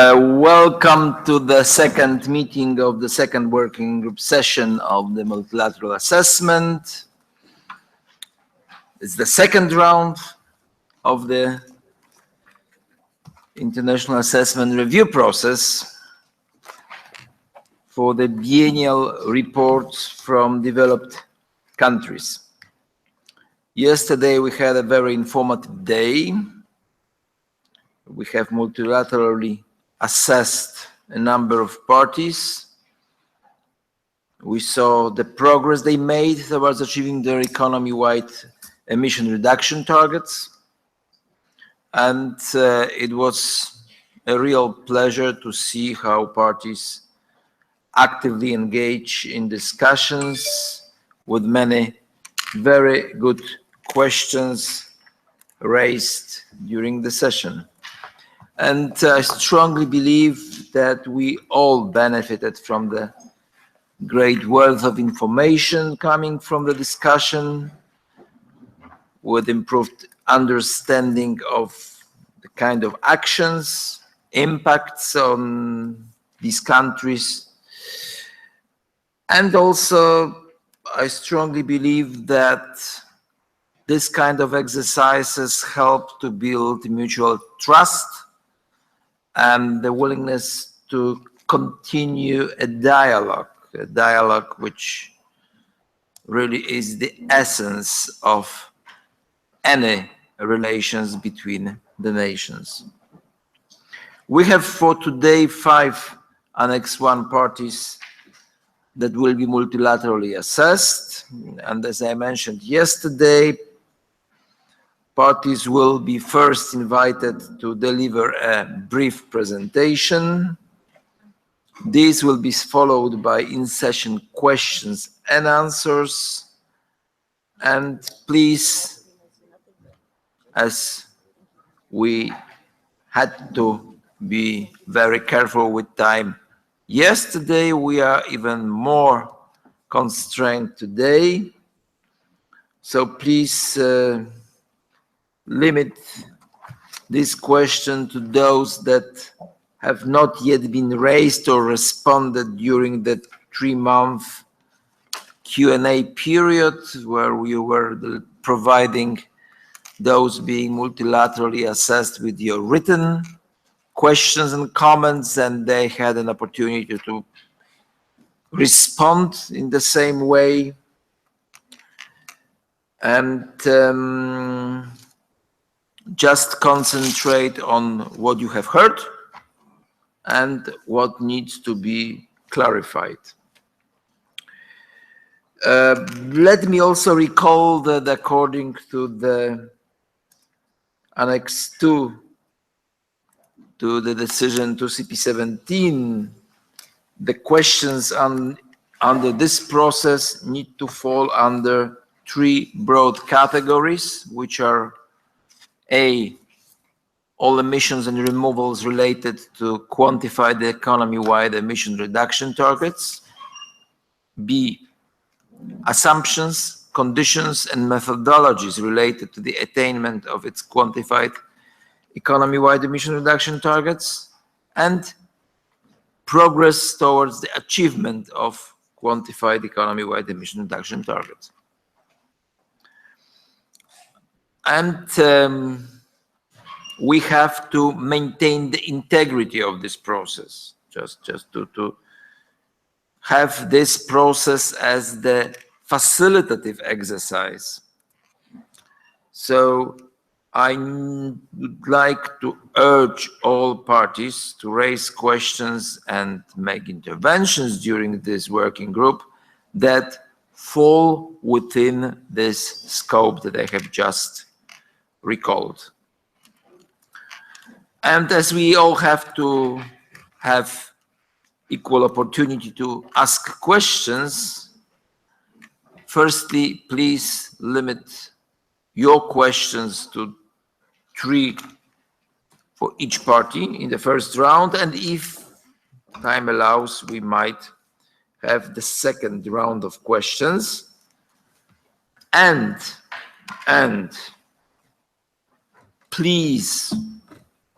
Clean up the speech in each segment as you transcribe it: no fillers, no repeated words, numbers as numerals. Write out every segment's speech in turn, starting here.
Welcome to the second meeting of the second working group session of the multilateral assessment. It's the second round of the international assessment review process for the biennial reports from developed countries. Yesterday we had a very informative day. We have multilaterally assessed a number of parties. We saw the progress they made towards achieving their economy-wide emission reduction targets. And it was a real pleasure to see how parties actively engage in discussions with many very good questions raised during the session. And I strongly believe that we all benefited from the great wealth of information coming from the discussion, with improved understanding of the kind of actions, impacts on these countries. And also, I strongly believe that this kind of exercises help to build mutual trust and the willingness to continue a dialogue which really is the essence of any relations between the nations. We have for today 5 Annex 1 parties that will be multilaterally assessed. And as I mentioned yesterday, parties will be first invited to deliver a brief presentation. This will be followed by in-session questions and answers. And please, as we had to be very careful with time yesterday, we are even more constrained today. So please limit this question to those that have not yet been raised or responded during the 3-month Q&A period, where we were providing those being multilaterally assessed with your written questions and comments, and they had an opportunity to respond in the same way. And just concentrate on what you have heard and what needs to be clarified. Let me also recall that according to the Annex 2 to the decision to CP17, the questions under this process need to fall under 3 broad categories, which are A, all emissions and removals related to quantify the economy-wide emission reduction targets. B, assumptions, conditions, and methodologies related to the attainment of its quantified economy-wide emission reduction targets. And progress towards the achievement of quantified economy-wide emission reduction targets. And we have to maintain the integrity of this process, just to have this process as the facilitative exercise. So I would like to urge all parties to raise questions and make interventions during this working group that fall within this scope that I have just recalled. And as we all have to have equal opportunity to ask questions, firstly, please limit your questions to 3 for each party in the first round. And if time allows, we might have the second round of questions. And please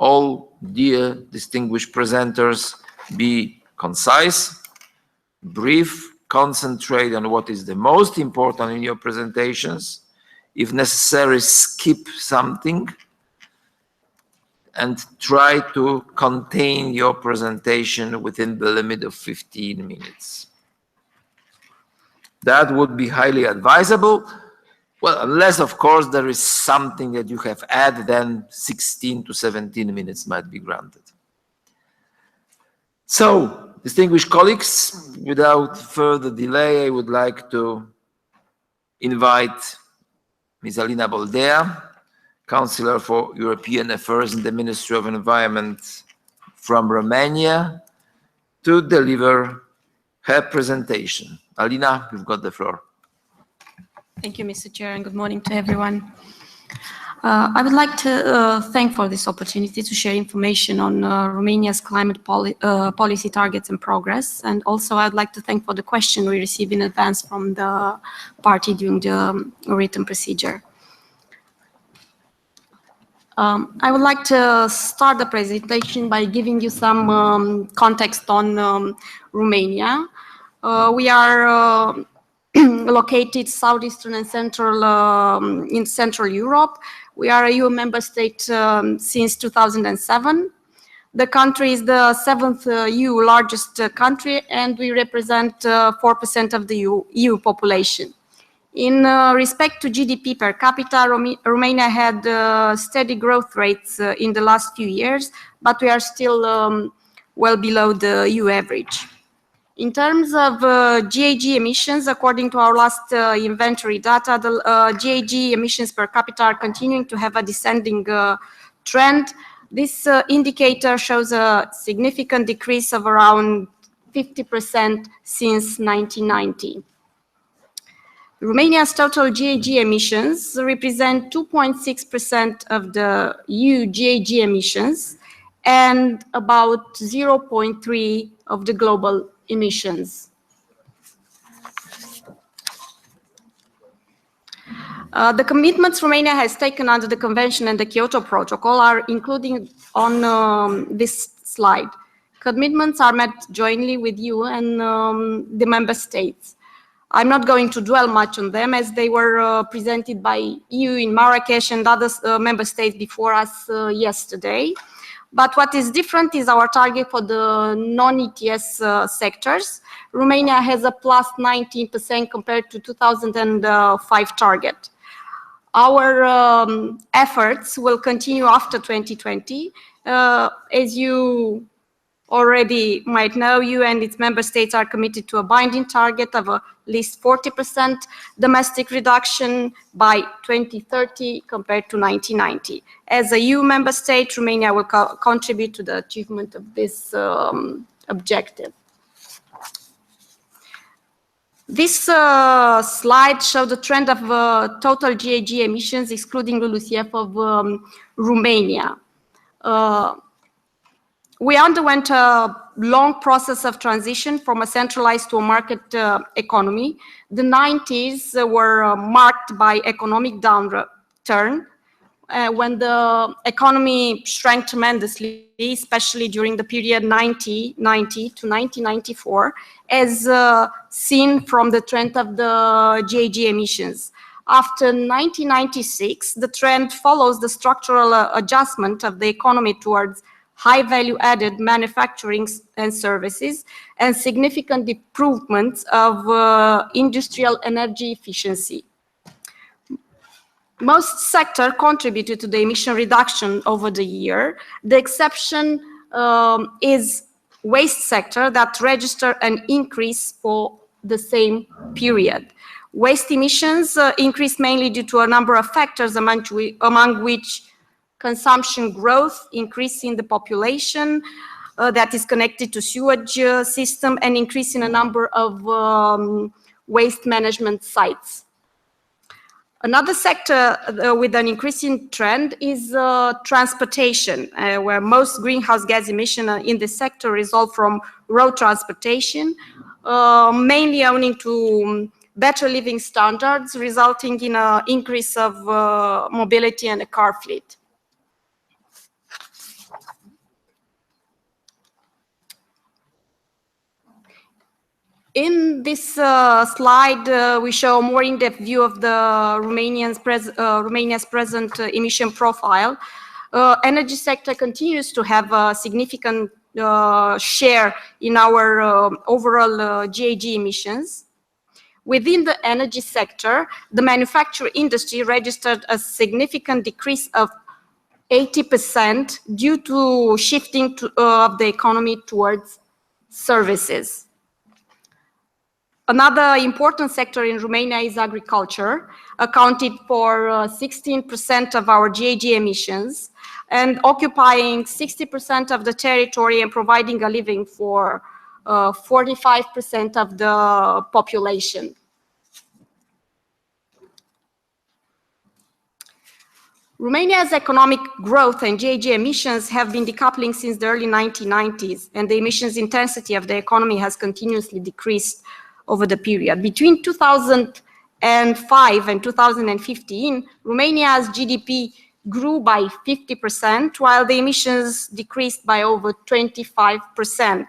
all dear distinguished presenters be concise, brief, concentrate on what is the most important in your presentations. If necessary, skip something and try to contain your presentation within the limit of 15 minutes. That would be highly advisable. Well, unless, of course, there is something that you have added, then 16 to 17 minutes might be granted. So, distinguished colleagues, without further delay, I would like to invite Ms. Alina Boldea, Counselor for European Affairs in the Ministry of Environment from Romania, to deliver her presentation. Alina, you've got the floor. Thank you, Mr. Chair, and good morning to everyone. I would like to thank for this opportunity to share information on Romania's climate policy targets and progress. And also I'd like to thank for the question we received in advance from the party during the written procedure. I would like to start the presentation by giving you some context on Romania. We are located southeastern and central in Central Europe. We are a EU member state since 2007. The country is the 7th EU largest country, and we represent 4% of the EU population. In respect to GDP per capita, Romania had steady growth rates in the last few years, but we are still well below the EU average. In terms of GHG emissions, according to our last inventory data, the GHG emissions per capita are continuing to have a descending trend. This indicator shows a significant decrease of around 50% since 1990. Romania's total GHG emissions represent 2.6% of the EU GHG emissions and about 0.3% of the global emissions. The commitments Romania has taken under the Convention and the Kyoto Protocol are included on this slide. Commitments are met jointly with you and the member states. I'm not going to dwell much on them as they were presented by EU in Marrakesh and other member states before us yesterday. But what is different is our target for the non-ETS sectors. Romania has a plus 19% compared to 2005 target. Our efforts will continue after 2020. As you already might know, EU and its member states are committed to a binding target of at least 40% domestic reduction by 2030 compared to 1990. As a EU member state, Romania will contribute to the achievement of this objective. This slide shows the trend of total GHG emissions, excluding LULUCF, of Romania. We underwent a long process of transition from a centralized to a market economy. The 90s were marked by economic downturn when the economy shrank tremendously, especially during the period 1990 to 1994, as seen from the trend of the GHG emissions. After 1996, the trend follows the structural adjustment of the economy towards high value-added manufacturing and services, and significant improvements of industrial energy efficiency. Most sectors contributed to the emission reduction over the year. The exception is waste sector that registered an increase for the same period. Waste emissions increased mainly due to a number of factors, among which consumption growth, increase in the population that is connected to sewage system, and increase in a number of waste management sites. Another sector with an increasing trend is transportation, where most greenhouse gas emission in this sector result from road transportation, mainly owing to better living standards, resulting in an increase of mobility and a car fleet. In this slide, we show a more in-depth view of the Romania's present emission profile. Energy sector continues to have a significant share in our overall GHG emissions. Within the energy sector, the manufacturing industry registered a significant decrease of 80% due to shifting of the economy towards services. Another important sector in Romania is agriculture, accounted for 16% of our GHG emissions and occupying 60% of the territory and providing a living for 45% of the population. Romania's economic growth and GHG emissions have been decoupling since the early 1990s, and the emissions intensity of the economy has continuously decreased over the period. Between 2005 and 2015, Romania's GDP grew by 50%, while the emissions decreased by over 25%.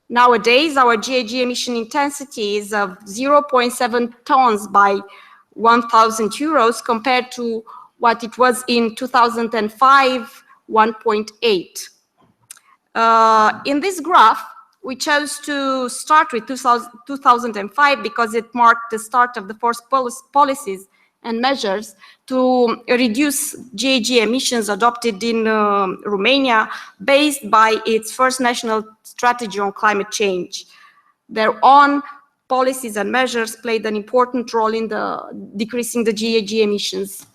Nowadays, our GHG emission intensity is of 0.7 tons by 1,000 euros compared to what it was in 2005, 1.8. In this graph, we chose to start with 2005 because it marked the start of the first policies and measures to reduce GHG emissions adopted in Romania based by its first national strategy on climate change. Thereon, policies and measures played an important role in decreasing the GHG emissions.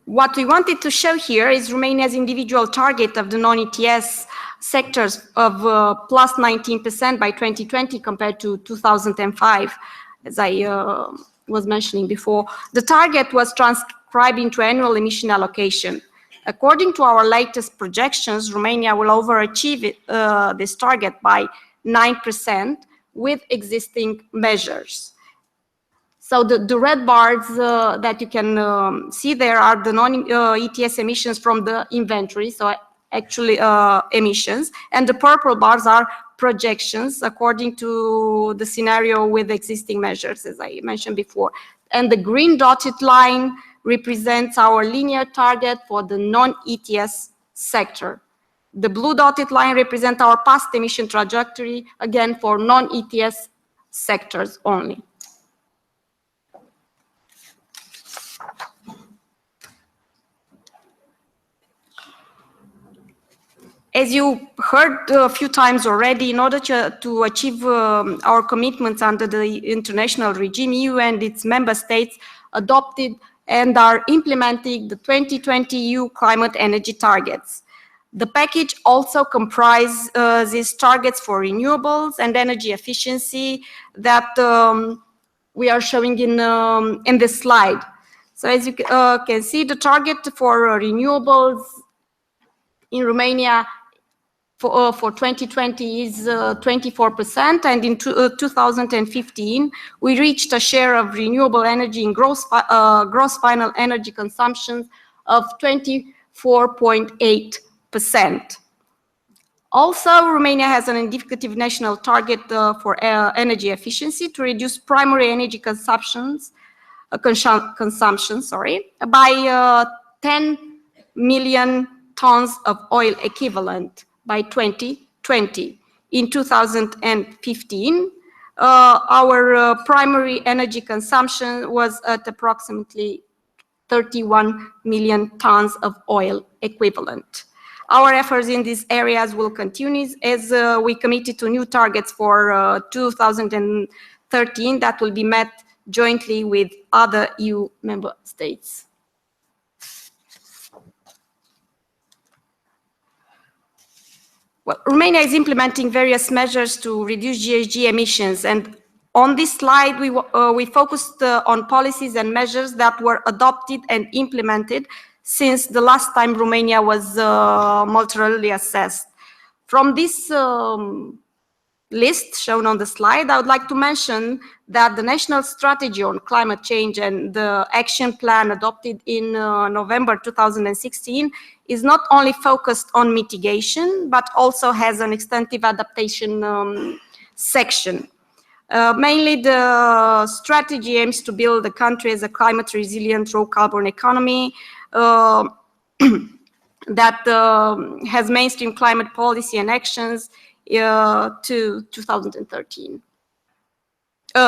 What we wanted to show here is Romania's individual target of the non-ETS sectors of plus 19% by 2020 compared to 2005, as I was mentioning before. The target was transcribed into annual emission allocation. According to our latest projections, Romania will overachieve this target by 9% with existing measures. So the red bars that you can see there are the non-ETS emissions from the inventory, so actually emissions, and the purple bars are projections according to the scenario with existing measures, as I mentioned before. And the green dotted line represents our linear target for the non-ETS sector. The blue dotted line represents our past emission trajectory, again for non-ETS sectors only. As you heard a few times already, in order to achieve our commitments under the international regime, EU and its member states adopted and are implementing the 2020 EU climate energy targets. The package also comprises these targets for renewables and energy efficiency that we are showing in this slide. So as you can see, the target for renewables in Romania for 2020 is 24%, and in 2015 we reached a share of renewable energy in gross final energy consumption of 24.8%. Also, Romania has an indicative national target for energy efficiency to reduce primary energy consumption by 10 million tons of oil equivalent by 2020. In 2015, our primary energy consumption was at approximately 31 million tons of oil equivalent. Our efforts in these areas will continue as we committed to new targets for 2013 that will be met jointly with other EU member states. Well, Romania is implementing various measures to reduce GHG emissions, and on this slide we focused on policies and measures that were adopted and implemented since the last time Romania was multilaterally assessed. From this list shown on the slide, I would like to mention that the National Strategy on Climate Change and the action plan adopted in November 2016 is not only focused on mitigation, but also has an extensive adaptation section. Mainly the strategy aims to build the country as a climate resilient, low carbon economy that has mainstream climate policy and actions to 2013.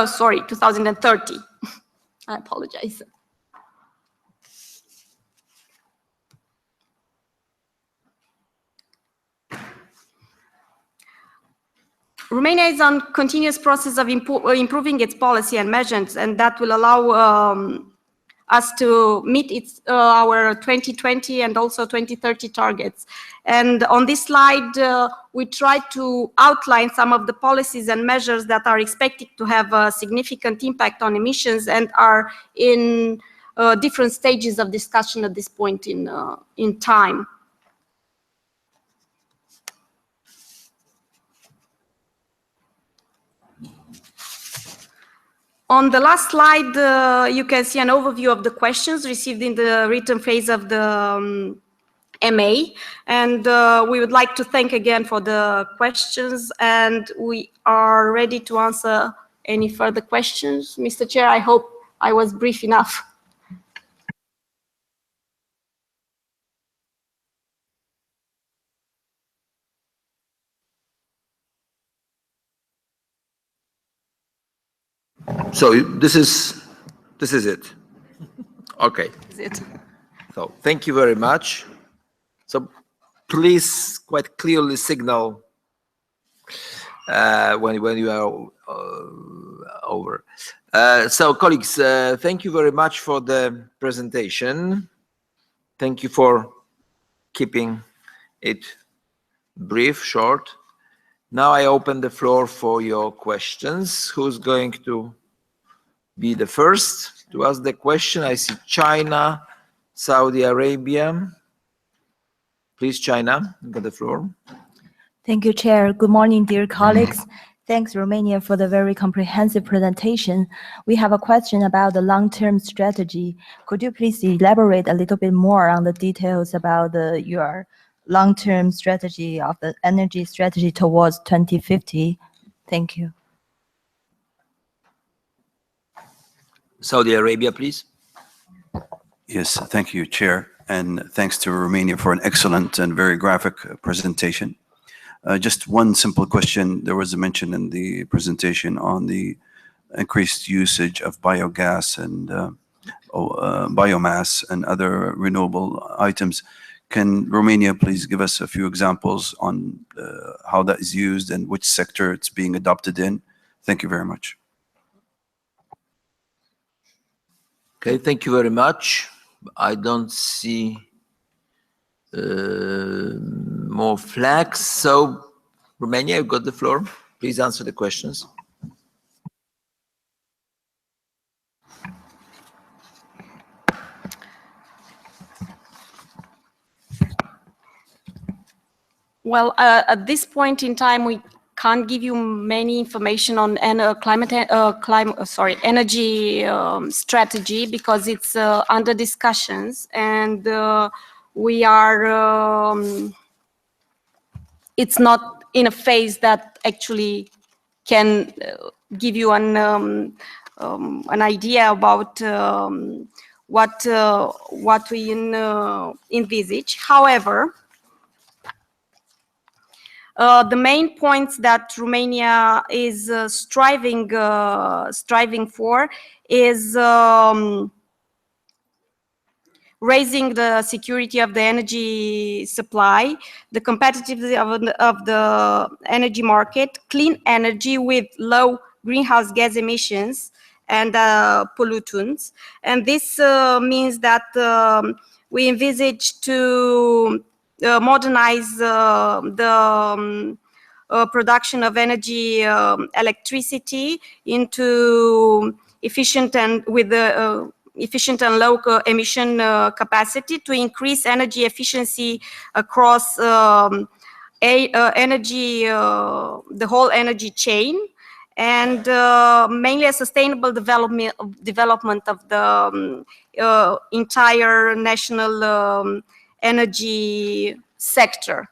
Sorry, 2030. I apologize. Romania is on continuous process of improving its policy and measures, and that will allow us to meet our 2020 and also 2030 targets. And on this slide, we try to outline some of the policies and measures that are expected to have a significant impact on emissions and are in different stages of discussion at this point in time. On the last slide, you can see an overview of the questions received in the written phase of the MA. And we would like to thank again for the questions, and we are ready to answer any further questions. Mr. Chair, I hope I was brief enough. So this is it. Okay. Is it? So thank you very much. So please quite clearly signal when you are over. So colleagues, thank you very much for the presentation. Thank you for keeping it brief, short. Now I open the floor for your questions. Who's going to be the first to ask the question? I see China, Saudi Arabia. Please, China, you got the floor. Thank you, Chair. Good morning, dear colleagues. Thanks, Romania, for the very comprehensive presentation. We have a question about the long-term strategy. Could you please elaborate a little bit more on the details about your long-term strategy of the energy strategy towards 2050? Thank you. Saudi Arabia, please. Yes, thank you, Chair. And thanks to Romania for an excellent and very graphic presentation. Just one simple question. There was a mention in the presentation on the increased usage of biogas and biomass and other renewable items. Can Romania please give us a few examples on how that is used and which sector it's being adopted in? Thank you very much. Okay, thank you very much. I don't see more flags. So, Romania, you've got the floor. Please answer the questions. Well, at this point in time, we can't give you many information on energy strategy because it's under discussions, and we are. It's not in a phase that actually can give you an idea about what we envisage. However, the main points that Romania is striving for is raising the security of the energy supply, the competitiveness of the energy market, clean energy with low greenhouse gas emissions and pollutants. And this means that we envisage to modernize the production of energy, electricity into efficient and with the efficient and low emission capacity to increase energy efficiency across energy, the whole energy chain, and mainly a sustainable development of the entire national energy sector.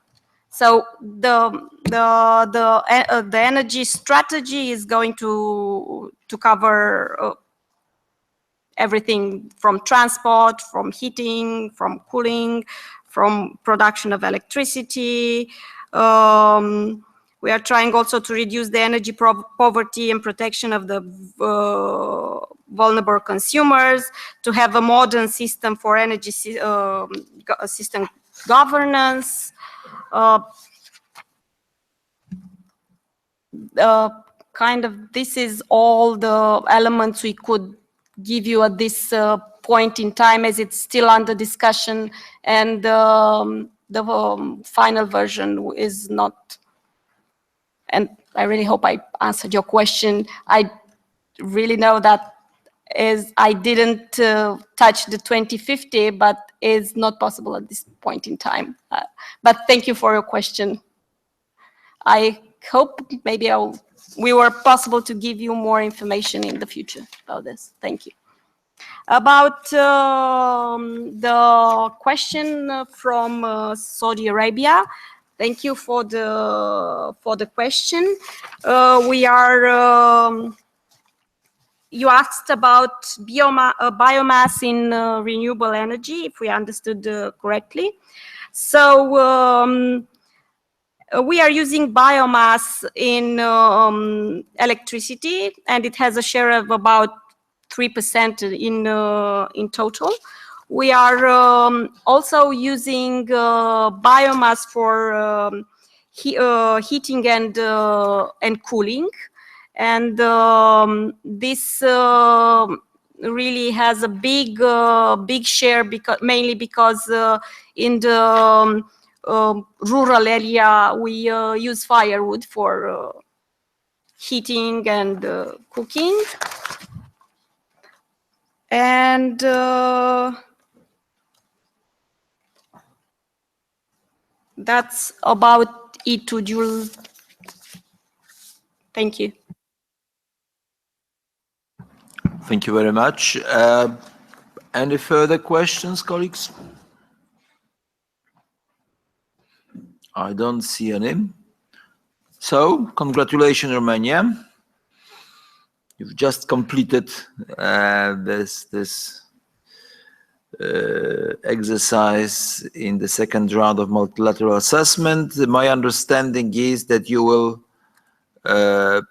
So the energy strategy is going to cover everything from transport, from heating, from cooling, from production of electricity. We are trying also to reduce the energy poverty and protection of the vulnerable consumers, to have a modern system for energy system governance. Kind of, this is all the elements we could give you at this point in time, as it's still under discussion, and the final version is not. And I really hope I answered your question. I really know that I didn't touch the 2050, but it's not possible at this point in time. But thank you for your question. I hope maybe we were possible to give you more information in the future about this. Thank you. About the question from Saudi Arabia, thank you for the question. You asked about biomass in renewable energy, if we understood correctly. So we are using biomass in electricity, and it has a share of about 3% in total. We are also using biomass for heating and cooling, and this really has a big share, mainly because in the rural area we use firewood for heating and cooking. And that's about it, Jules. Thank you. Thank you very much. Any further questions, colleagues? I don't see any. So, congratulations, Romania. You've just completed this exercise in the second round of multilateral assessment. My understanding is that you will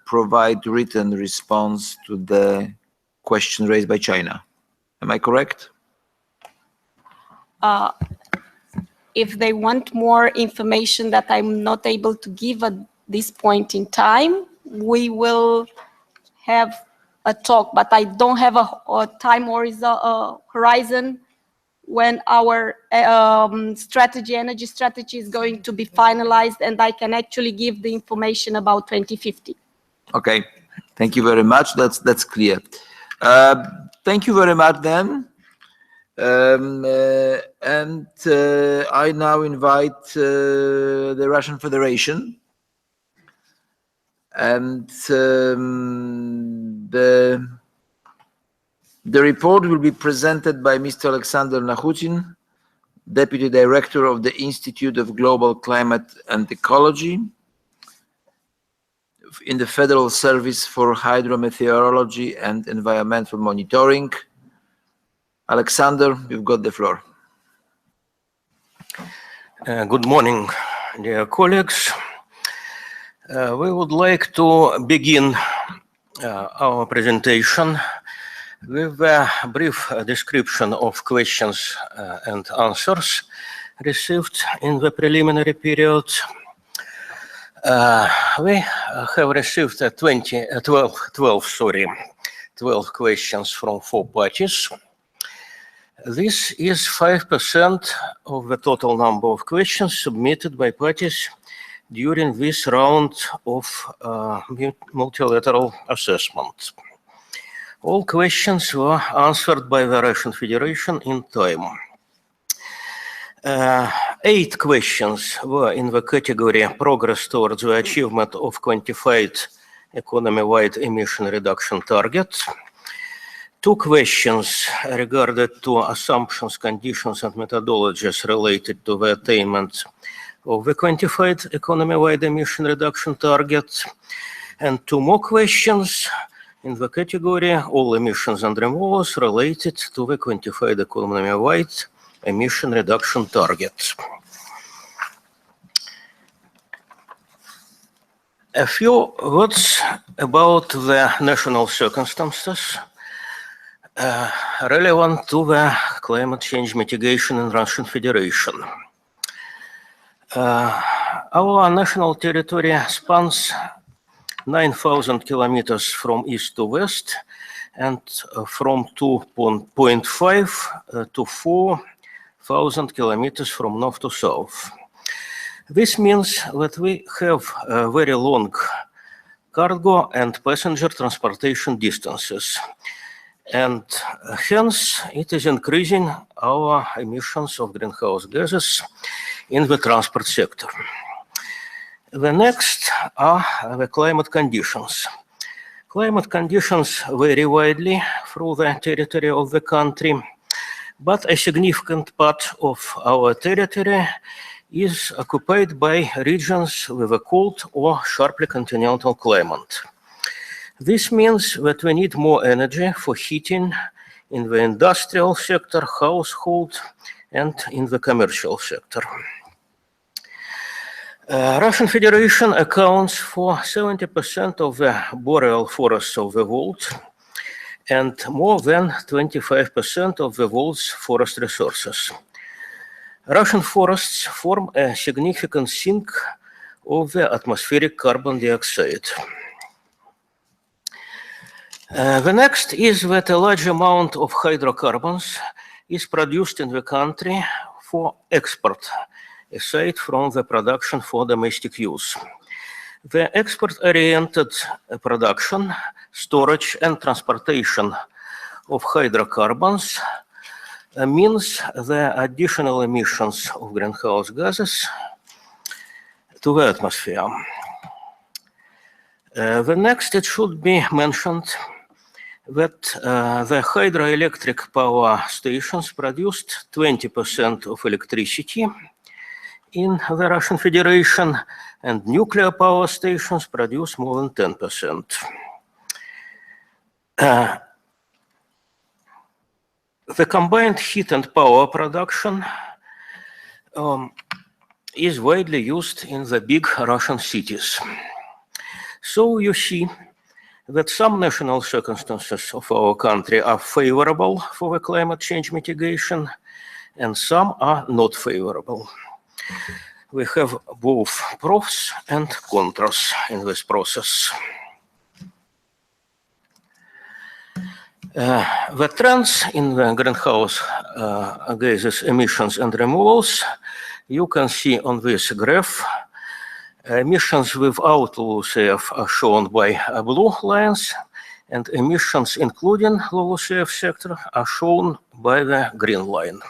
provide written response to the question raised by China. Am I correct? If they want more information that I'm not able to give at this point in time, we will have a talk, but I don't have a time horizon when our energy strategy is going to be finalized, and I can actually give the information about 2050. Okay, thank you very much. That's clear. Thank you very much then. And I now invite the Russian Federation, and the report will be presented by Mr. Alexander Nakhutin, Deputy Director of the Institute of Global Climate and Ecology in the Federal Service for Hydrometeorology and Environmental Monitoring. Alexander, you've got the floor. Good morning, dear colleagues. We would like to begin our presentation with a brief description of questions and answers received in the preliminary period. We have received 12 questions from 4 parties. This is 5% of the total number of questions submitted by parties during this round of multilateral assessment. All questions were answered by the Russian Federation in time. 8 questions were in the category progress towards the achievement of quantified economy-wide emission reduction targets. 2 questions regarded to assumptions, conditions, and methodologies related to the attainment of the quantified economy-wide emission reduction targets. And 2 more questions in the category all emissions and removals related to the quantified economy-wide emission reduction targets. A few words about the national circumstances relevant to the climate change mitigation in Russian Federation. Our national territory spans 9,000 kilometers from east to west and from 2.5 to 4,000 kilometers from north to south. This means that we have very long cargo and passenger transportation distances, and hence it is increasing our emissions of greenhouse gases in the transport sector. The next are the climate conditions. Climate conditions vary widely through the territory of the country, but a significant part of our territory is occupied by regions with a cold or sharply continental climate. This means that we need more energy for heating in the industrial sector, household, and in the commercial sector. Russian Federation accounts for 70% of the boreal forests of the world and more than 25% of the world's forest resources. Russian forests form a significant sink of the atmospheric carbon dioxide. The next is that a large amount of hydrocarbons is produced in the country for export, aside from the production for domestic use. The export-oriented production, storage, and transportation of hydrocarbons means the additional emissions of greenhouse gases to the atmosphere. The next, it should be mentioned that the hydroelectric power stations produced 20% of electricity in the Russian Federation, and nuclear power stations produce more than 10%. The combined heat and power production is widely used in the big Russian cities. So you see that some national circumstances of our country are favorable for the climate change mitigation, and some are not favorable. We have both pros and contras in this process. The trends in the greenhouse gases emissions and removals you can see on this graph. Emissions without LULUCF are shown by blue lines, and emissions including LULUCF sector are shown by the green line.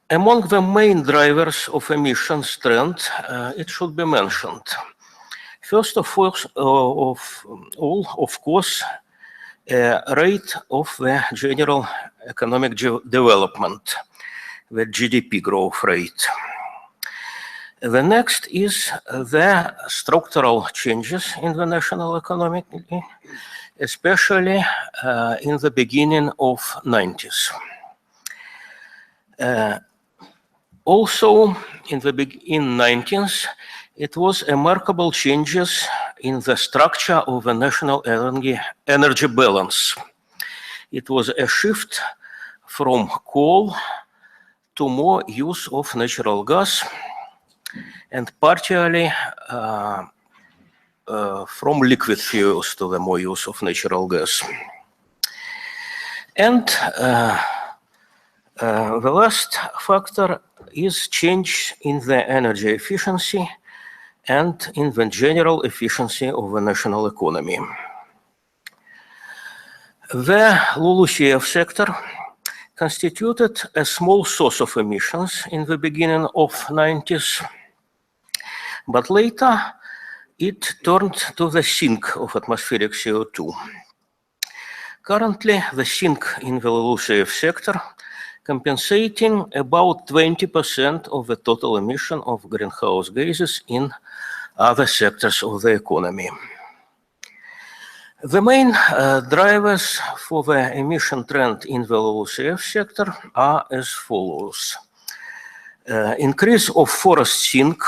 Among the main drivers of emissions trend, it should be mentioned. First of all, of course, rate of the general economic development, the GDP growth rate. The next is the structural changes in the national economy, especially in the beginning of 90s. Also, in 1990s, it was remarkable changes in the structure of the national energy balance. It was a shift from coal to more use of natural gas, and partially from liquid fuels to the more use of natural gas. And the last factor is change in the energy efficiency and in the general efficiency of the national economy. The LULUCF sector constituted a small source of emissions in the beginning of 90s, but later it turned to the sink of atmospheric CO2. Currently, the sink in the LULUCF sector compensating about 20% of the total emission of greenhouse gases in other sectors of the economy. The main drivers for the emission trend in the LULUCF sector are as follows. Increase of forest sink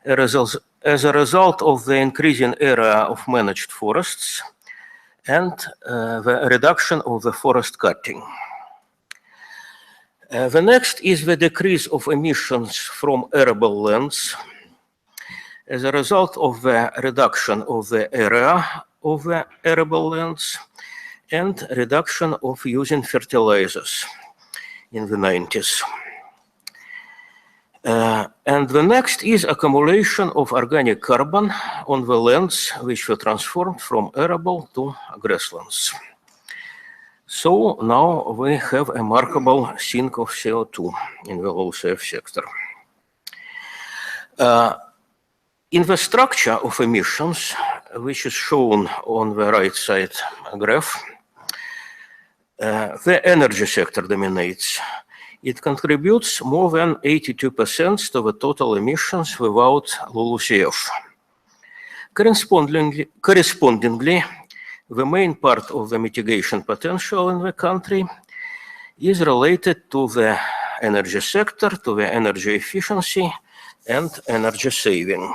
as a result of the increasing area of managed forests and the reduction of the forest cutting. The next is the decrease of emissions from arable lands as a result of the reduction of the area of the arable lands and reduction of using fertilizers in the 90s. And the next is accumulation of organic carbon on the lands which were transformed from arable to grasslands. So now we have a remarkable sink of CO2 in the LULUCF sector. In the structure of emissions, which is shown on the right side graph, the energy sector dominates. It contributes more than 82% to the total emissions without LULUCF. Correspondingly, the main part of the mitigation potential in the country is related to the energy sector, to the energy efficiency and energy saving.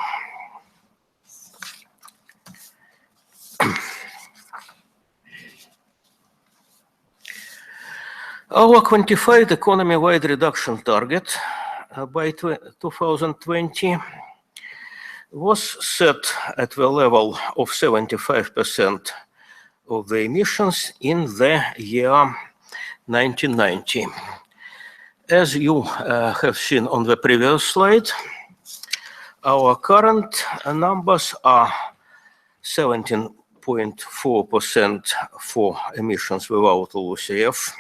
Our quantified economy-wide reduction target by 2020 was set at the level of 75% of the emissions in the year 1990. As you have seen on the previous slide, our current numbers are 17.4% for emissions without LULUCF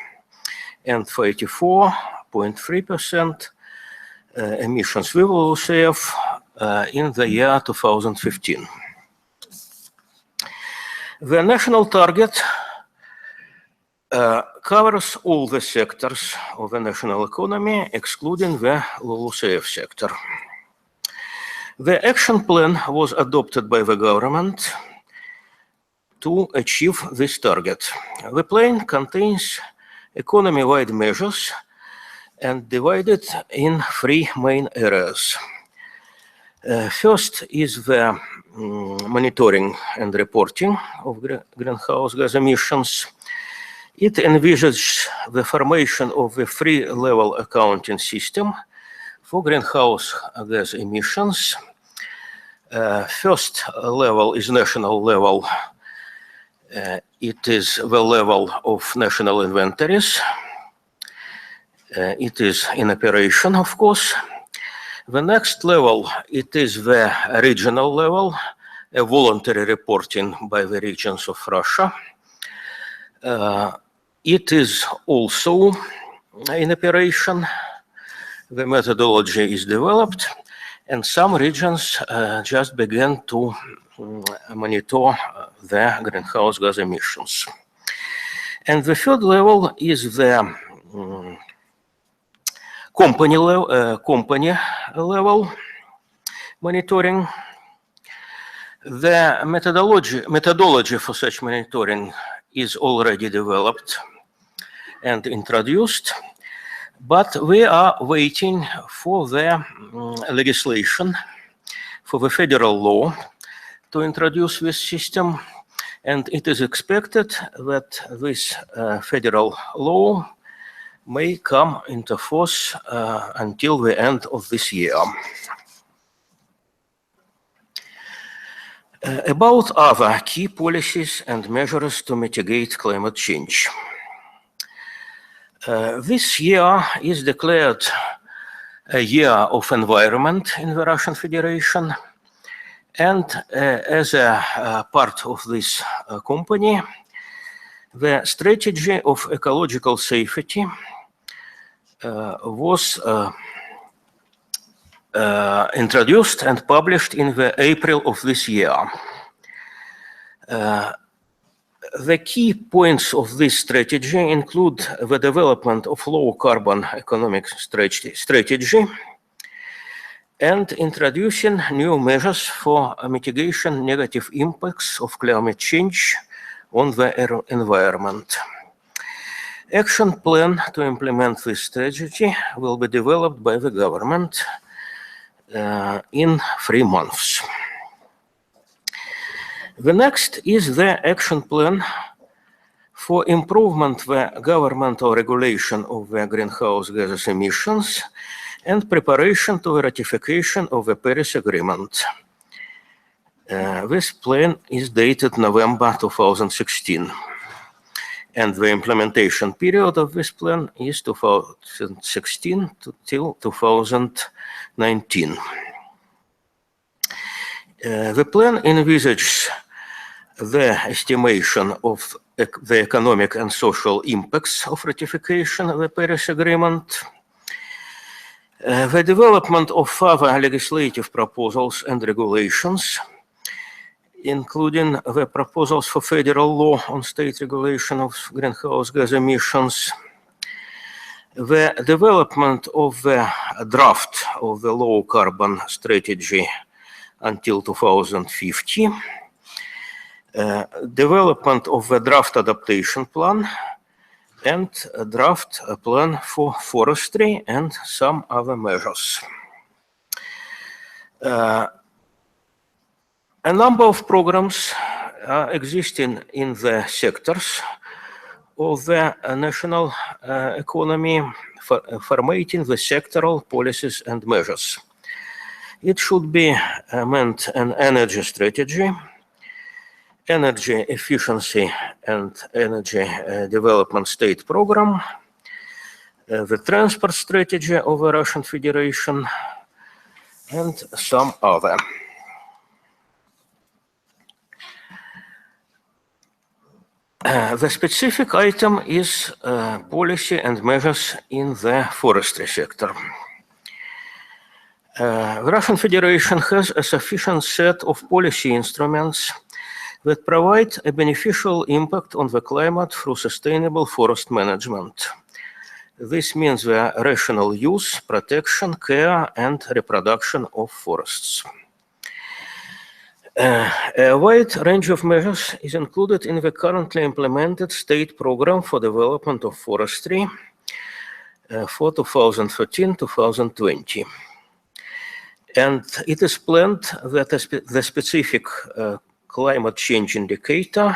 and 84.3% emissions with LULUCF in the year 2015. The national target covers all the sectors of the national economy, excluding the LULUCF sector. The action plan was adopted by the government to achieve this target. The plan contains economy-wide measures and divided in three main areas. First is the monitoring and reporting of greenhouse gas emissions. It envisages the formation of a three-level accounting system for greenhouse gas emissions. First level is national level. It is the level of national inventories. It is in operation, of course. The next level, it is the regional level, a voluntary reporting by the regions of Russia. It is also in operation. The methodology is developed, and some regions just began to monitor the greenhouse gas emissions. And the third level is the company level monitoring. The methodology for such monitoring is already developed and introduced, but we are waiting for the legislation, for the federal law to introduce this system, and it is expected that this federal law may come into force until the end of this year. About other key policies and measures to mitigate climate change. This year is declared a year of environment in the Russian Federation, and as a part of this company, The strategy of ecological safety was introduced and published in the April of this year. The key points of this strategy include the development of low-carbon economic strategy and introducing new measures for mitigation negative impacts of climate change on the environment. Action plan to implement this strategy will be developed by the government in 3 months. The next is the action plan for improvement the governmental regulation of the greenhouse gases emissions and preparation to the ratification of the Paris Agreement. This plan is dated November 2016. And the implementation period of this plan is 2016 till 2019. The plan envisages the estimation of the economic and social impacts of ratification of the Paris Agreement, the development of further legislative proposals and regulations, including the proposals for federal law on state regulation of greenhouse gas emissions, the development of the draft of the low carbon strategy until 2050, development of the draft adaptation plan, and a draft plan for forestry and some other measures. A number of programs are existing in the sectors of the national economy, formatting the sectoral policies and measures. It should be meant an energy strategy, energy efficiency and energy development state program, the transport strategy of the Russian Federation, and some other. The specific item is policy and measures in the forestry sector. The Russian Federation has a sufficient set of policy instruments that provide a beneficial impact on the climate through sustainable forest management. This means the rational use, protection, care, and reproduction of forests. A wide range of measures is included in the currently implemented state program for development of forestry for 2013-2020. And it is planned that the specific climate change indicator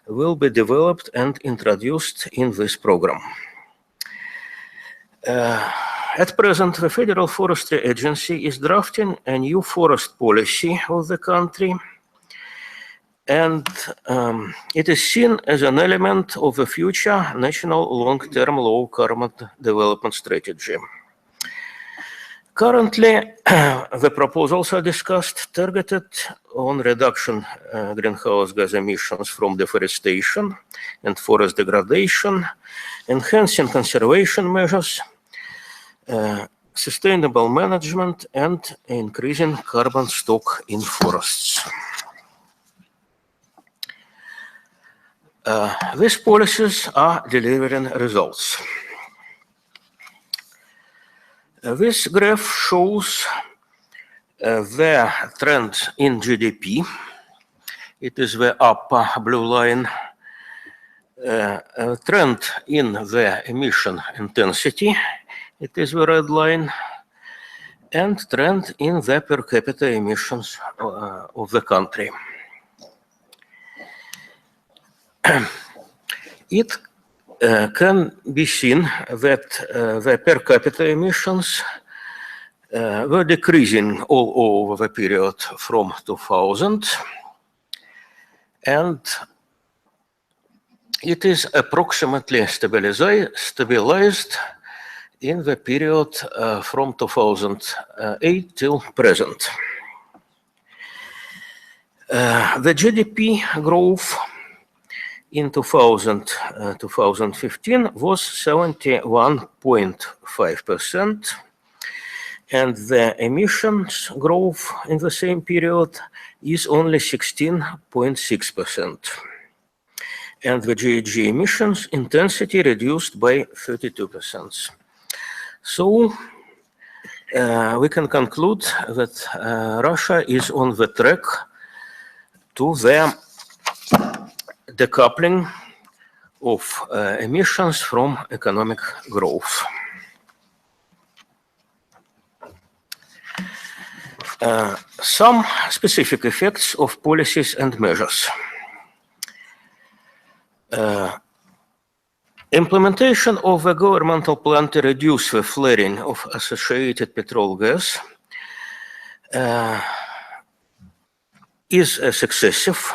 will be developed and introduced in this program. At present, the Federal Forestry Agency is drafting a new forest policy of the country, and it is seen as an element of the future national long-term low-carbon development strategy. Currently, the proposals are discussed targeted on reduction greenhouse gas emissions from deforestation and forest degradation, enhancing conservation measures, sustainable management, and increasing carbon stock in forests. These policies are delivering results. This graph shows the trend in GDP. It is the upper blue line. Trend in the emission intensity. It is the red line. And trend in the per capita emissions of the country. It can be seen that the per capita emissions were decreasing all over the period from 2000, and it is approximately stabilized in the period from 2008 till present. The GDP growth in 2015 was 71.5%, and the emissions growth in the same period is only 16.6%. And the GHG emissions intensity reduced by 32%. So we can conclude that Russia is on the track to the decoupling of emissions from economic growth. Some specific effects of policies and measures. Implementation of a governmental plan to reduce the flaring of associated petrol gas is successive,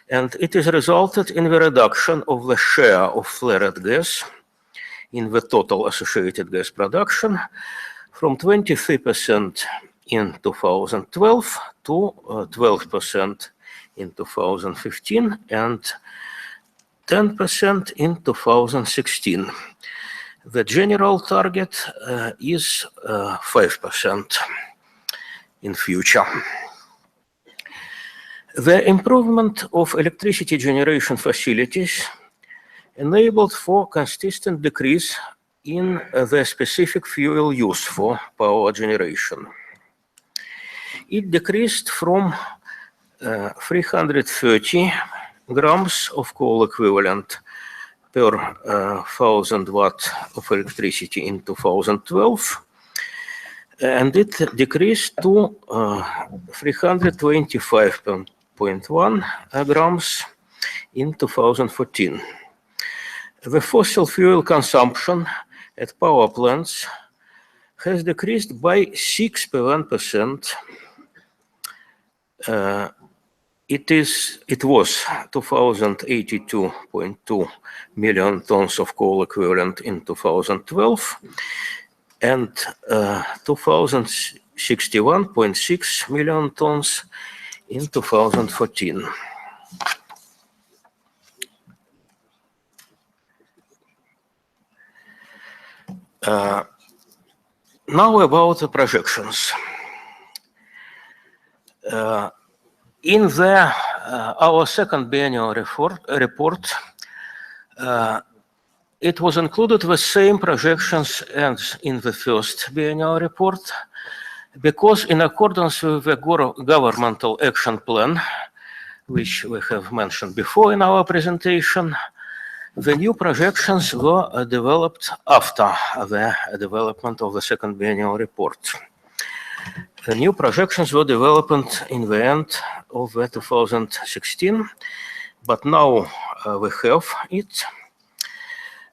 and it has resulted in the reduction of the share of flared gas in the total associated gas production from 23% in 2012 to 12% in 2015 and 10% in 2016. The general target is 5% in future. The improvement of electricity generation facilities enabled for consistent decrease in the specific fuel use for power generation. It decreased from 330 grams of coal equivalent per 1000 watt of electricity in 2012, and it decreased to 325.1 grams in 2014. The fossil fuel consumption at power plants has decreased by 6%. It was 2,082.2 million tons of coal equivalent in 2012 and 2,061.6 million tons in 2014. Now about the projections. In our second biennial report, it was included the same projections as in the first biennial report, because in accordance with the governmental action plan, which we have mentioned before in our presentation, the new projections were developed after the development of the second biennial report. The new projections were developed in the end of 2016, but now we have it.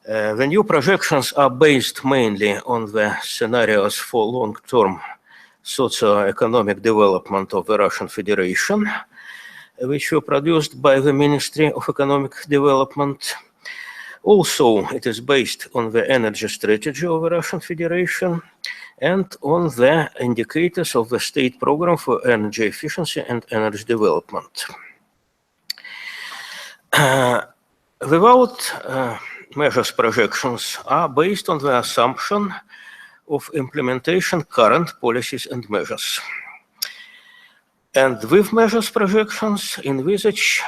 The new projections are based mainly on the scenarios for long-term socio-economic development of the Russian Federation, which were produced by the Ministry of Economic Development. Also, it is based on the energy strategy of the Russian Federation and on the indicators of the state program for energy efficiency and energy development. Without measures projections are based on the assumption of implementation current policies and measures. And with measures projections envisage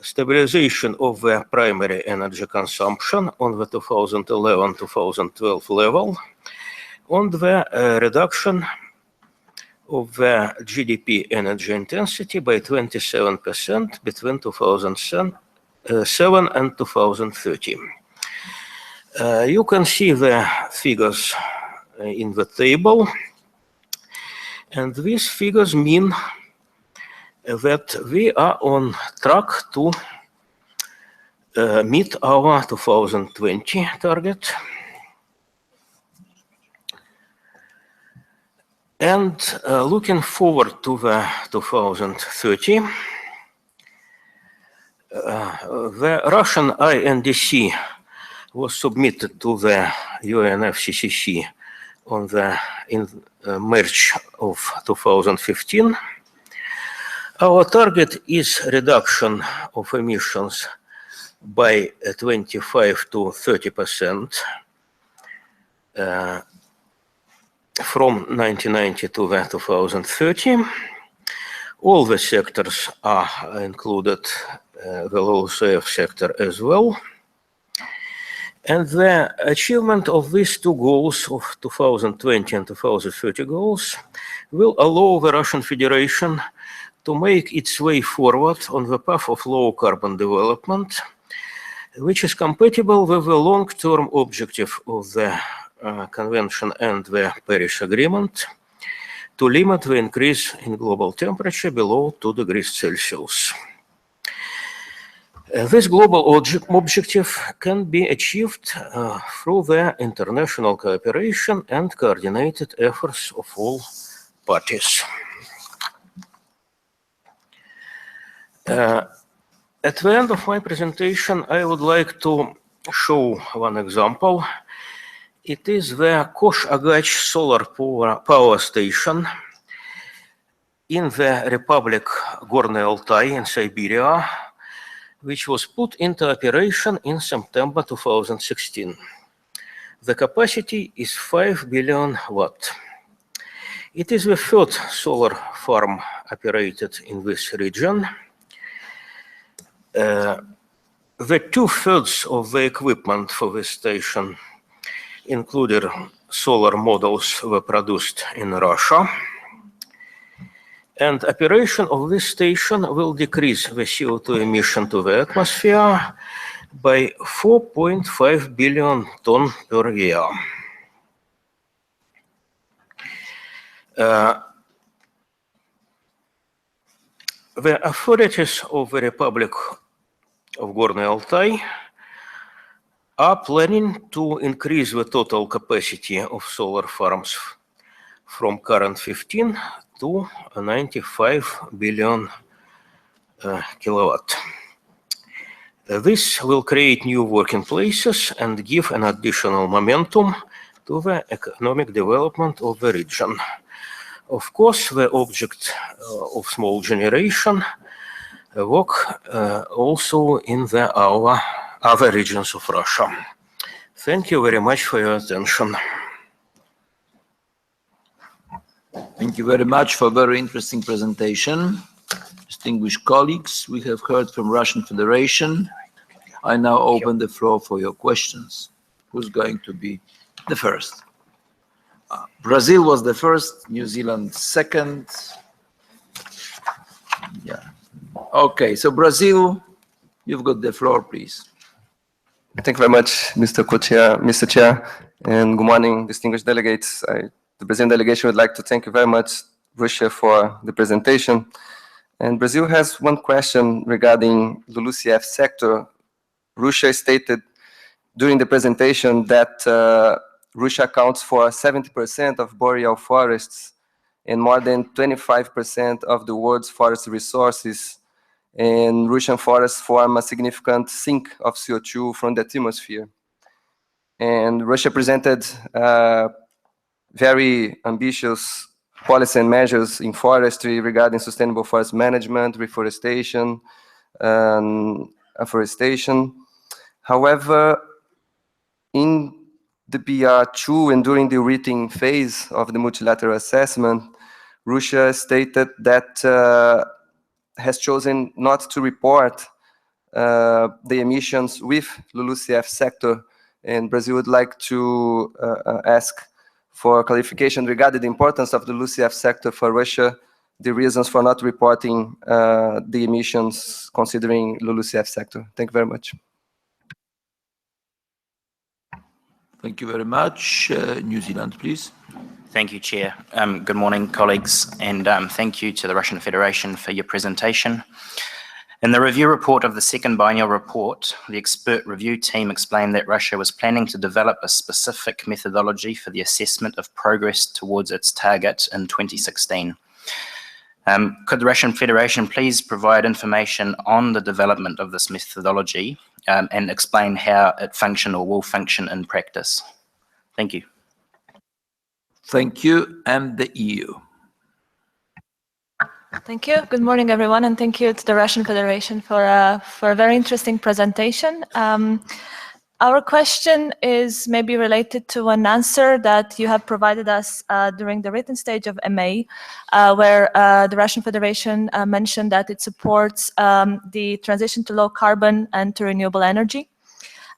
stabilization of the primary energy consumption on the 2011-2012 level, on the reduction of the GDP energy intensity by 27% between 2007 and 2030. You can see the figures in the table, and these figures mean that we are on track to meet our 2020 target. And looking forward to the 2030, the Russian INDC was submitted to the UNFCCC in March of 2015. Our target is reduction of emissions by 25 to 30% from 1990 to 2030. All the sectors are included, the LULUCF sector as well. And the achievement of these two goals of 2020 and 2030 goals will allow the Russian Federation to make its way forward on the path of low carbon development, which is compatible with the long-term objective of the Convention and the Paris Agreement to limit the increase in global temperature below 2 degrees Celsius. This global objective can be achieved through the international cooperation and coordinated efforts of all parties. At the end of my presentation, I would like to show one example. It is the Kosh-Agach solar power station in the Republic Gorny Altai in Siberia, which was put into operation in September 2016. The capacity is 5 billion watt. It is the third solar farm operated in this region. The 2/3 of the equipment for this station, including solar models, were produced in Russia. And operation of this station will decrease the CO2 emission to the atmosphere by 4.5 billion tons per year. The authorities of the Republic of Gorny Altai are planning to increase the total capacity of solar farms from current 15 to 95 billion kilowatt. This will create new working places and give an additional momentum to the economic development of the region. Of course, the object of small generation work also in the other regions of Russia. Thank you very much for your attention. Thank you very much for a very interesting presentation. Distinguished colleagues, we have heard from Russian Federation. I now open the floor for your questions. Who's going to be the first? Brazil was the first, New Zealand second. Yeah. Okay, so Brazil, you've got the floor, please. Thank you very much, Mr. Chair, and good morning, distinguished delegates. The Brazilian delegation would like to thank you very much, Russia, for the presentation. And Brazil has one question regarding LULUCF sector. Russia stated during the presentation that Russia accounts for 70% of boreal forests and more than 25% of the world's forest resources. And Russian forests form a significant sink of CO2 from the atmosphere. And Russia presented very ambitious policy and measures in forestry regarding sustainable forest management, reforestation, and afforestation. However, in the PR2 and during the written phase of the multilateral assessment, Russia stated that has chosen not to report the emissions with LULUCF sector, and Brazil would like to ask for clarification regarding the importance of the LULUCF sector for Russia, the reasons for not reporting the emissions considering LULUCF sector. Thank you very much. Thank you very much. New Zealand, please. Thank you, Chair. Good morning, colleagues, and thank you to the Russian Federation for your presentation. In the review report of the second biennial report, the expert review team explained that Russia was planning to develop a specific methodology for the assessment of progress towards its target in 2016. Could the Russian Federation please provide information on the development of this methodology and explain how it functioned or will function in practice? Thank you. Thank you. And the EU. Thank you. Good morning, everyone, and thank you to the Russian Federation for a very interesting presentation. Our question is maybe related to an answer that you have provided us during the written stage of MA, where the Russian Federation mentioned that it supports the transition to low carbon and to renewable energy,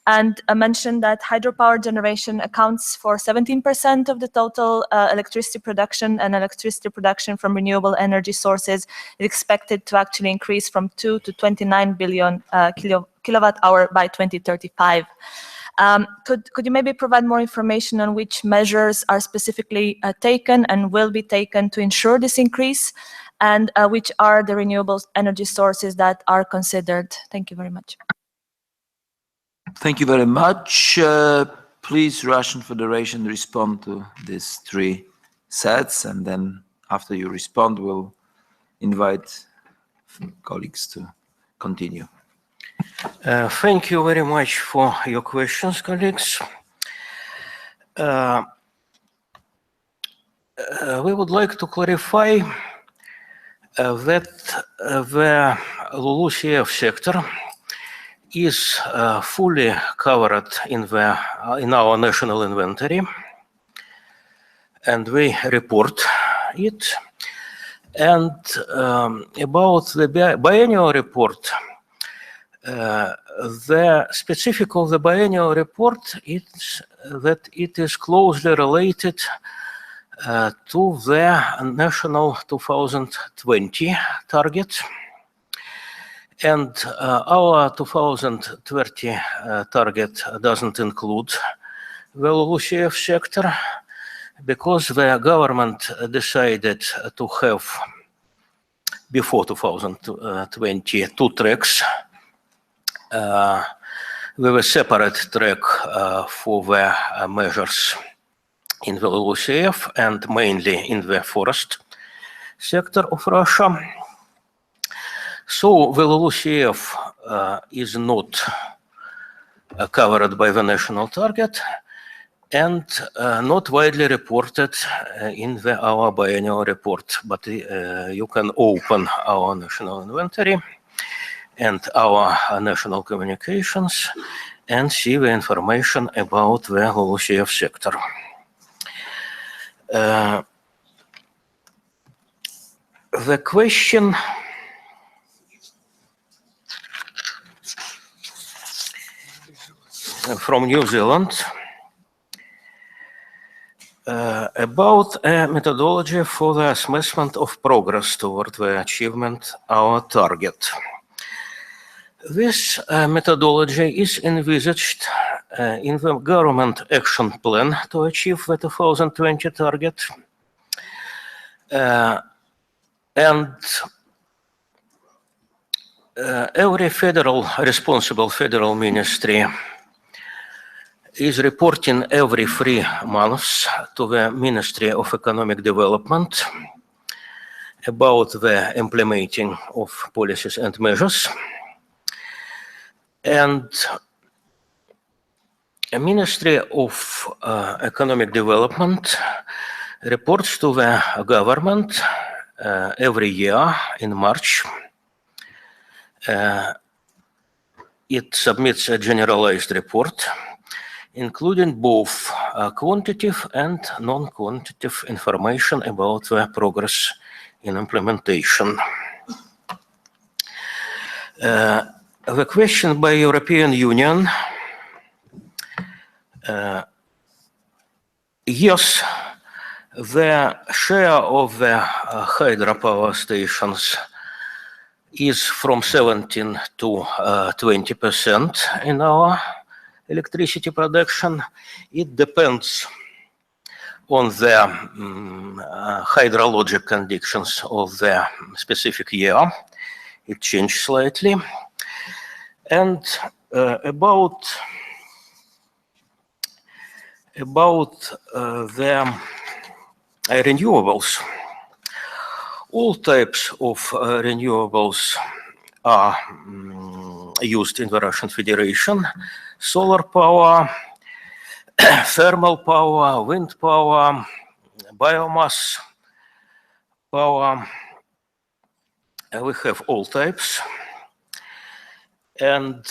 and mentioned that hydropower generation accounts for 17% of the total electricity production, and electricity production from renewable energy sources is expected to actually increase from 2 to 29 billion kilowatt hour by 2035. Could you maybe provide more information on which measures are specifically taken and will be taken to ensure this increase, and which are the renewable energy sources that are considered? Thank you very much. Thank you very much. Please, Russian Federation, respond to these three sets, and then after you respond, we'll invite colleagues to continue. Thank you very much for your questions, colleagues. We would like to clarify that the LULUCF sector is fully covered in our national inventory, and we report it. And about the biennial report, the specific of the biennial report is that it is closely related to the national 2020 target. And our 2030 target doesn't include the LULUCF sector, because the government decided to have, before 2020, two tracks with a separate track for the measures in the LULUCF and mainly in the forest sector of Russia. So the LULUCF is not covered by the national target and not widely reported in our biennial report. But you can open our national inventory and our national communications and see the information about the LULUCF sector. The question from New Zealand about a methodology for the assessment of progress toward the achievement of our target. This methodology is envisaged in the government action plan to achieve the 2020 target. And every responsible federal ministry is reporting every 3 months to the Ministry of Economic Development about the implementing of policies and measures. And the Ministry of Economic Development reports to the government every year in March. It submits a generalized report, including both quantitative and non-quantitative information about the progress in implementation. The question by European Union, yes, the share of the hydropower stations is from 17 to 20% in our electricity production. It depends on the hydrologic conditions of the specific year. It changed slightly. And about the renewables, all types of renewables are used in the Russian Federation: solar power, thermal power, wind power, biomass power. we have all types. And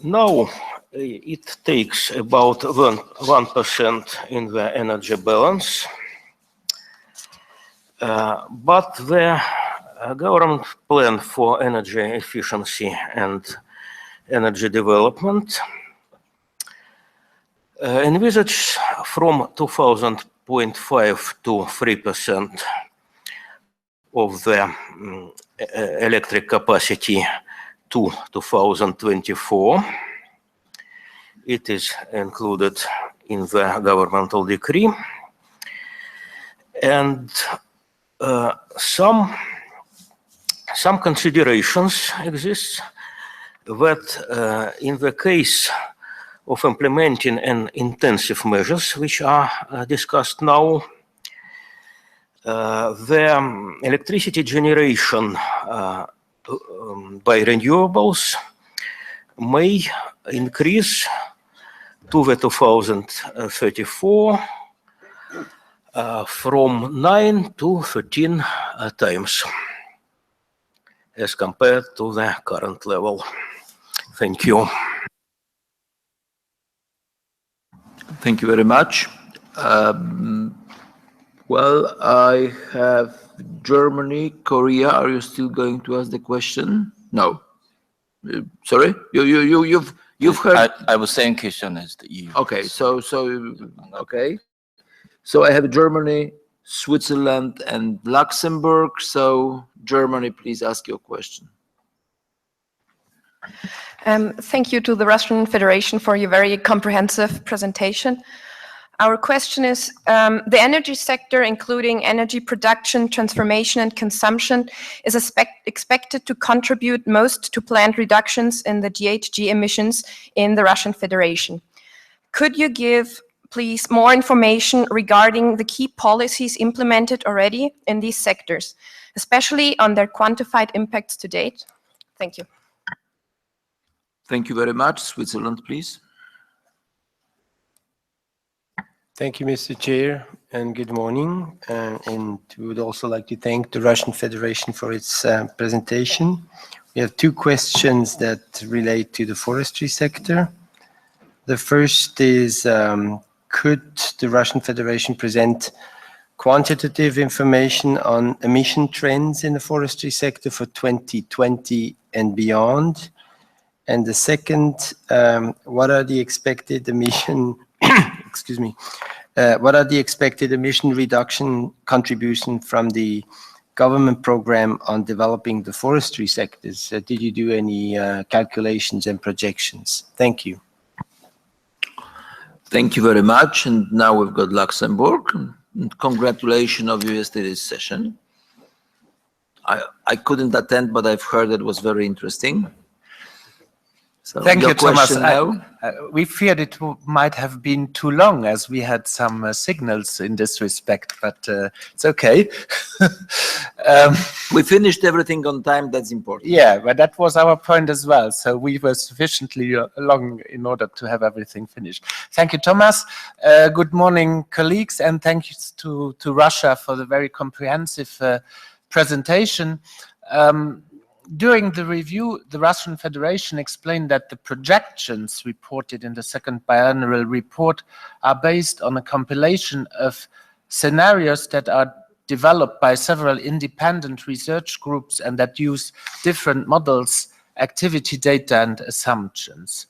now it takes about 1% in the energy balance. But the government plan for energy efficiency and energy development envisages from 2005 to 3% of the electric capacity to 2024. It is included in the governmental decree. And some considerations exist that in the case of implementing an intensive measures which are discussed now, the electricity generation by renewables may increase to the 2034 from 9 to 13 times as compared to the current level. Thank you. Thank you very much. Well, I have Germany, Korea. Are you still going to ask the question? No. Sorry, you've heard. I was saying question is that you. Okay, okay. So I have Germany, Switzerland, and Luxembourg. So Germany, please ask your question. Thank you to the Russian Federation for your very comprehensive presentation. Our question is, the energy sector, including energy production, transformation, and consumption, is expected to contribute most to planned reductions in the GHG emissions in the Russian Federation. Could you give, please, more information regarding the key policies implemented already in these sectors, especially on their quantified impacts to date? Thank you. Thank you very much. Switzerland, please. Thank you, Mr. Chair, and good morning. And we would also like to thank the Russian Federation for its presentation. We have two questions that relate to the forestry sector. The first is, could the Russian Federation present quantitative information on emission trends in the forestry sector for 2020 and beyond? And the second, what are the expected emission, excuse me, what are the expected emission reduction contribution from the government program on developing the forestry sectors? Did you do any calculations and projections? Thank you. Thank you very much. And now we've got Luxembourg. And congratulations of yesterday's session. I couldn't attend, but I've heard it was very interesting. So thank you, Thomas. We feared it might have been too long as we had some signals in this respect, but it's okay. We finished everything on time, that's important. Yeah, but that was our point as well. So we were sufficiently long in order to have everything finished. Thank you, Thomas. Good morning, colleagues, and thanks to Russia for the very comprehensive presentation. During the review, the Russian Federation explained that the projections reported in the second biannual report are based on a compilation of scenarios that are developed by several independent research groups and that use different models, activity data, and assumptions.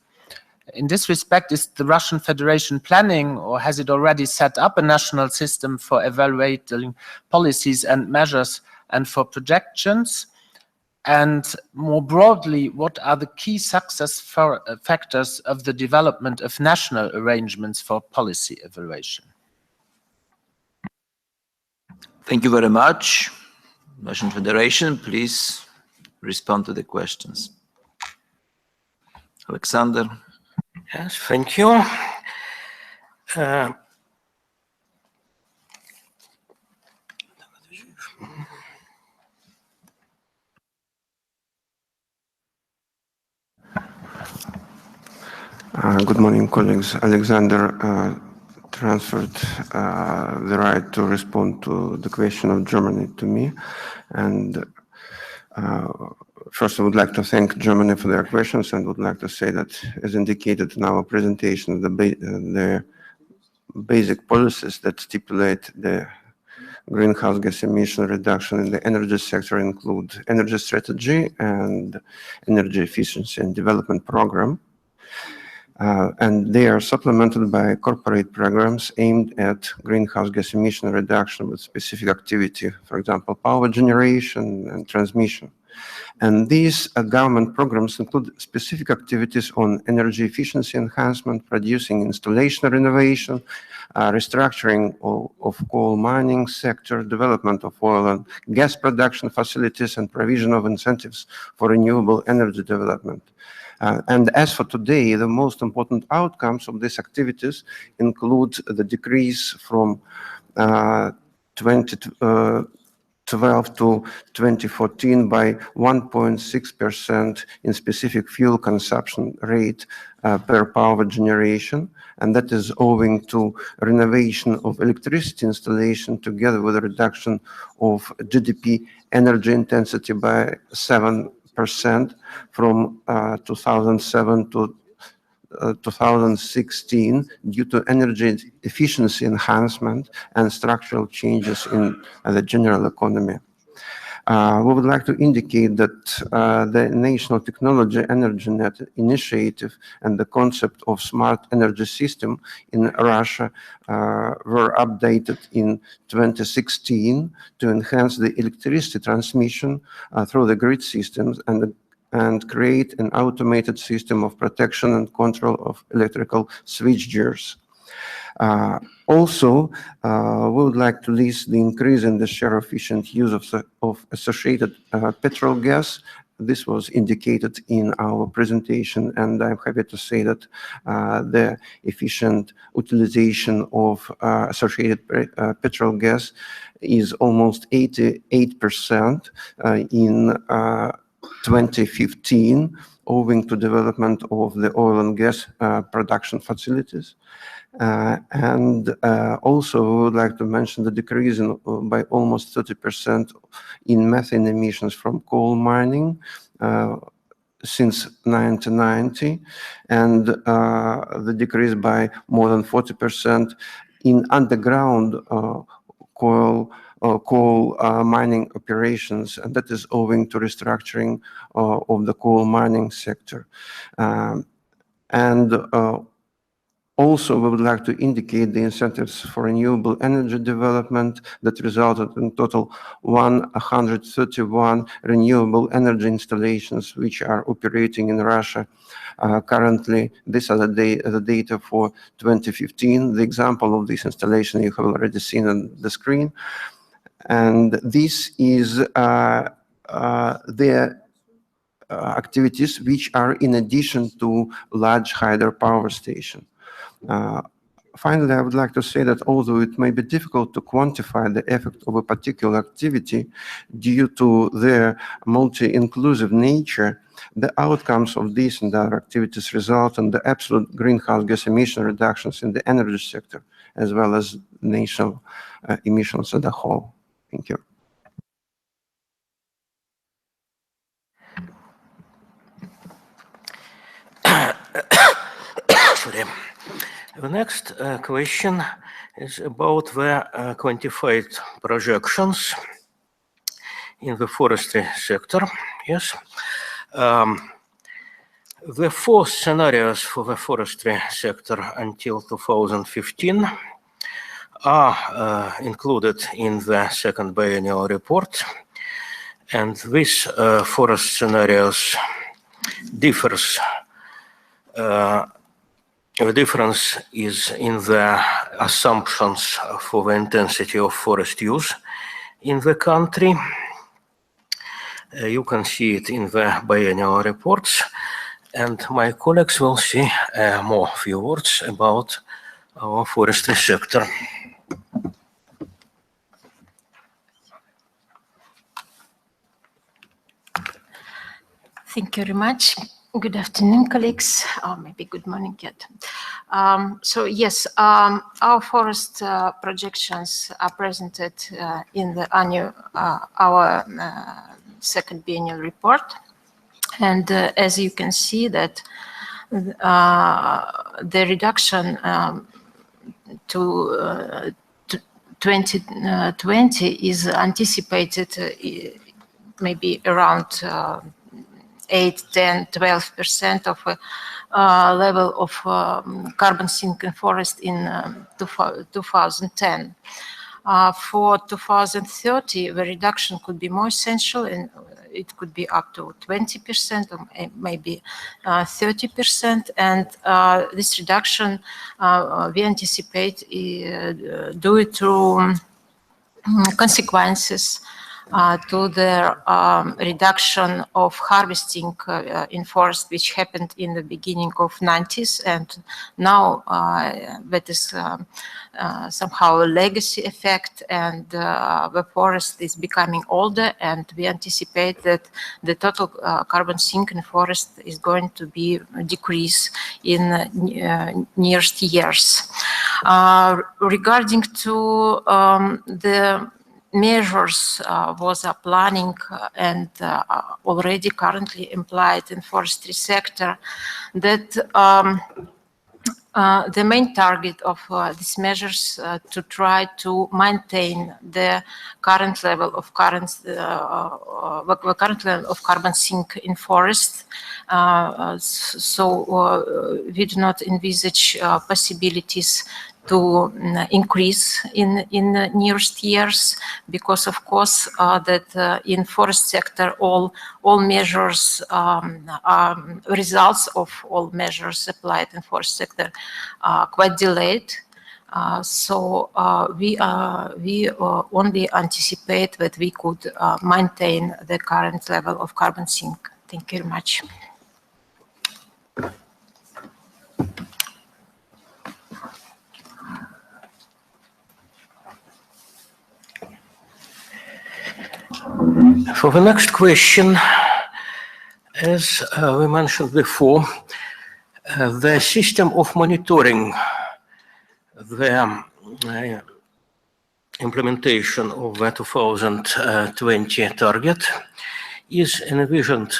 In this respect, is the Russian Federation planning, or has it already set up a national system for evaluating policies and measures and for projections? And more broadly, what are the key success factors of the development of national arrangements for policy evaluation? Thank you very much. Russian Federation, please respond to the questions. Alexander. Yes, thank you. Good morning, colleagues. Alexander, transferred the right to respond to the question of Germany to me. And first, I would like to thank Germany for their questions and would like to say that, as indicated in our presentation, the basic policies that stipulate the greenhouse gas emission reduction in the energy sector include energy strategy and energy efficiency and development program. And they are supplemented by corporate programs aimed at greenhouse gas emission reduction with specific activity, for example, power generation and transmission. And these government programs include specific activities on energy efficiency enhancement, producing installation renovation, restructuring of coal mining sector, development of oil and gas production facilities, and provision of incentives for renewable energy development. And as for today, the most important outcomes of these activities include the decrease from 2012 to 2014 by 1.6% in specific fuel consumption rate per power generation. And that is owing to renovation of electricity installation together with a reduction of GDP energy intensity by 7% from 2007 to 2016 due to energy efficiency enhancement and structural changes in the general economy. We would like to indicate that the National Technology Energy Net initiative and the concept of smart energy system in Russia were updated in 2016 to enhance the electricity transmission through the grid systems and create an automated system of protection and control of electrical switchgears. Also, we would like to list the increase in the share of efficient use of associated petrol gas. This was indicated in our presentation, and I'm happy to say that the efficient utilization of associated petrol gas is almost 88% in 2015, owing to development of the oil and gas production facilities. And also, we would like to mention the decrease by almost 30% in methane emissions from coal mining since 1990, and the decrease by more than 40% in underground coal mining operations, and that is owing to restructuring of the coal mining sector. Also, we would like to indicate the incentives for renewable energy development that resulted in total 131 renewable energy installations which are operating in Russia. Currently, these are the data for 2015. The example of this installation you have already seen on the screen. And this is the activities which are in addition to large hydropower station. Finally, I would like to say that although it may be difficult to quantify the effect of a particular activity due to their multi-inclusive nature, the outcomes of these and other activities result in the absolute greenhouse gas emission reductions in the energy sector, as well as national emissions as a whole. Thank you. Sorry. The next question is about the quantified projections in the forestry sector. Yes. The four scenarios for the forestry sector until 2015 are included in the second biennial report, and these forest scenarios differs. The difference is in the assumptions for the intensity of forest use in the country. You can see it in the biennial reports, and my colleagues will say more few words about our forestry sector. Thank you very much. Good afternoon, colleagues, or maybe good morning yet. So yes, our forest projections are presented in the annual, our second biennial report. And as you can see that the reduction to 2020 is anticipated maybe around 8, 10, 12% of level of carbon sink in forest in 2010. For 2030, the reduction could be more essential, and it could be up to 20% or maybe 30%. And this reduction, we anticipate, due to consequences to the reduction of harvesting in forest, which happened in the beginning of 90s, and now that is somehow a legacy effect, and the forest is becoming older, and we anticipate that the total carbon sink in forest is going to be decrease in nearest years. Regarding to the measures was planning and already currently implied in forestry sector, that the main target of these measures to try to maintain the current level of carbon sink in forest. So we do not envisage possibilities to increase in nearest years, because of course that in forest sector all measures, results of all measures applied in forest sector are quite delayed. So we only anticipate that we could maintain the current level of carbon sink. Thank you very much. For the next question, as we mentioned before, the system of monitoring the implementation of the 2020 target is envisioned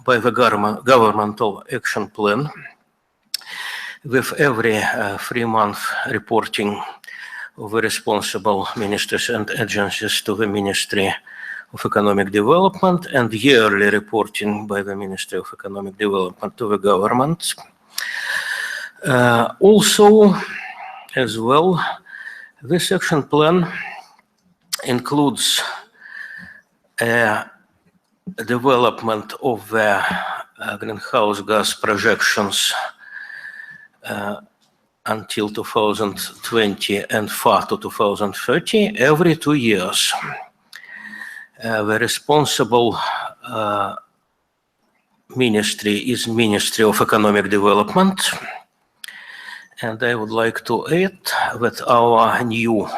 by the governmental action plan, with every 3-month reporting of the responsible ministers and agencies to the Ministry of Economic Development, and yearly reporting by the Ministry of Economic Development to the government. Also, as well, this action plan includes development of the greenhouse gas projections until 2020 and far to 2030 every 2 years. The responsible ministry is Ministry of Economic Development, and I would like to add that our new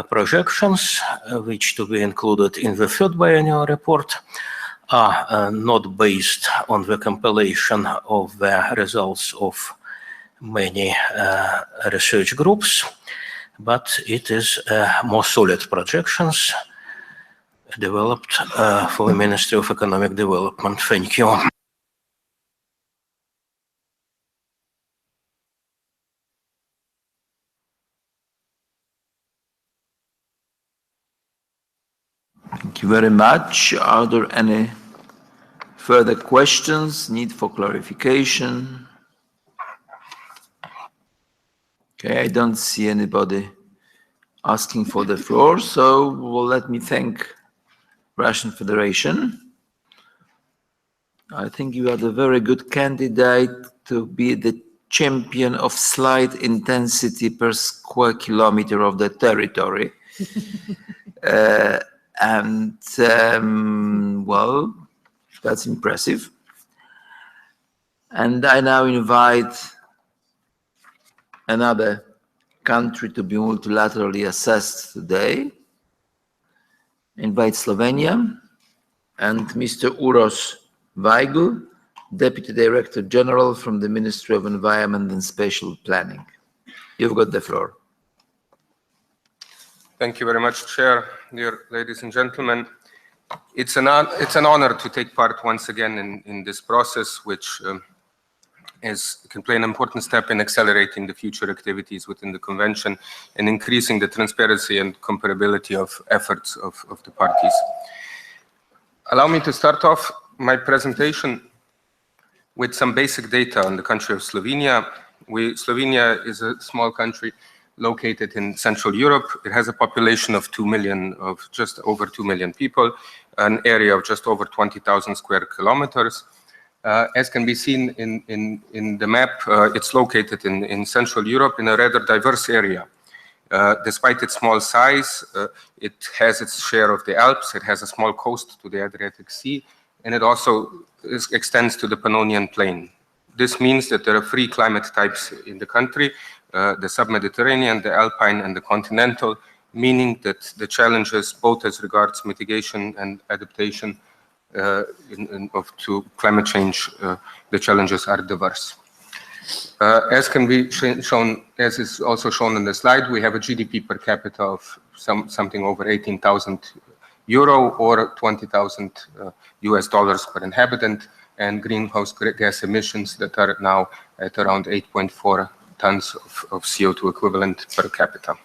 projections, which to be included in the third biennial report, are not based on the compilation of the results of many research groups, but it is more solid projections developed for the Ministry of Economic Development. Thank you. Thank you very much. Are there any further questions, need for clarification? Okay, I don't see anybody asking for the floor, so well, let me thank Russian Federation. I think you are the very good candidate to be the champion of slide intensity per square kilometer of the territory. Well, that's impressive. And I now invite another country to be multilaterally assessed today. Invite Slovenia and Mr. Uros Weigl, Deputy Director General from the Ministry of Environment and Spatial Planning. You've got the floor. Thank you very much, Chair. Dear ladies and gentlemen, it's an honor to take part once again in this process, which can play an important step in accelerating the future activities within the Convention and increasing the transparency and comparability of efforts of the parties. Allow me to start off my presentation with some basic data on the country of Slovenia. Slovenia is a small country located in Central Europe. It has a population of just over 2 million people, an area of just over 20,000 square kilometers. As can be seen in the map, it's located in Central Europe in a rather diverse area. Despite its small size, it has its share of the Alps, it has a small coast to the Adriatic Sea, and it also extends to the Pannonian Plain. This means that there are 3 climate types in the country, the sub-Mediterranean, the Alpine, and the continental, meaning that the challenges, both as regards mitigation and adaptation to climate change, the challenges are diverse. As can be shown, as is also shown in the slide, we have a GDP per capita of something over 18,000 euro or $20,000 US per inhabitant, and greenhouse gas emissions that are now at around 8.4 tons of CO2 equivalent per capita.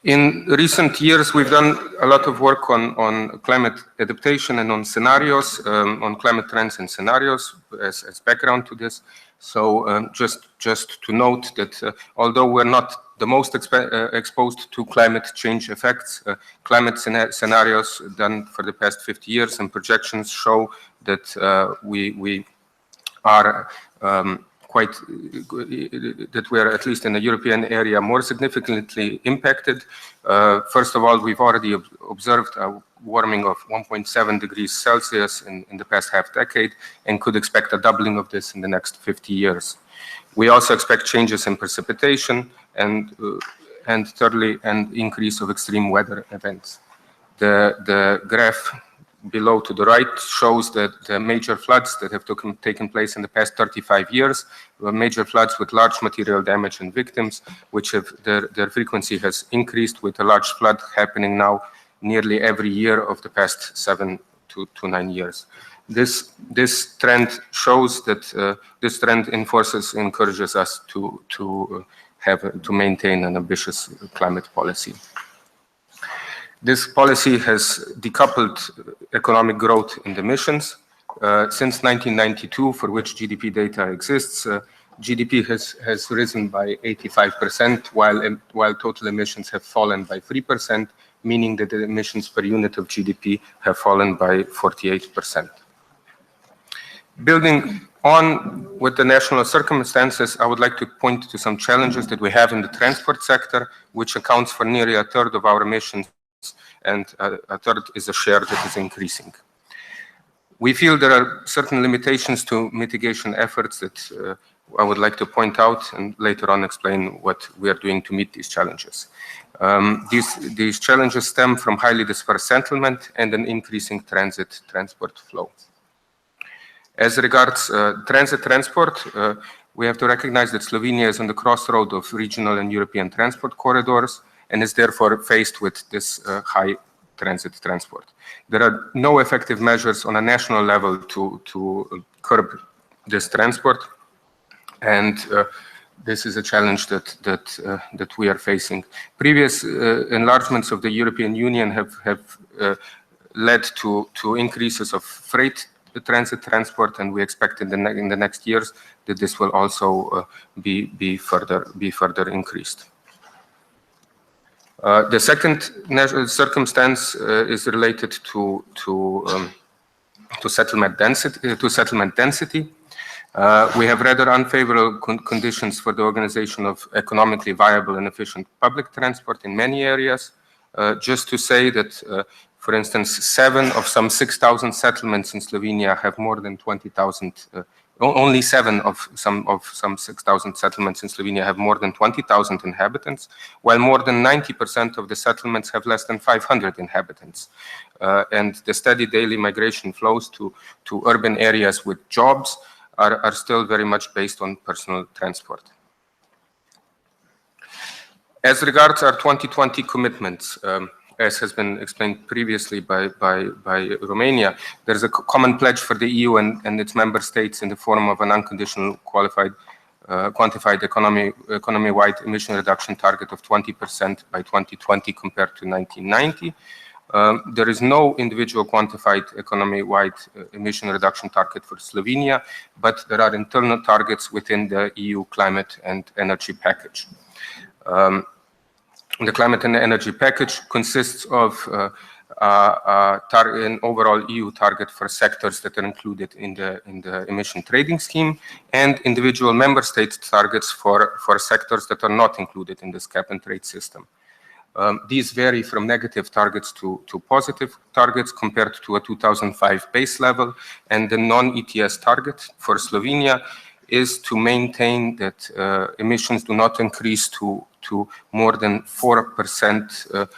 In recent years, we've done a lot of work on climate adaptation and on scenarios, on climate trends and scenarios as background to this. So just to note that although we're not the most exposed to climate change effects, climate scenarios done for the past 50 years and projections show that we are that we are, at least in the European area, more significantly impacted. First of all, we've already observed a warming of 1.7 degrees Celsius in the past half decade and could expect a doubling of this in the next 50 years. We also expect changes in precipitation and thirdly, an increase of extreme weather events. The graph below to the right shows that the major floods that have taken place in the past 35 years were major floods with large material damage and victims, which have their frequency has increased, with a large flood happening now nearly every year of the past 7 to 9 years. This trend shows that this trend encourages us to maintain an ambitious climate policy. This policy has decoupled economic growth and emissions. Since 1992, for which GDP data exists, GDP has risen by 85%, while total emissions have fallen by 3%, meaning that the emissions per unit of GDP have fallen by 48%. Building on with the national circumstances, I would like to point to some challenges that we have in the transport sector, which accounts for nearly a third of our emissions, and a third is a share that is increasing. We feel there are certain limitations to mitigation efforts that I would like to point out and later on explain what we are doing to meet these challenges. These challenges stem from highly dispersed settlement and an increasing transport flow. As regards transit transport, we have to recognize that Slovenia is on the crossroad of regional and European transport corridors and is therefore faced with this high transit transport. There are no effective measures on a national level to curb this transport, and this is a challenge that we are facing. Previous enlargements of the European Union have led to increases of freight transit transport, and we expect in the next years that this will also be further increased. The second circumstance is related to settlement density. We have rather unfavorable conditions for the organization of economically viable and efficient public transport in many areas. Just to say that, for instance, 7 of some 6,000 settlements in Slovenia have more than 20,000 only 7 of some 6,000 settlements in Slovenia have more than 20,000 inhabitants, while more than 90% of the settlements have less than 500 inhabitants. And the steady daily migration flows to urban areas with jobs are still very much based on personal transport. As regards our 2020 commitments, as has been explained previously by Romania, there is a common pledge for the EU and its member states in the form of an unconditional quantified economy-wide emission reduction target of 20% by 2020 compared to 1990. There is no individual quantified economy-wide emission reduction target for Slovenia, but there are internal targets within the EU climate and energy package. The climate and energy package consists of an overall EU target for sectors that are included in the emission trading scheme, and individual member states targets for sectors that are not included in this cap and trade system. These vary from negative targets to positive targets compared to a 2005 base level, and the non-ETS target for Slovenia is to maintain that emissions do not increase to more than 4%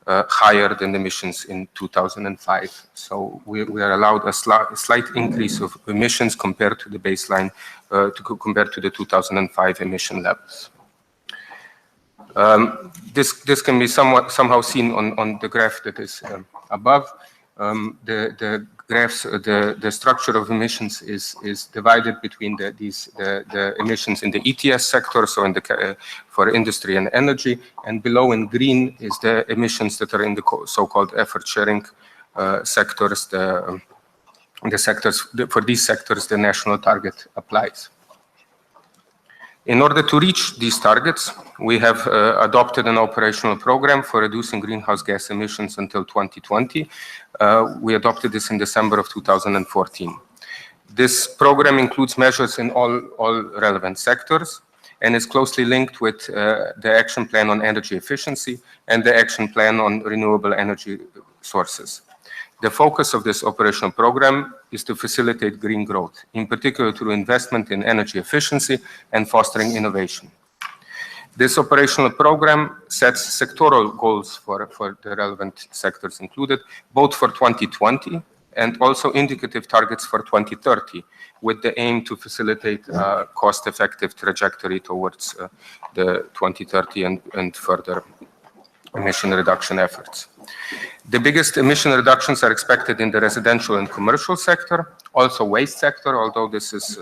higher than emissions in 2005. So we are allowed a slight increase of emissions compared to the baseline, compared to the 2005 emission levels. This can be somehow seen on the graph that is above. The graphs, the structure of emissions is divided between the emissions in the ETS sector, so in for industry and energy, and below in green is the emissions that are in the so-called effort-sharing sectors. For these sectors, the national target applies. In order to reach these targets, we have adopted an operational program for reducing greenhouse gas emissions until 2020. We adopted this in December of 2014. This program includes measures in all relevant sectors and is closely linked with the action plan on energy efficiency and the action plan on renewable energy sources. The focus of this operational program is to facilitate green growth, in particular through investment in energy efficiency and fostering innovation. This operational program sets sectoral goals for the relevant sectors included, both for 2020 and also indicative targets for 2030, with the aim to facilitate a cost-effective trajectory towards the 2030 and further emission reduction efforts. The biggest emission reductions are expected in the residential and commercial sector, also waste sector, although this is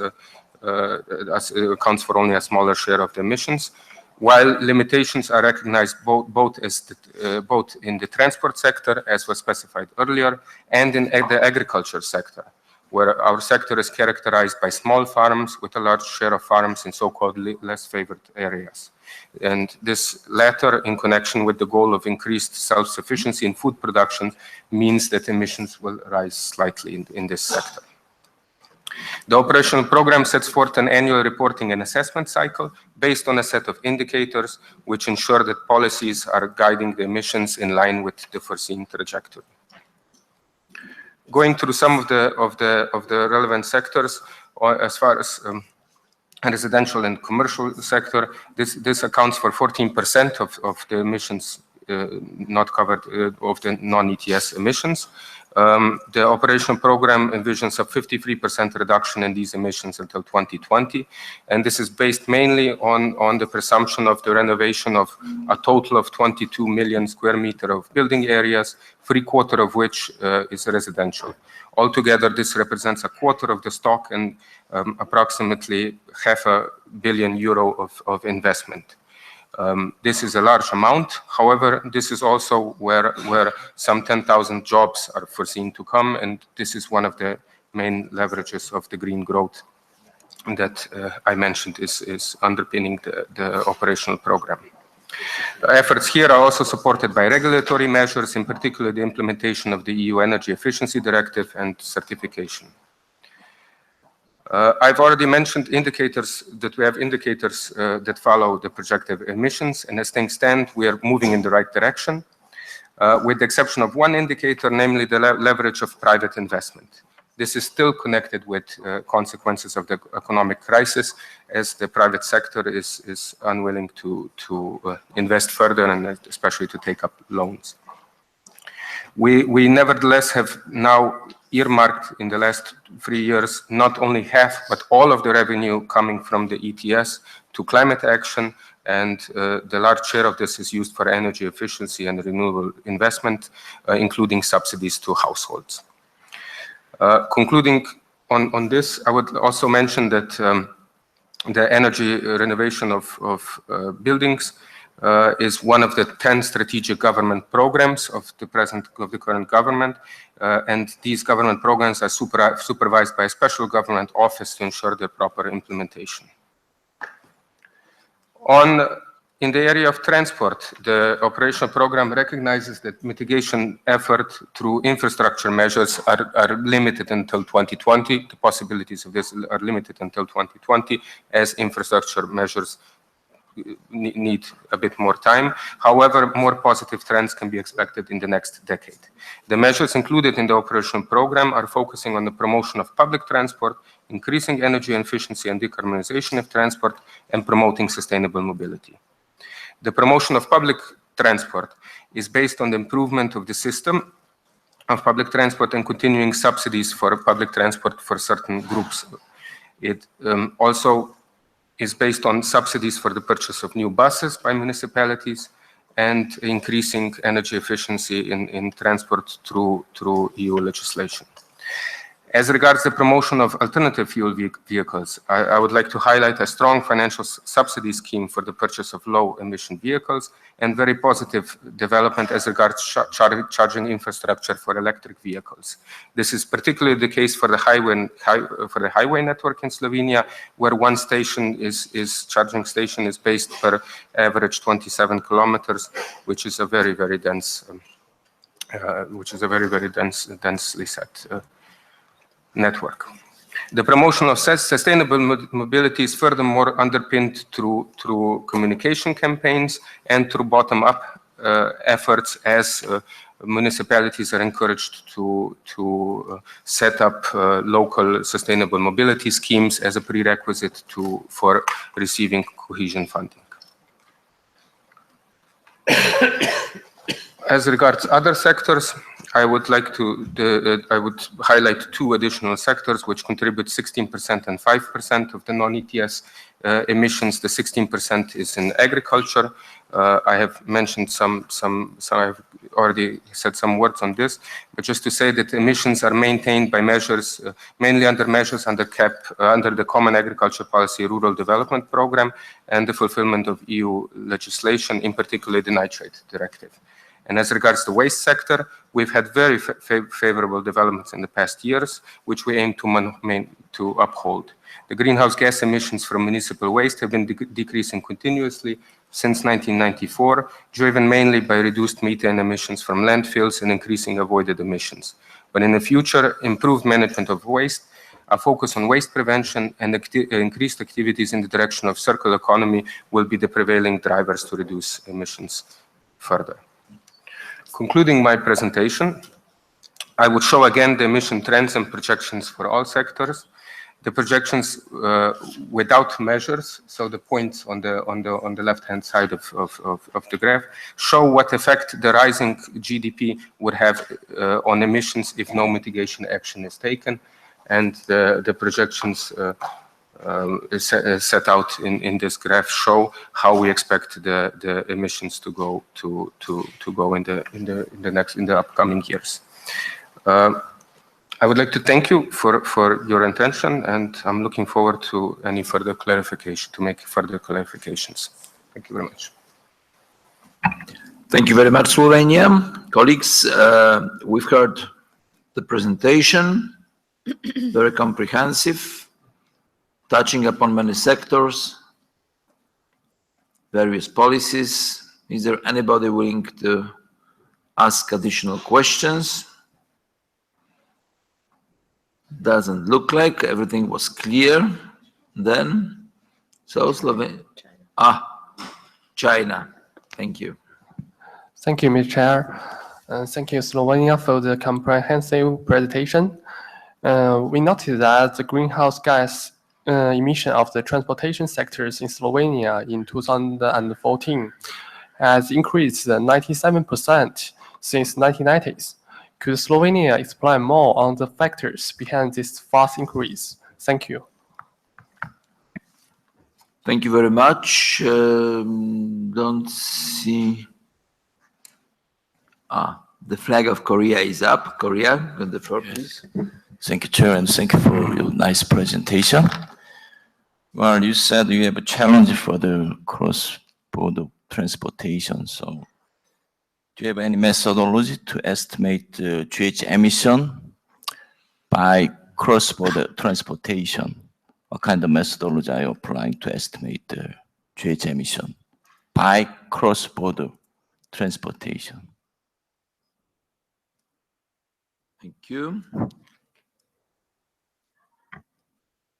accounts for only a smaller share of the emissions, while limitations are recognized both in the transport sector, as was specified earlier, and in the agriculture sector, where our sector is characterized by small farms with a large share of farms in so-called less favored areas. And this latter, in connection with the goal of increased self-sufficiency in food production, means that emissions will rise slightly in this sector. The operational program sets forth an annual reporting and assessment cycle based on a set of indicators which ensure that policies are guiding the emissions in line with the foreseen trajectory. Going through some of the relevant sectors, as far as residential and commercial sector, this accounts for 14% of the emissions not covered of the non-ETS emissions. The operational program envisions a 53% reduction in these emissions until 2020, and this is based mainly on the presumption of the renovation of a total of 22 million square meters of building areas, 3/4 of which is residential. Altogether, this represents a quarter of the stock and approximately €500 million of investment. This is a large amount. However, this is also where some 10,000 jobs are foreseen to come, and this is one of the main leverages of the green growth that I mentioned is underpinning the operational program. The efforts here are also supported by regulatory measures, in particular the implementation of the EU Energy Efficiency Directive and certification. I've already mentioned indicators that we have indicators that follow the projected emissions, and as things stand, we are moving in the right direction, with the exception of one indicator, namely the leverage of private investment. This is still connected with consequences of the economic crisis, as the private sector is unwilling to invest further and especially to take up loans. We nevertheless have now earmarked in the last 3 years not only half but all of the revenue coming from the ETS to climate action, and the large share of this is used for energy efficiency and renewable investment, including subsidies to households. Concluding on this, I would also mention that the energy renovation of buildings is one of the 10 strategic government programs of the current government, and these government programs are supervised by a special government office to ensure their proper implementation. In the area of transport, the operational program recognizes that mitigation effort through infrastructure measures are limited until 2020. The possibilities of this are limited until 2020, as infrastructure measures need a bit more time. However, more positive trends can be expected in the next decade. The measures included in the operational program are focusing on the promotion of public transport, increasing energy efficiency and decarbonization of transport, and promoting sustainable mobility. The promotion of public transport is based on the improvement of the system of public transport and continuing subsidies for public transport for certain groups. It also is based on subsidies for the purchase of new buses by municipalities and increasing energy efficiency in transport through EU legislation. As regards the promotion of alternative fuel vehicles, I would like to highlight a strong financial subsidy scheme for the purchase of low-emission vehicles and very positive development as regards charging infrastructure for electric vehicles. This is particularly the case for the highway network in Slovenia, where one charging station is based per average 27 kilometers, which is a very dense, densely set network. The promotion of sustainable mobility is furthermore underpinned through communication campaigns and through bottom-up efforts, as municipalities are encouraged to set up local sustainable mobility schemes as a prerequisite for receiving cohesion funding. As regards other sectors, I would highlight two additional sectors which contribute 16% and 5% of the non-ETS emissions. The 16% is in agriculture. I have mentioned I've already said some words on this, but just to say that emissions are maintained by measures, mainly under the Common Agriculture Policy Rural Development Program and the fulfillment of EU legislation, in particular the Nitrate Directive. And as regards the waste sector, we've had very favorable developments in the past years, which we aim to uphold. The greenhouse gas emissions from municipal waste have been decreasing continuously since 1994, driven mainly by reduced methane emissions from landfills and increasing avoided emissions. But in the future, improved management of waste, a focus on waste prevention, and increased activities in the direction of circular economy will be the prevailing drivers to reduce emissions further. Concluding my presentation, I would show again the emission trends and projections for all sectors. The projections without measures, so the points on the left-hand side of the graph, show what effect the rising GDP would have on emissions if no mitigation action is taken, and the projections set out in this graph show how we expect the emissions to go in the upcoming years. I would like to thank you for your attention, and I'm looking forward to any further clarification, to make further clarifications. Thank you very much. Thank you very much, Slovenia. Colleagues, we've heard the presentation, very comprehensive, touching upon many sectors, various policies. Is there anybody willing to ask additional questions? Doesn't look like everything was clear then. So Slovenia, China. Thank you. Thank you, Mr. Chair. Thank you, Slovenia, for the comprehensive presentation. We noticed that the greenhouse gas emission of the transportation sectors in Slovenia in 2014 has increased 97% since 1990s. Could Slovenia explain more on the factors behind this fast increase? Thank you. Thank you very much. Don't see. The flag of Korea is up. Korea, got the floor, please. Thank you, Chair, and thank you for your nice presentation. Well, you said you have a challenge for the cross-border transportation. So do you have any methodology to estimate the GH emission by cross-border transportation? What kind of methodology are you applying to estimate the GH emission by cross-border transportation? Thank you.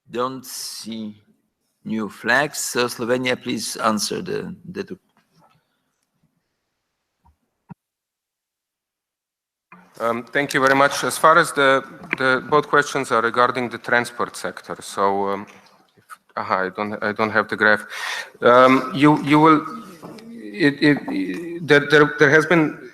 Don't see new flags. So Slovenia, please answer the two. Thank you very much. As far as both questions are regarding the transport sector, so I don't have the graph. You will. There has been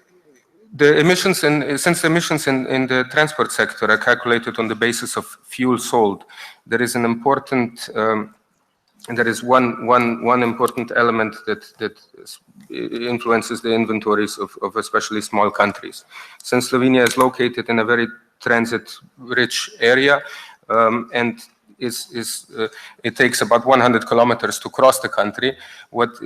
the emissions since the emissions in the transport sector are calculated on the basis of fuel sold. There is an important. There is one important element that influences the inventories of especially small countries. Since Slovenia is located in a very transit-rich area, and it takes about 100 kilometers to cross the country. What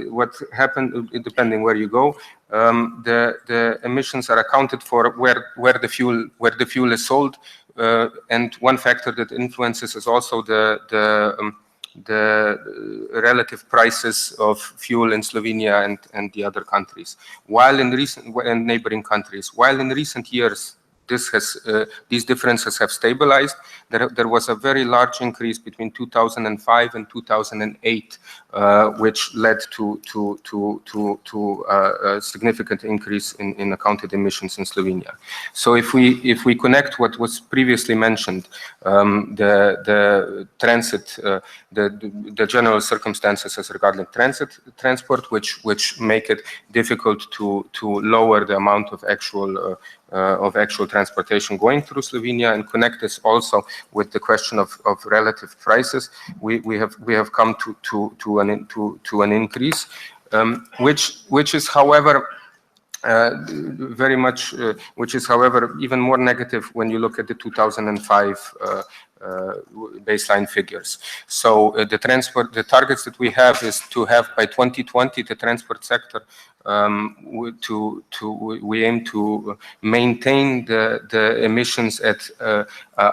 happened, depending where you go, the emissions are accounted for where the fuel is sold, and one factor that influences is also the relative prices of fuel in Slovenia and the other countries. While in neighboring countries, while in recent years these differences have stabilized, there was a very large increase between 2005 and 2008, which led to a significant increase in accounted emissions in Slovenia. So if we connect what was previously mentioned, the transit, the general circumstances as regarding transport, which make it difficult to lower the amount of actual transportation going through Slovenia, and connect this also with the question of relative prices, we have come to an increase, which is however even more negative when you look at the 2005 baseline figures. So the targets that we have is to have by 2020 the transport sector we aim to maintain the emissions at a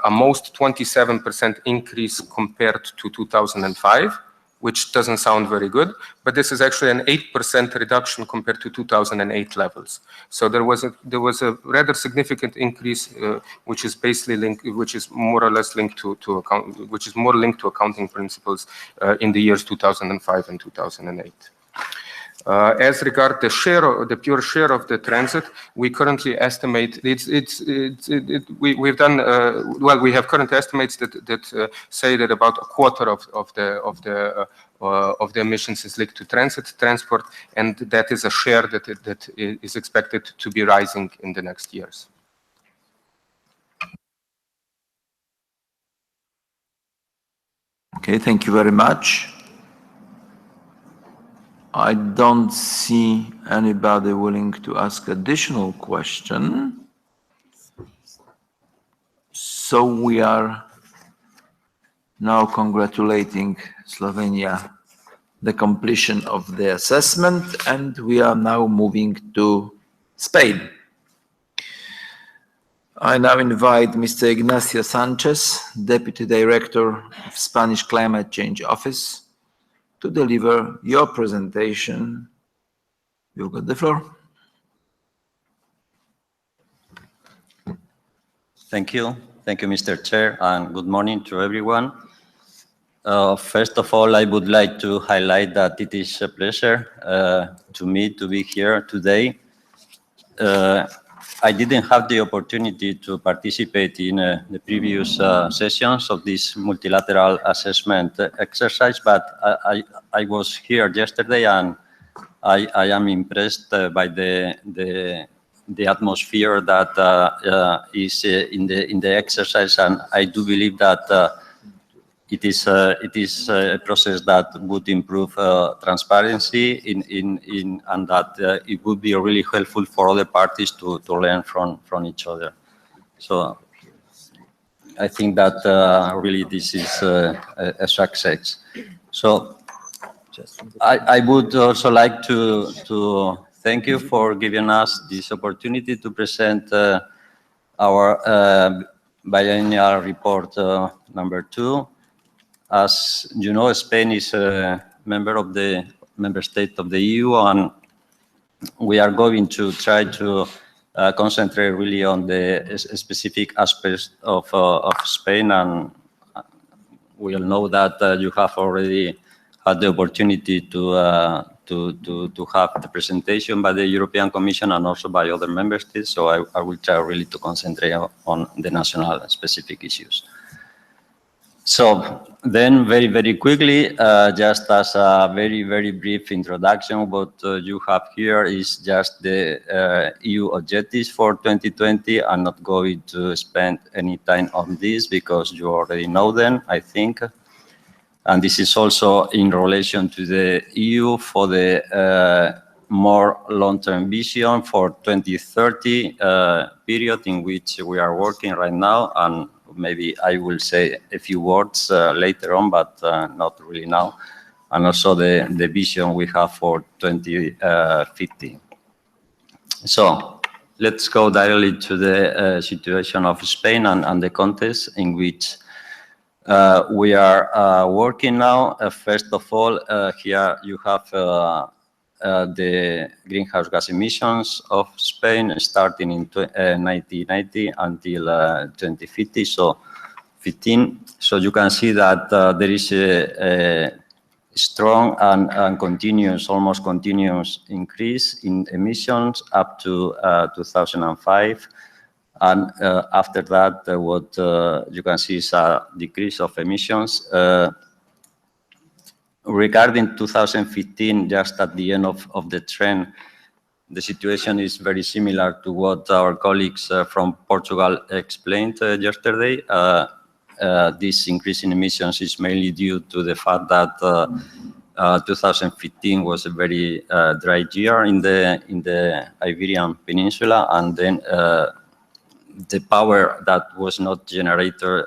most 27% increase compared to 2005, which doesn't sound very good, but this is actually an 8% reduction compared to 2008 levels. So there was a rather significant increase, which is basically which is more or less linked to accounting principles in the years 2005 and 2008. As regard the pure share of the transit, we currently estimate we have current estimates that say that about a quarter of the emissions is linked to transport, and that is a share that is expected to be rising in the next years. Okay, thank you very much. I don't see anybody willing to ask additional question. So we are now congratulating Slovenia the completion of the assessment, and we are now moving to Spain. I now invite Mr. Ignacio Sanchez, Deputy Director of Spanish Climate Change Office, to deliver your presentation. You've got the floor. Thank you. Thank you, Mr. Chair, and good morning to everyone. First of all, I would like to highlight that it is a pleasure to me to be here today. I didn't have the opportunity to participate in the previous sessions of this multilateral assessment exercise, but I was here yesterday, and I am impressed by the atmosphere that is in the exercise, and I do believe that it is a process that would improve transparency and that it would be really helpful for other parties to learn from each other. So I think that really this is a success. So I would also like to thank you for giving us this opportunity to present our biennial report number 2. As you know, Spain is a member state of the EU, and we are going to try to concentrate really on the specific aspects of Spain. And we all know that you have already had the opportunity to have the presentation by the European Commission and also by other member states. So I will try really to concentrate on the national specific issues. So then very, very quickly, just as a very, very brief introduction, what you have here is just the EU objectives for 2020. I'm not going to spend any time on this because you already know them, I think. And this is also in relation to the EU for the more long-term vision for 2030 period in which we are working right now. And maybe I will say a few words later on, but not really now. And also the vision we have for 2050. So let's go directly to the situation of Spain and the context in which we are working now. First of all, here you have the greenhouse gas emissions of Spain starting in 1990 until 2050, so 15. So you can see that there is a strong and continuous, almost continuous increase in emissions up to 2005. And after that, what you can see is a decrease of emissions. Regarding 2015, just at the end of the trend, the situation is very similar to what our colleagues from Portugal explained yesterday. This increase in emissions is mainly due to the fact that 2015 was a very dry year in the Iberian Peninsula, and then the power that was not generated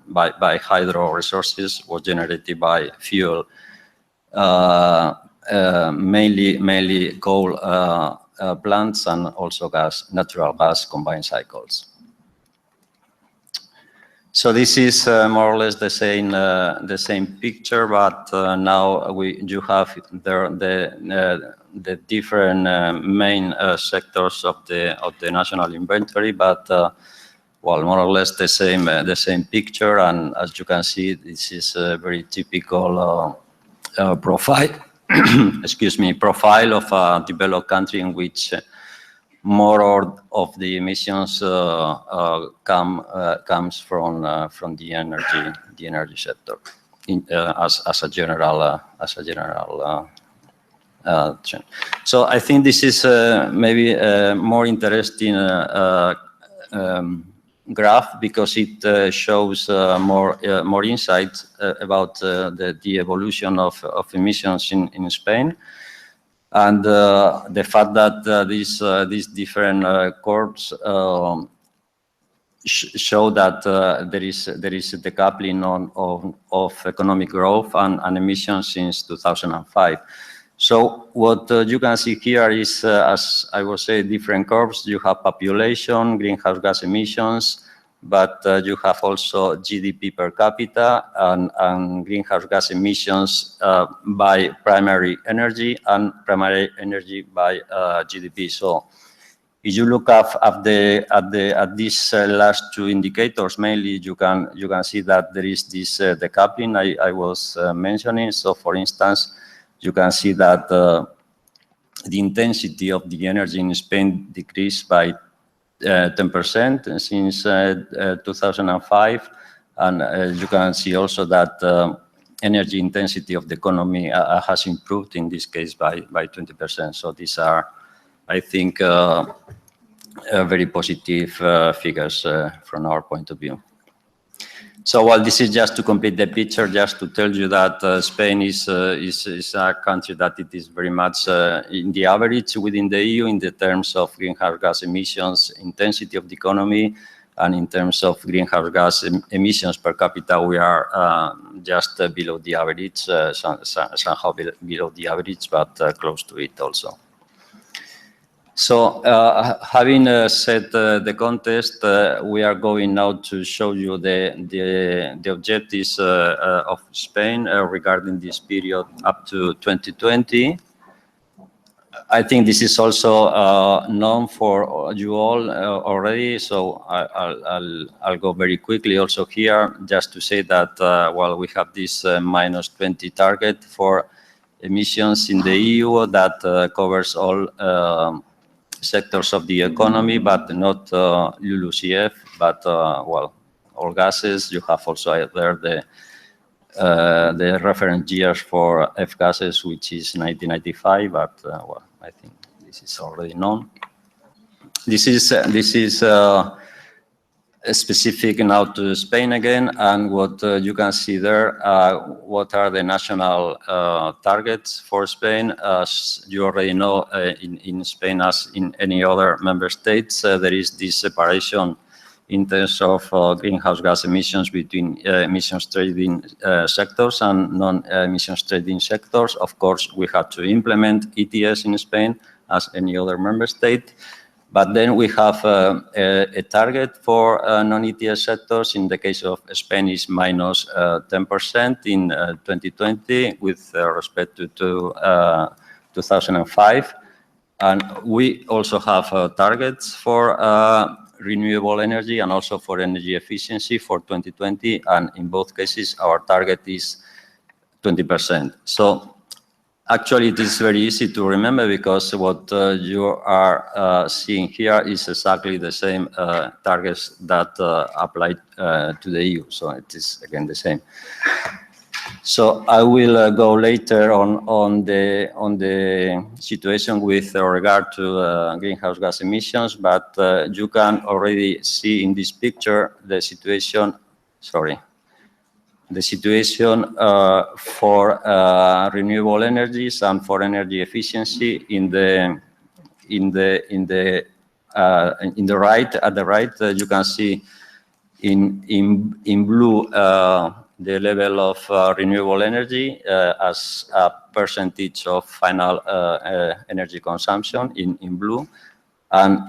by hydro resources was generated by fuel, mainly coal plants and also natural gas combined cycles. So this is more or less the same picture, but now you have the different main sectors of the national inventory, but well, more or less the same picture. And as you can see, this is a very typical profile, excuse me, profile of a developed country in which more of the emissions comes from the energy sector, as a general trend. So I think this is maybe a more interesting graph because it shows more insight about the evolution of emissions in Spain, and the fact that these different curves show that there is a decoupling of economic growth and emissions since 2005. So what you can see here is, as I was saying, different curves. You have population, greenhouse gas emissions, but you have also GDP per capita and greenhouse gas emissions by primary energy and primary energy by GDP. So if you look at these last two indicators, mainly you can see that there is this decoupling I was mentioning. So for instance, you can see that the intensity of the energy in Spain decreased by 10% since 2005. And you can see also that energy intensity of the economy has improved in this case by 20%. So these are, I think, very positive figures from our point of view. So while this is just to complete the picture, just to tell you that Spain is a country that it is very much in the average within the EU in the terms of greenhouse gas emissions, intensity of the economy, and in terms of greenhouse gas emissions per capita, we are just below the average, somehow below the average, but close to it also. So having set the context, we are going now to show you the objectives of Spain regarding this period up to 2020. I think this is also known for you all already, so I'll go very quickly also here, just to say that while we have this -20 target for emissions in the EU that covers all sectors of the economy, but not LULUCF, but well, all gases. You have also there the reference years for F gases, which is 1995, but well, I think this is already known. This is specific now to Spain again, and what you can see there, what are the national targets for Spain. As you already know, in Spain, as in any other member states, there is this separation in terms of greenhouse gas emissions between emissions trading sectors and non-emissions trading sectors. Of course, we had to implement ETS in Spain as any other member state. But then we have a target for non-ETS sectors. In the case of Spain, is minus 10% in 2020 with respect to 2005. And we also have targets for renewable energy and also for energy efficiency for 2020. And in both cases, our target is 20%. So actually, it is very easy to remember because what you are seeing here is exactly the same targets that apply to the EU. So it is again the same. So I will go later on the situation with regard to greenhouse gas emissions, but you can already see in this picture the situation. Sorry. The situation for renewable energies and for energy efficiency in the right, at the right, you can see in blue the level of renewable energy as a percentage of final energy consumption in blue, and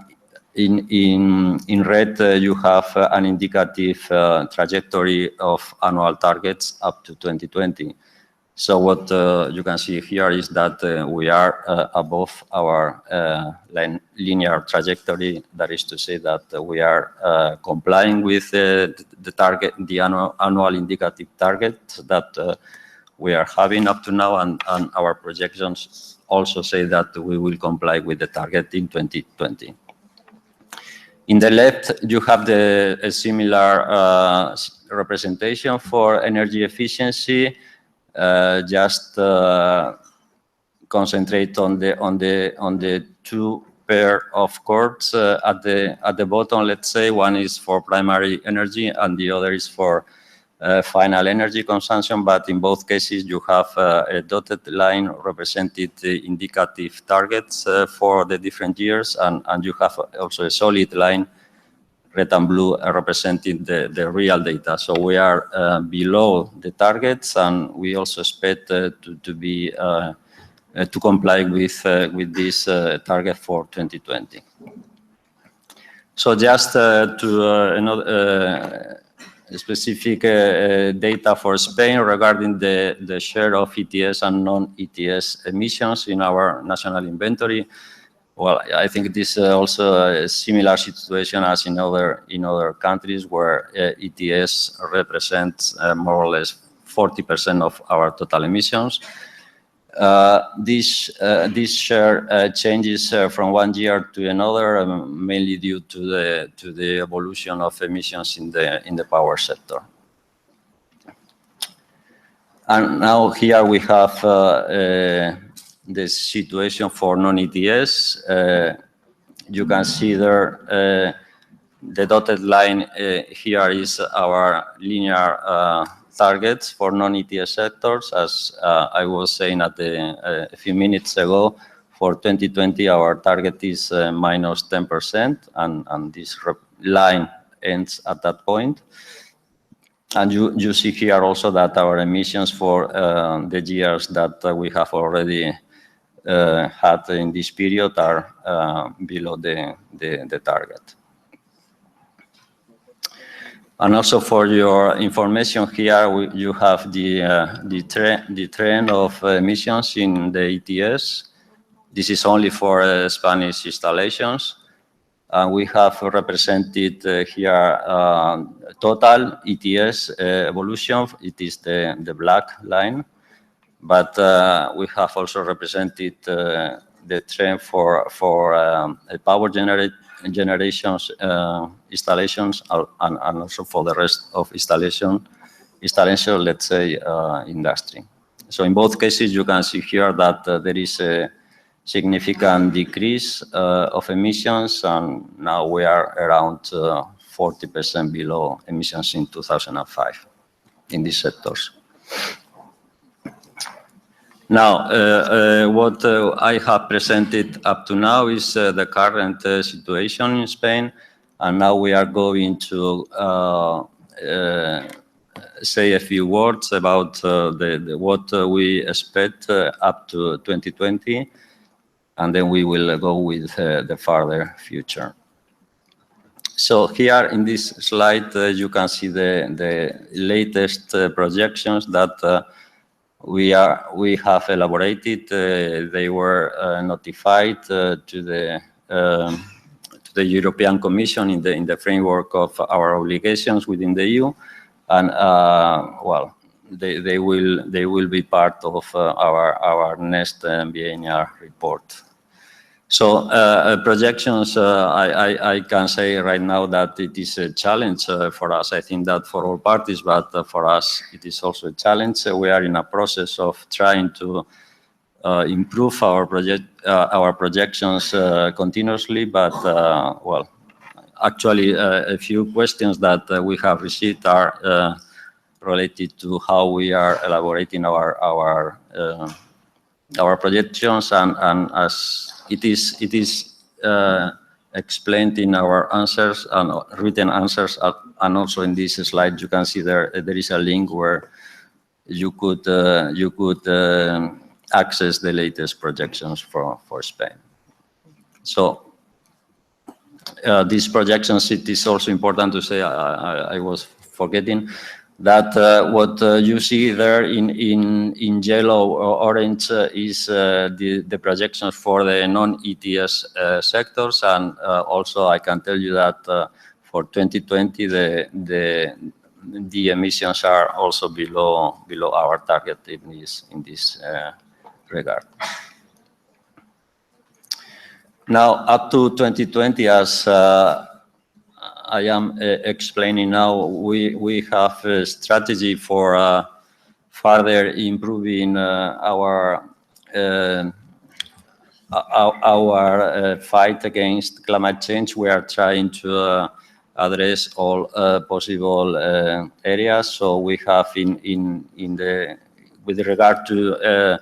in red, you have an indicative trajectory of annual targets up to 2020. So what you can see here is that we are above our linear trajectory. That is to say that we are complying with the target, the annual indicative target that we are having up to now, and our projections also say that we will comply with the target in 2020. In the left, you have a similar representation for energy efficiency. Just concentrate on the two pair of chords at the bottom. Let's say one is for primary energy and the other is for final energy consumption. But in both cases, you have a dotted line represented the indicative targets for the different years, and you have also a solid line, red and blue, representing the real data. So we are below the targets, and we also expect to be to comply with this target for 2020. So just to another specific data for Spain regarding the share of ETS and non-ETS emissions in our national inventory. Well, I think this is also a similar situation as in other countries where ETS represents more or less 40% of our total emissions. This share changes from one year to another, mainly due to the evolution of emissions in the power sector. And now here we have the situation for non-ETS. You can see there the dotted line here is our linear targets for non-ETS sectors. As I was saying a few minutes ago, for 2020 our target is minus 10%, and this line ends at that point. And you see here also that our emissions for the years that we have already had in this period are below the target. And also for your information here, you have the trend of emissions in the ETS. This is only for Spanish installations. We have represented here total ETS evolution. It is the black line. But we have also represented the trend for power generations installations and also for the rest of installation, let's say, industry. So in both cases, you can see here that there is a significant decrease of emissions, and now we are around 40% below emissions in 2005 in these sectors. Now, what I have presented up to now is the current situation in Spain, and now we are going to say a few words about what we expect up to 2020, and then we will go with the further future. So here in this slide, you can see the latest projections that we have elaborated. They were notified to the European Commission in the framework of our obligations within the EU, and well, they will be part of our next biennial report. So projections, I can say right now that it is a challenge for us. I think that for all parties, but for us it is also a challenge. We are in a process of trying to improve our projections continuously, but well, actually a few questions that we have received are related to how we are elaborating our projections, and as it is explained in our answers and written answers, and also in this slide you can see there is a link where you could access the latest projections for Spain. So these projections, it is also important to say, I was forgetting, that what you see there in yellow or orange is the projections for the non-ETS sectors, and also I can tell you that for 2020 the emissions are also below our target in this regard. Now up to 2020, as I am explaining now, we have a strategy for further improving our fight against climate change. We are trying to address all possible areas. So we have with regard to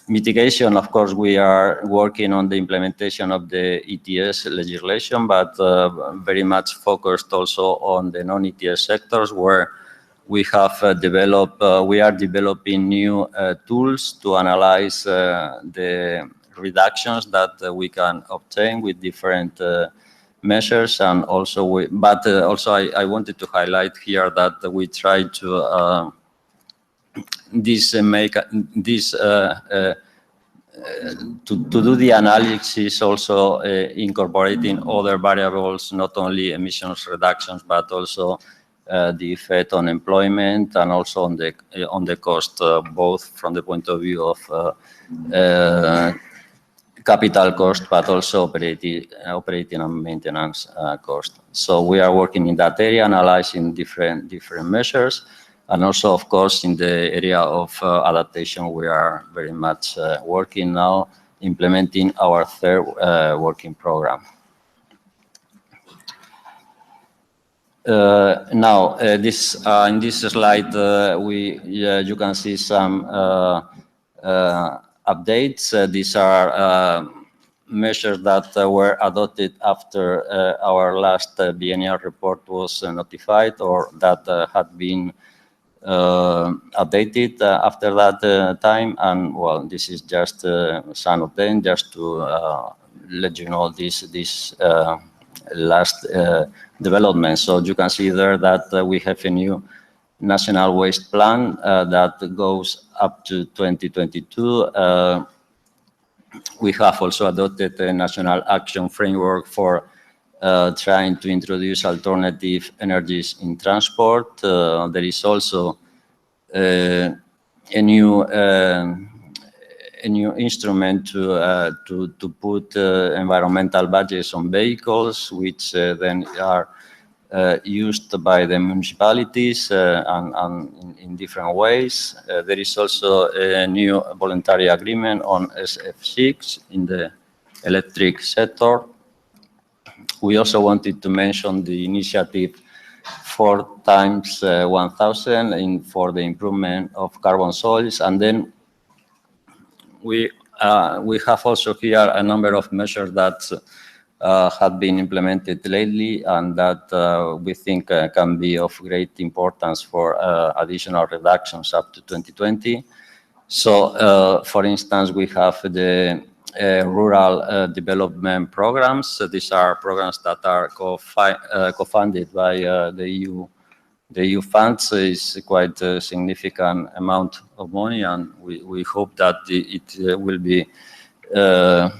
mitigation, of course, we are working on the implementation of the ETS legislation, but very much focused also on the non-ETS sectors, where we have we are developing new tools to analyze the reductions that we can obtain with different measures, and also I wanted to highlight here that we try to to do the analysis, also incorporating other variables, not only emissions reductions, but also the effect on employment and also on the cost, both from the point of view of capital cost, but also operating and maintenance cost. So we are working in that area, analyzing different measures, and also, of course, in the area of adaptation, we are very much working now, implementing our third working program. Now, in this slide, you can see some updates. These are measures that were adopted after our last biennial report was notified, or that had been updated after that time. And well, this is just some of them, just to let you know this last development. So you can see there that we have a new national waste plan that goes up to 2022. We have also adopted a national action framework for trying to introduce alternative energies in transport. There is also a new instrument to put environmental badges on vehicles, which then are used by the municipalities and in different ways. There is also a new voluntary agreement on SF6 in the electric sector. We also wanted to mention the initiative 4x1000 for the improvement of carbon soils. And then we have also here a number of measures that have been implemented lately, and that we think can be of great importance for additional reductions up to 2020. So, for instance, we have the rural development programs. So these are programs that are co-funded by the EU. The EU funds is quite a significant amount of money, and we hope that it will be an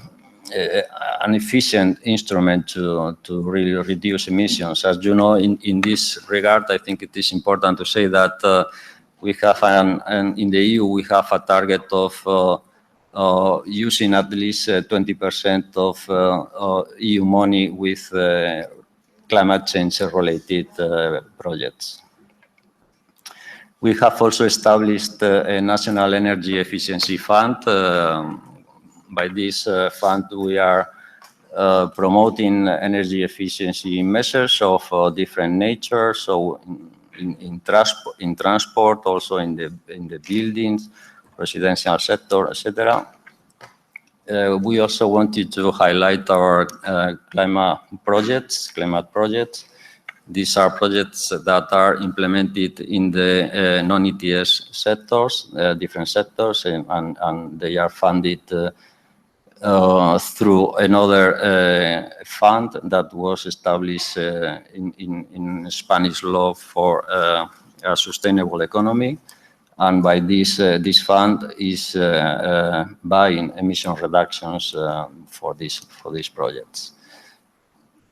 efficient instrument to really reduce emissions. As you know, in this regard, I think it is important to say that we have in the EU, we have a target of using at least 20% of EU money with climate change related projects. We have also established a national energy efficiency fund. By this fund, we are promoting energy efficiency measures of different nature. So in transport, also in the buildings, residential sector, etc. We also wanted to highlight our climate projects. These are projects that are implemented in the non-ETS sectors, different sectors, and they are funded through another fund that was established in Spanish law for a sustainable economy. And by this fund is buying emission reductions for these projects.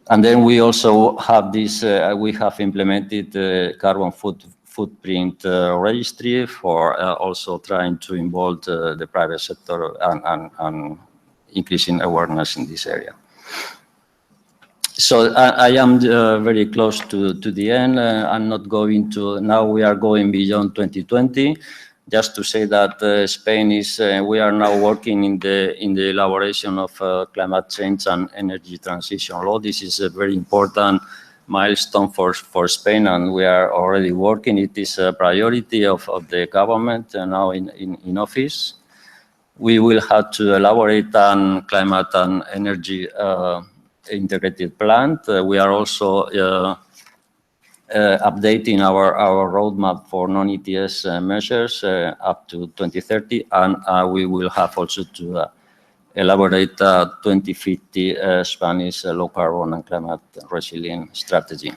And then we also have this, we have implemented the carbon footprint registry for also trying to involve the private sector and increasing awareness in this area. So I am very close to the end. I'm not going to, now we are going beyond 2020. Just to say that Spain is, we are now working in the elaboration of climate change and energy transition law. This is a very important milestone for Spain, and we are already working. It is a priority of the government now in office. We will have to elaborate on climate and energy integrated plan. We are also updating our roadmap for non-ETS measures up to 2030, and we will have also to elaborate 2050 Spanish low carbon and climate resilient strategy.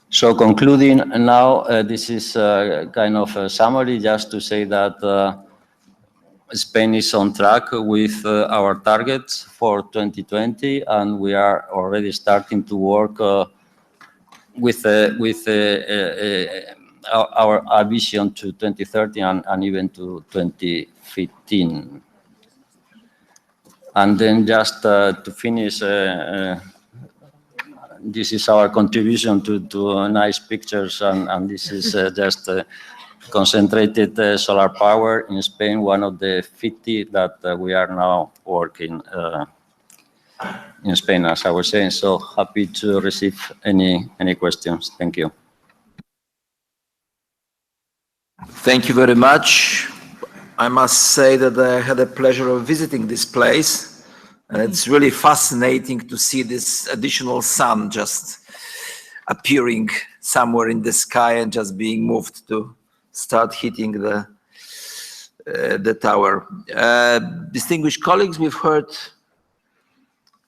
So concluding now, this is kind of a summary just to say that Spain is on track with our targets for 2020, and we are already starting to work our vision to 2030 and even to 2015. And then just to finish, this is our contribution to nice pictures, and this is just concentrated solar power in Spain, one of the 50 that we are now working in Spain, as I was saying. So happy to receive any questions. Thank you. Thank you very much. I must say that I had the pleasure of visiting this place, and it's really fascinating to see this additional sun just appearing somewhere in the sky and just being moved to start hitting the tower. Distinguished colleagues, we've heard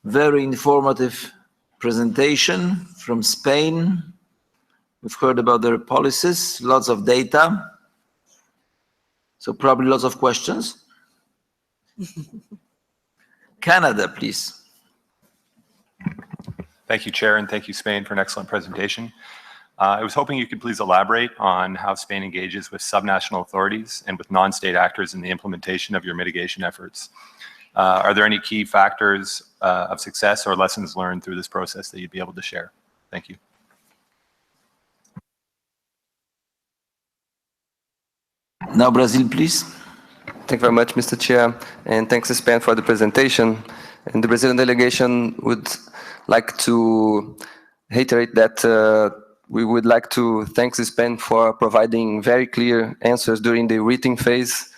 very informative presentation from Spain. We've heard about their policies, lots of data. So probably lots of questions. Canada, please. Thank you, Chair, and thank you, Spain, for an excellent presentation. I was hoping you could please elaborate on how Spain engages with subnational authorities and with non-state actors in the implementation of your mitigation efforts. Are there any key factors of success or lessons learned through this process that you'd be able to share? Thank you. Now Brazil, please. Thank you very much, Mr. Chair, and thanks to Spain for the presentation. And the Brazilian delegation would like to reiterate that we would like to thank Spain for providing very clear answers during the written phase.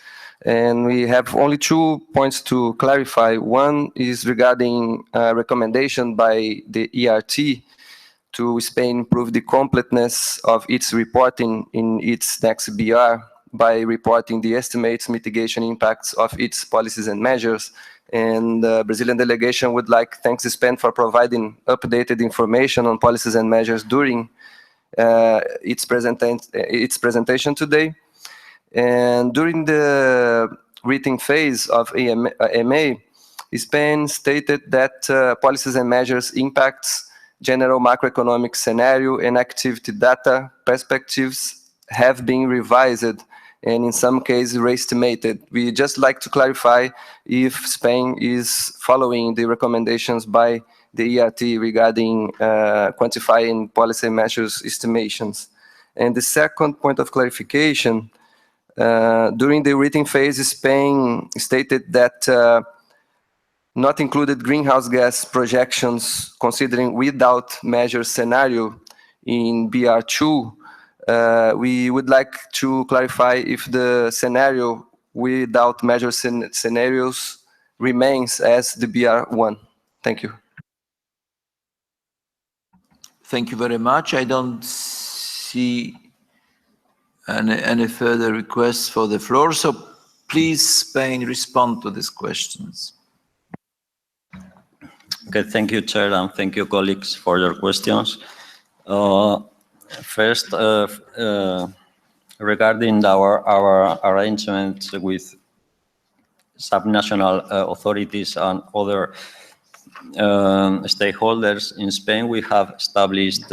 And we have only 2 points to clarify. One is regarding a recommendation by the ERT to Spain improve the completeness of its reporting in its next BR by reporting the estimates, mitigation impacts of its policies and measures. And the Brazilian delegation would like to thank Spain for providing updated information on policies and measures during its presentation today. And during the written phase of MA, Spain stated that policies and measures impacts general macroeconomic scenario and activity data perspectives have been revised and in some cases re-estimated. We just like to clarify if Spain is following the recommendations by the ERT regarding quantifying policy measures estimations. And the second point of clarification, during the written phase, Spain stated that not included greenhouse gas projections considering without measure scenario in BR2. We would like to clarify if the scenario without measure scenarios remains as the BR1. Thank you. Thank you very much. I don't see any further requests for the floor, so please, Spain, respond to these questions. Okay, thank you, Chair, and thank you, colleagues, for your questions. First, regarding our arrangements with subnational authorities and other stakeholders in Spain, we have established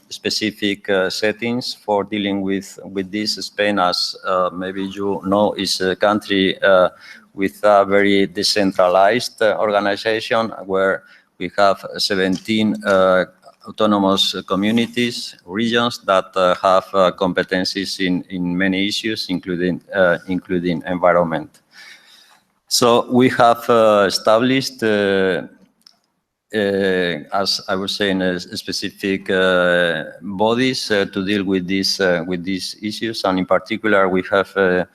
specific settings for dealing with this. Spain, as maybe you know, is a country with a very decentralized organization where we have 17 autonomous communities, regions that have competencies in many issues, including environment. So we have established, as I was saying, specific bodies to deal with these issues, and in particular, we have a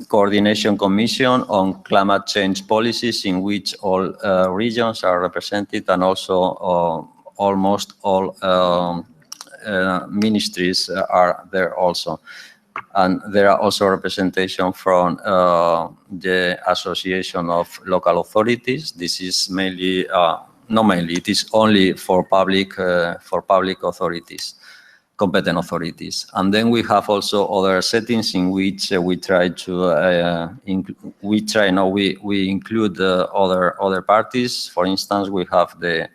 coordination commission on climate change policies in which all regions are represented, and also almost all ministries are there also. And there are also representation from the Association of Local Authorities. This is mainly, not mainly, it is only for public authorities, competent authorities. And then we have also other settings in which we try to we include other parties. For instance, we have the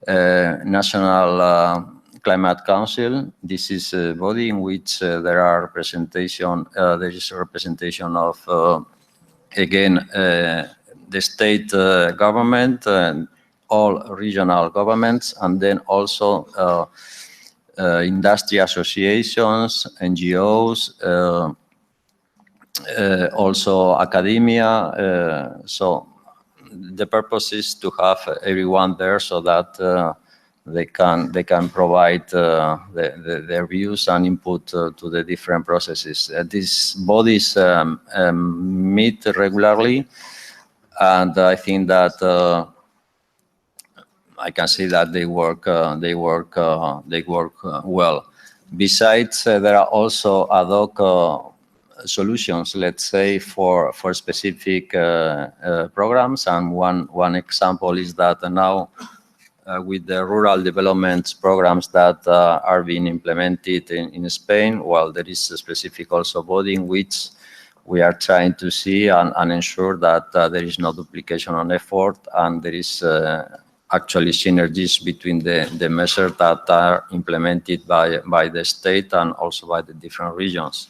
National Climate Council. This is a body in which there is representation of, again, the state government and all regional governments, and then also industry associations, NGOs, also academia. So the purpose is to have everyone there so that they can provide their views and input to the different processes. These bodies meet regularly, and I think that I can say that they work well. Besides, there are also ad hoc solutions, let's say, for specific programs. And one example is that now with the rural development programs that are being implemented in Spain, well, there is a specific also body in which we are trying to see and ensure that there is no duplication on effort, and there is actually synergies between the measures that are implemented by the state and also by the different regions.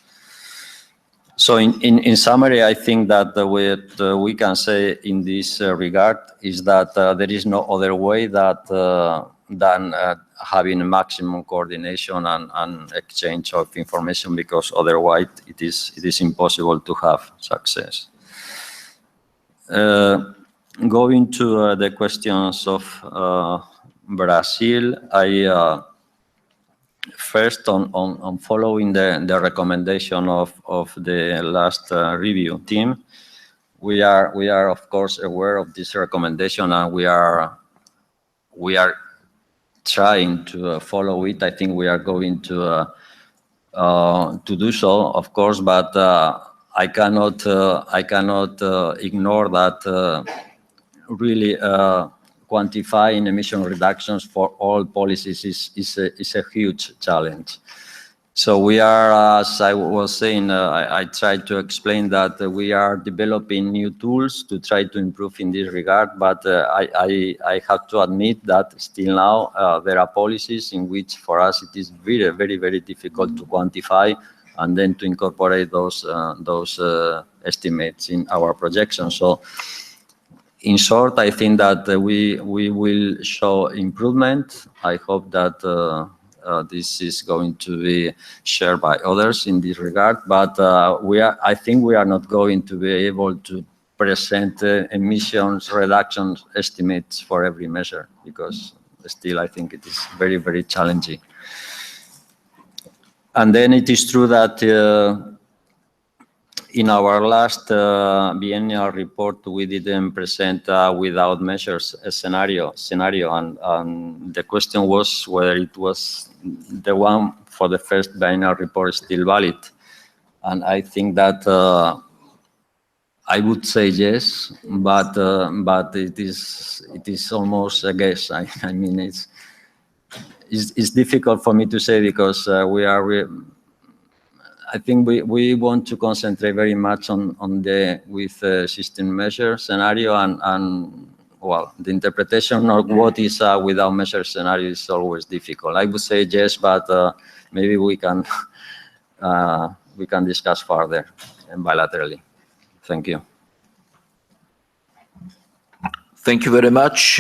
So in summary, I think that what we can say in this regard is that there is no other way than having a maximum coordination and exchange of information, because otherwise it is impossible to have success. Going to the questions of Brazil, first on following the recommendation of the last review team, we are of course aware of this recommendation, and we are trying to follow it. I think we are going to do so, of course, but I cannot ignore that really quantifying emission reductions for all policies is a huge challenge. So we are, as I was saying, I tried to explain that we are developing new tools to try to improve in this regard, but I have to admit that still now there are policies in which for us it is very, very, very difficult to quantify and then to incorporate those estimates in our projections. So in short, I think that we will show improvement. I hope that this is going to be shared by others in this regard, but I think we are not going to be able to present emissions reduction estimates for every measure, because still I think it is very, very challenging. And then it is true that in our last biennial report, we didn't present without measures a scenario, and the question was whether it was the one for the first biennial report still valid. And I think that I would say yes, but it is almost a guess. I mean, it's difficult for me to say, because I think we want to concentrate very much on the system measure scenario, and well, the interpretation of what is a without measure scenario is always difficult. I would say yes, but maybe we can discuss further and bilaterally. Thank you. Thank you very much.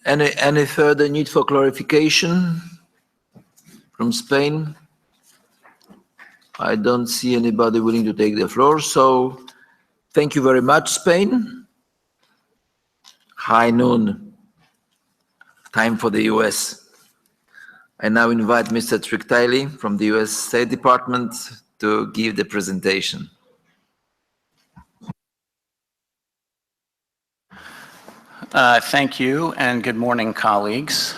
Any further need for clarification from Spain? I don't see anybody willing to take the floor, so thank you very much, Spain. High noon, time for the US. I now invite Mr. Trictile from the US State Department to give the presentation. Thank you, and good morning, colleagues.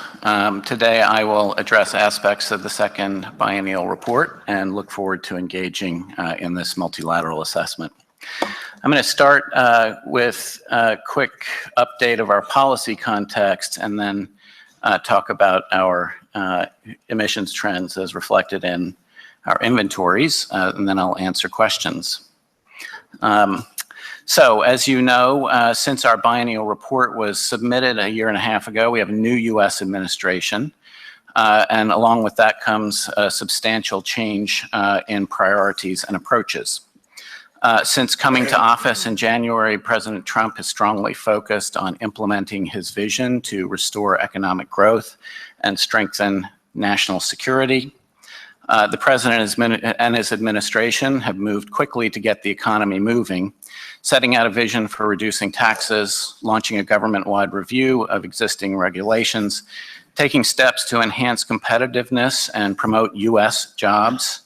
Today I will address aspects of the second biennial report and look forward to engaging in this multilateral assessment. I'm going to start with a quick update of our policy context, and then talk about our emissions trends as reflected in our inventories, and then I'll answer questions. So, as you know, since our biennial report was submitted a year and a half ago, we have a new U.S. administration. And along with that comes a substantial change in priorities and approaches. Since coming to office in January, President Trump has strongly focused on implementing his vision to restore economic growth and strengthen national security. The president and his administration have moved quickly to get the economy moving, setting out a vision for reducing taxes, launching a government-wide review of existing regulations, taking steps to enhance competitiveness and promote U.S. jobs,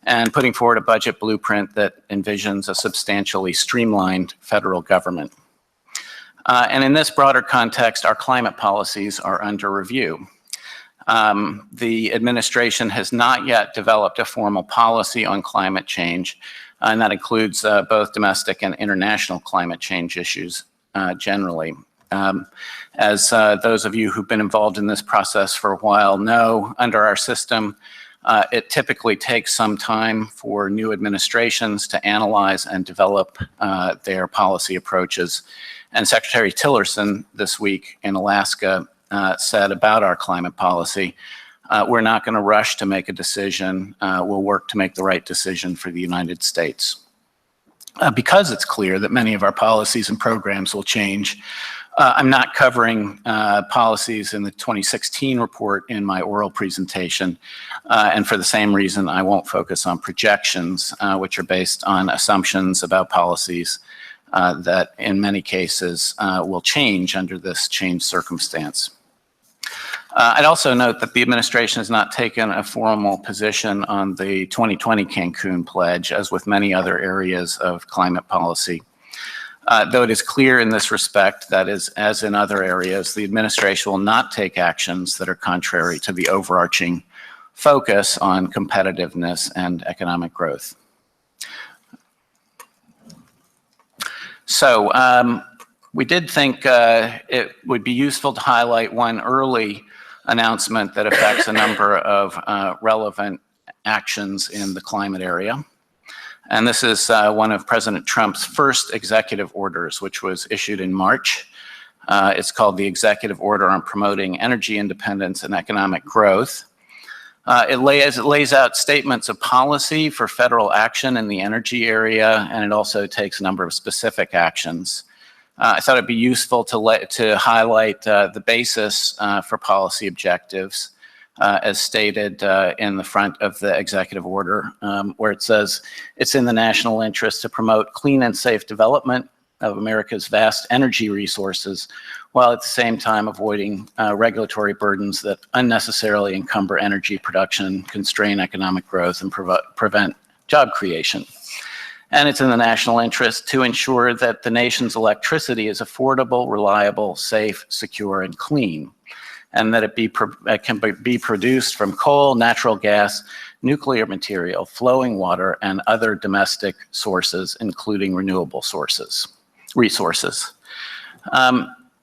and putting forward a budget blueprint that envisions a substantially streamlined federal government. And in this broader context, our climate policies are under review. The administration has not yet developed a formal policy on climate change, and that includes both domestic and international climate change issues generally. As those of you who've been involved in this process for a while know, under our system, it typically takes some time for new administrations to analyze and develop their policy approaches. And Secretary Tillerson this week in Alaska said about our climate policy, we're not going to rush to make a decision. We'll work to make the right decision for the United States. Because it's clear that many of our policies and programs will change, I'm not covering policies in the 2016 report in my oral presentation. And for the same reason, I won't focus on projections, which are based on assumptions about policies that in many cases will change under this changed circumstance. I'd also note that the administration has not taken a formal position on the 2020 Cancun pledge, as with many other areas of climate policy. Though it is clear in this respect that, as in other areas, the administration will not take actions that are contrary to the overarching focus on competitiveness and economic growth. So we did think it would be useful to highlight one early announcement that affects a number of relevant actions in the climate area. And this is one of President Trump's first executive orders, which was issued in March. It's called the Executive Order on Promoting Energy Independence and Economic Growth. It lays out statements of policy for federal action in the energy area, and it also takes a number of specific actions. I thought it'd be useful to highlight the basis for policy objectives as stated in the front of the executive order, where it says it's in the national interest to promote clean and safe development of America's vast energy resources, while at the same time avoiding regulatory burdens that unnecessarily encumber energy production, constrain economic growth, and prevent job creation. And it's in the national interest to ensure that the nation's electricity is affordable, reliable, safe, secure, and clean, and that it can be produced from coal, natural gas, nuclear material, flowing water, and other domestic sources, including renewable resources.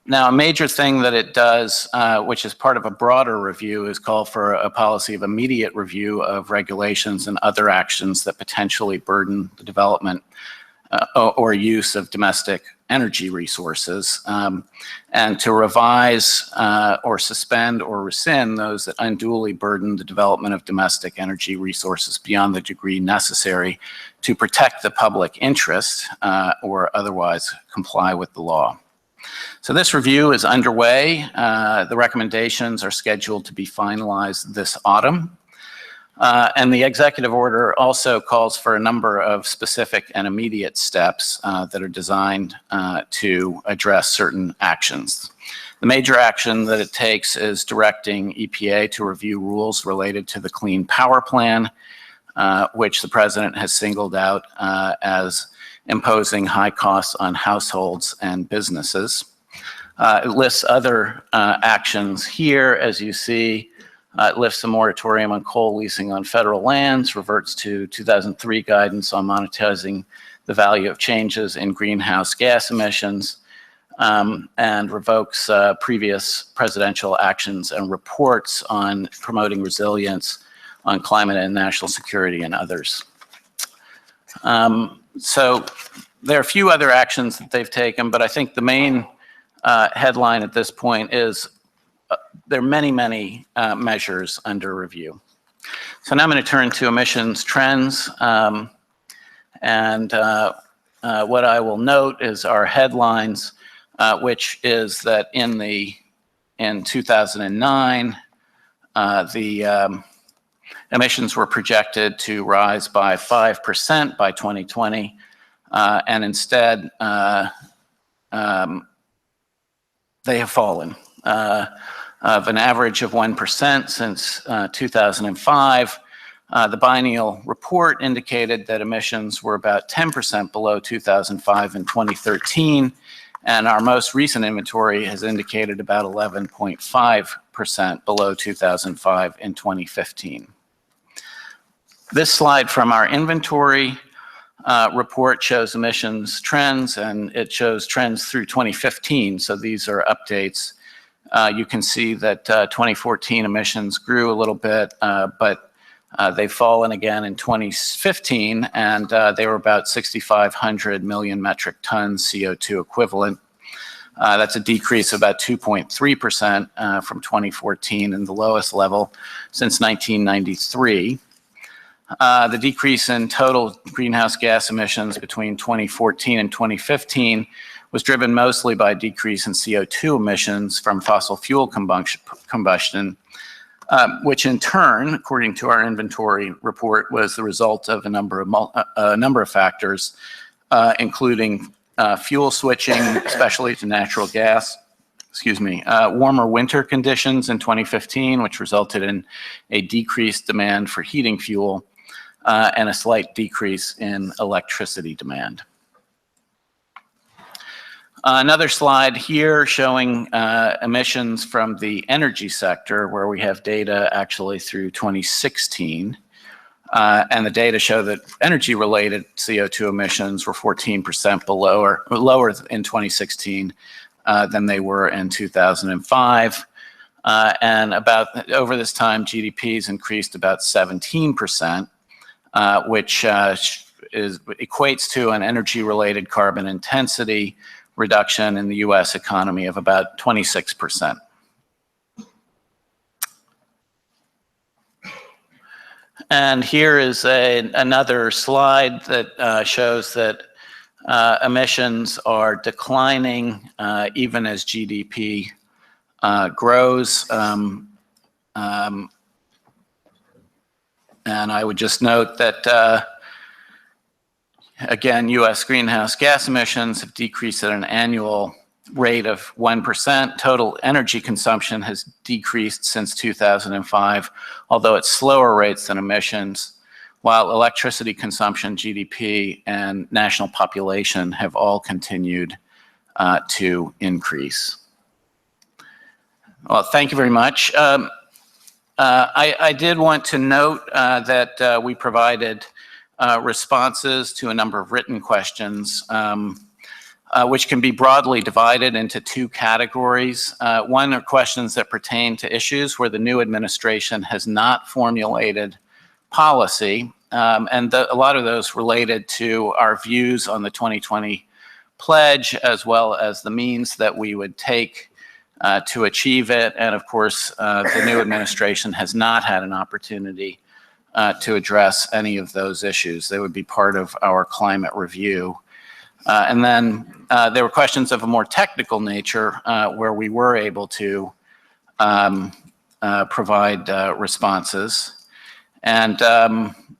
Now, a major thing that it does, which is part of a broader review, is call for a policy of immediate review of regulations and other actions that potentially burden the development or use of domestic energy resources, and to revise or suspend or rescind those that unduly burden the development of domestic energy resources beyond the degree necessary to protect the public interest or otherwise comply with the law. So this review is underway. The recommendations are scheduled to be finalized this autumn. And the executive order also calls for a number of specific and immediate steps that are designed to address certain actions. The major action that it takes is directing EPA to review rules related to the Clean Power Plan, which the president has singled out as imposing high costs on households and businesses. It lists other actions here, as you see. It lifts a moratorium on coal leasing on federal lands, reverts to 2003 guidance on monetizing the value of changes in greenhouse gas emissions, and revokes previous presidential actions and reports on promoting resilience on climate and national security and others. So there are a few other actions that they've taken, but I think the main headline at this point is there are many, many measures under review. So now I'm going to turn to emissions trends. What I will note is our headlines, which is that in 2009, the emissions were projected to rise by 5% by 2020, and instead they have fallen of an average of 1% since 2005. The biennial report indicated that emissions were about 10% below 2005 in 2013, and our most recent inventory has indicated about 11.5% below 2005 in 2015. This slide from our inventory report shows emissions trends, and it shows trends through 2015, so these are updates. You can see that 2014 emissions grew a little bit, but they've fallen again in 2015, and they were about 6,500 million metric tons CO2 equivalent. That's a decrease of about 2.3% from 2014 and the lowest level since 1993. The decrease in total greenhouse gas emissions between 2014 and 2015 was driven mostly by a decrease in CO2 emissions from fossil fuel combustion, which in turn, according to our inventory report, was the result of a number of factors, including fuel switching, especially to natural gas, warmer winter conditions in 2015, which resulted in a decreased demand for heating fuel, and a slight decrease in electricity demand. Another slide here showing emissions from the energy sector, where we have data actually through 2016. And the data show that energy-related CO2 emissions were 14% lower in 2016 than they were in 2005. And over this time, GDP's increased about 17%, which equates to an energy-related carbon intensity reduction in the US economy of about 26%. And here is another slide that shows that emissions are declining even as GDP grows. And I would just note that again, US greenhouse gas emissions have decreased at an annual rate of 1%. Total energy consumption has decreased since 2005, although at slower rates than emissions, while electricity consumption, GDP, and national population have all continued to increase. Well, thank you very much. I did want to note that we provided responses to a number of written questions, which can be broadly divided into two categories. One are questions that pertain to issues where the new administration has not formulated policy, and a lot of those related to our views on the 2020 pledge, as well as the means that we would take to achieve it. And of course, the new administration has not had an opportunity to address any of those issues. They would be part of our climate review. And then there were questions of a more technical nature where we were able to provide responses. And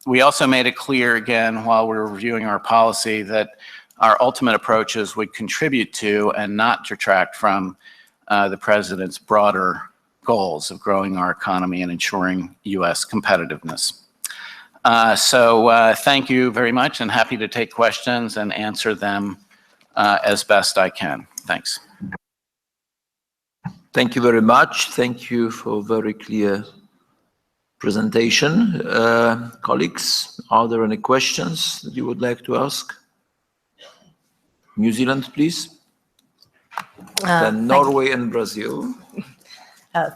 we also made it clear again while we were reviewing our policy that our ultimate approaches would contribute to and not detract from the president's broader goals of growing our economy and ensuring US competitiveness. So thank you very much, and happy to take questions and answer them as best I can. Thanks. Thank you very much. Thank you for very clear presentation. Colleagues, are there any questions that you would like to ask? New Zealand, please. Then Norway and Brazil.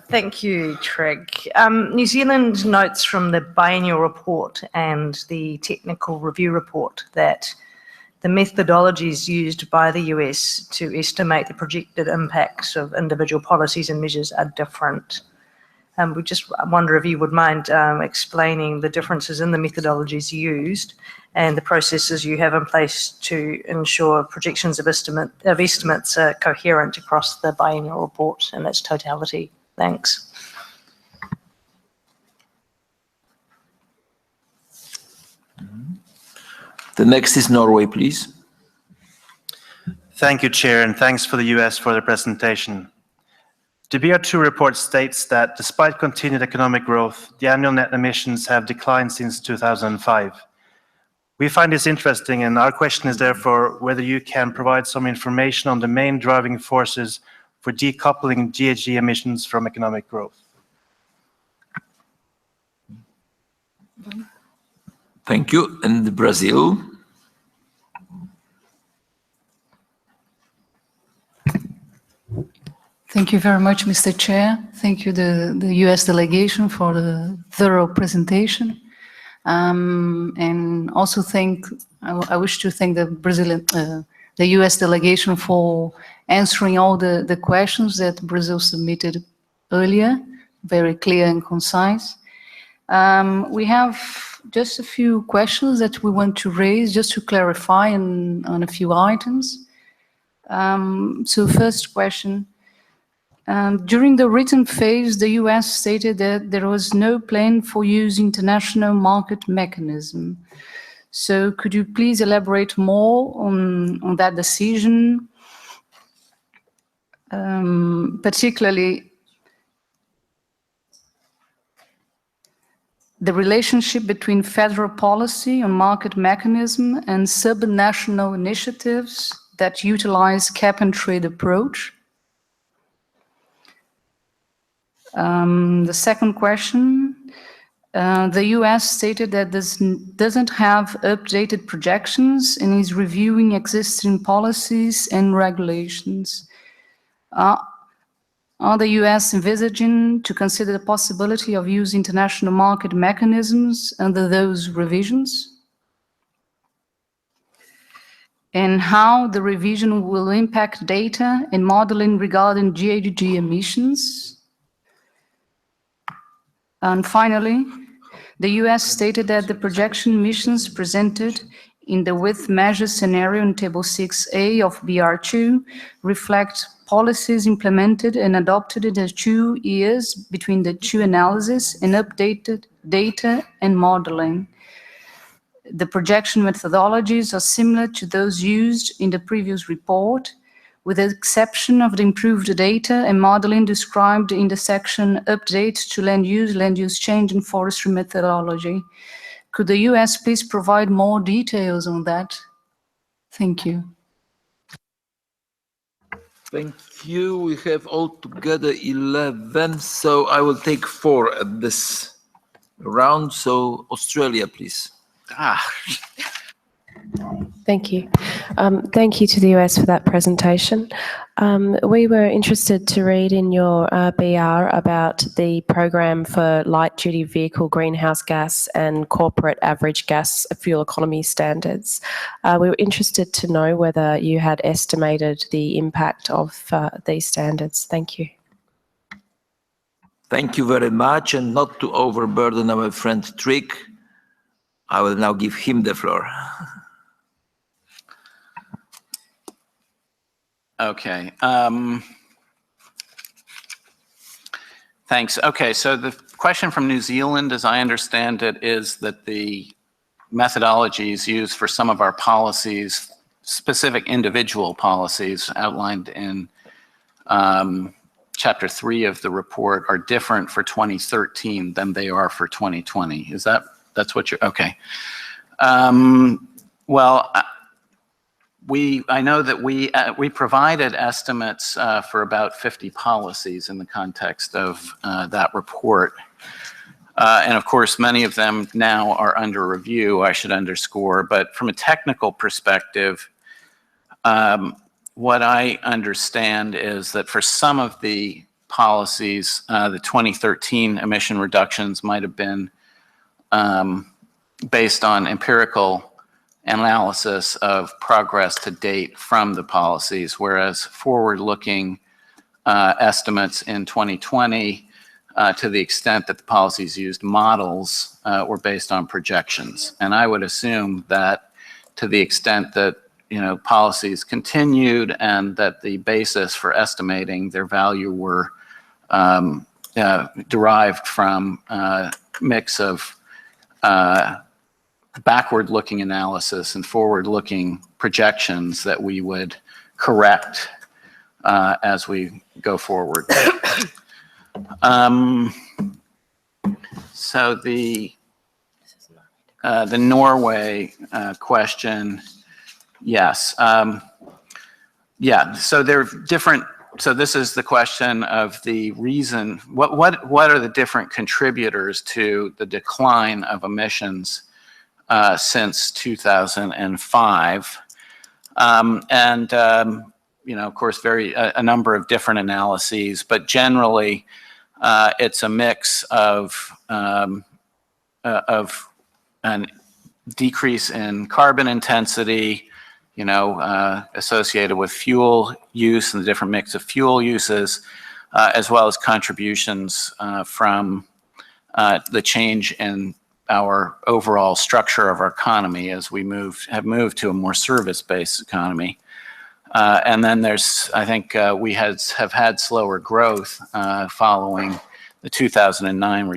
Thank you, Trig. New Zealand notes from the biennial report and the technical review report that the methodologies used by the US to estimate the projected impacts of individual policies and measures are different. We just wonder if you would mind explaining the differences in the methodologies used and the processes you have in place to ensure projections of estimates are coherent across the biennial report in its totality. Thanks. The next is Norway, please. Thank you, Chair, and thanks for the US for the presentation. The BR2 report states that despite continued economic growth, the annual net emissions have declined since 2005. We find this interesting, and our question is therefore whether you can provide some information on the main driving forces for decoupling GHG emissions from economic growth. Thank you. And Brazil? Thank you very much, Mr. Chair. Thank you, the US delegation, for the thorough presentation. And also I wish to thank the US delegation for answering all the questions that Brazil submitted earlier, very clear and concise. We have just a few questions that we want to raise, just to clarify on a few items. So first question. During the written phase, the US stated that there was no plan for use international market mechanism. So could you please elaborate more on that decision, particularly the relationship between federal policy on market mechanism and subnational initiatives that utilize cap and trade approach? The second question, the US stated that this doesn't have updated projections and is reviewing existing policies and regulations. Are the US envisaging to consider the possibility of using international market mechanisms under those revisions? And how the revision will impact data and modeling regarding GHG emissions? And finally, the US stated that the projection emissions presented in the with measure scenario in Table 6A of BR2 reflect policies implemented and adopted in the 2 years between the two analyses and updated data and modeling. The projection methodologies are similar to those used in the previous report, with the exception of the improved data and modeling described in the section Update to Land Use Change and Forestry Methodology. Could the US please provide more details on that? Thank you. Thank you. We have altogether 11, so I will take 4 at this round. So Australia, please. Thank you. Thank you to the US for that presentation. We were interested to read in your BR about the program for light-duty vehicle greenhouse gas and corporate average gas fuel economy standards. We were interested to know whether you had estimated the impact of these standards. Thank you. Thank you very much, and not to overburden our friend Trick, I will now give him the floor. Okay. Thanks. Okay, so the question from New Zealand, as I understand it, is that the methodologies used for some of our policies, specific individual policies outlined in Chapter 3 of the report, are different for 2013 than they are for 2020. Is that's what you're, okay. Well, I know that we provided estimates for about 50 policies in the context of that report. And of course, many of them now are under review, I should underscore. But from a technical perspective, what I understand is that for some of the policies, the 2013 emission reductions might have been based on empirical analysis of progress to date from the policies, whereas forward-looking estimates in 2020, to the extent that the policies used models, were based on projections. And I would assume that to the extent that policies continued and that the basis for estimating their value were derived from a mix of backward-looking analysis and forward-looking projections, that we would correct as we go forward. So the Norway question, yes. Yeah, so there are different, so this is the question of the reason, what are the different contributors to the decline of emissions since 2005? Of course, a number of different analyses, but generally, it's a mix of an decrease in carbon intensity, associated with fuel use and the different mix of fuel uses, as well as contributions from the change in our overall structure of our economy as we have moved to a more service-based economy. And then I think we have had slower growth following the 2009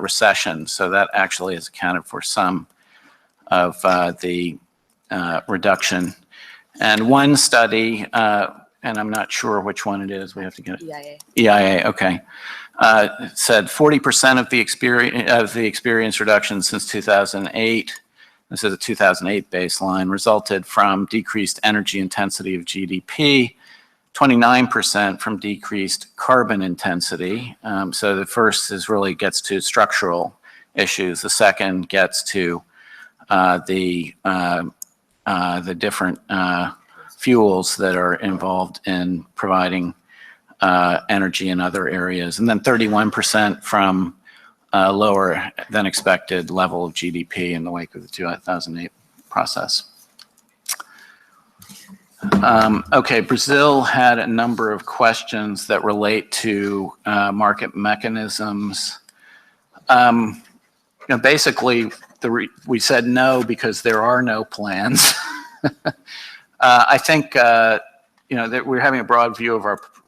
recession. So that actually has accounted for some of the reduction. And one study, and I'm not sure which one it is, we have to get it. EIA. EIA, okay. Said 40% of the experience reduction since 2008, this is a 2008 baseline, resulted from decreased energy intensity of GDP, 29% from decreased carbon intensity. So the first really gets to structural issues. The second gets to the different fuels that are involved in providing energy in other areas. And then 31% from lower than expected level of GDP in the wake of the 2008 process. Okay, Brazil had a number of questions that relate to market mechanisms. Basically, we said no because there are no plans. I think that we're having a broad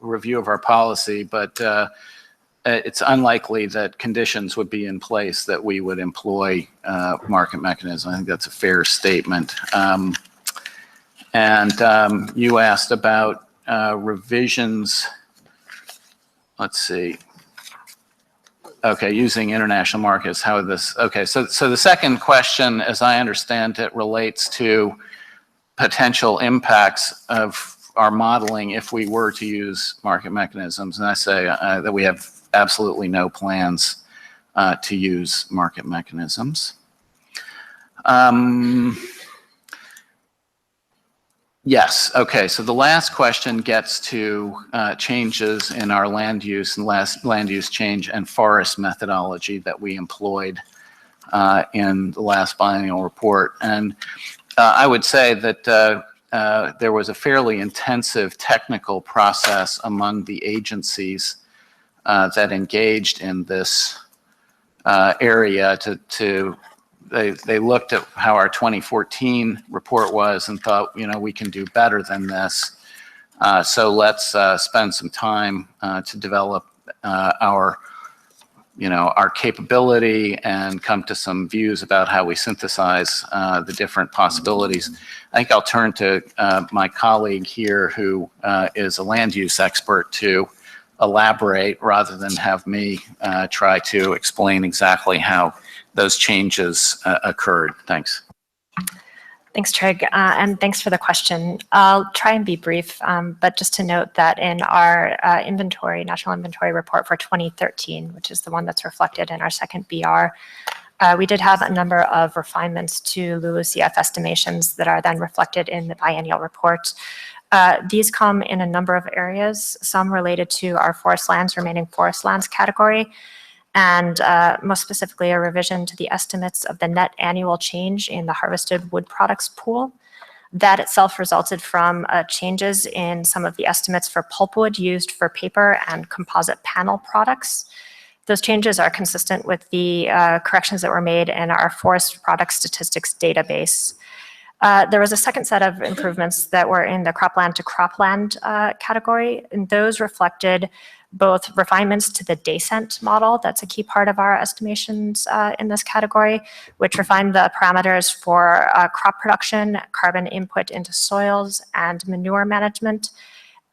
review of our policy, but it's unlikely that conditions would be in place that we would employ market mechanism. I think that's a fair statement. You asked about revisions. Let's see. Okay, using international markets, how this, okay, so the second question, as I understand it, relates to potential impacts of our modeling if we were to use market mechanisms. And I say that we have absolutely no plans to use market mechanisms. Yes, okay, so the last question gets to changes in our land use and land use change and forest methodology that we employed in the last biennial report. And I would say that there was a fairly intensive technical process among the agencies that engaged in this area they looked at how our 2014 report was and thought, we can do better than this. So let's spend some time to develop our capability and come to some views about how we synthesize the different possibilities. I think I'll turn to my colleague here, who is a land use expert, to elaborate rather than have me try to explain exactly how those changes occurred. Thanks. Thanks, Trig, and thanks for the question. I'll try and be brief, but just to note that in our national inventory report for 2013, which is the one that's reflected in our second BR, we did have a number of refinements to LULUCF estimations that are then reflected in the biennial report. These come in a number of areas, some related to our forest lands, remaining forest lands category, and most specifically a revision to the estimates of the net annual change in the harvested wood products pool. That itself resulted from changes in some of the estimates for pulpwood used for paper and composite panel products. Those changes are consistent with the corrections that were made in our forest product statistics database. There was a second set of improvements that were in the cropland to cropland category, and those reflected both refinements to the descent model, that's a key part of our estimations in this category, which refined the parameters for crop production, carbon input into soils, and manure management,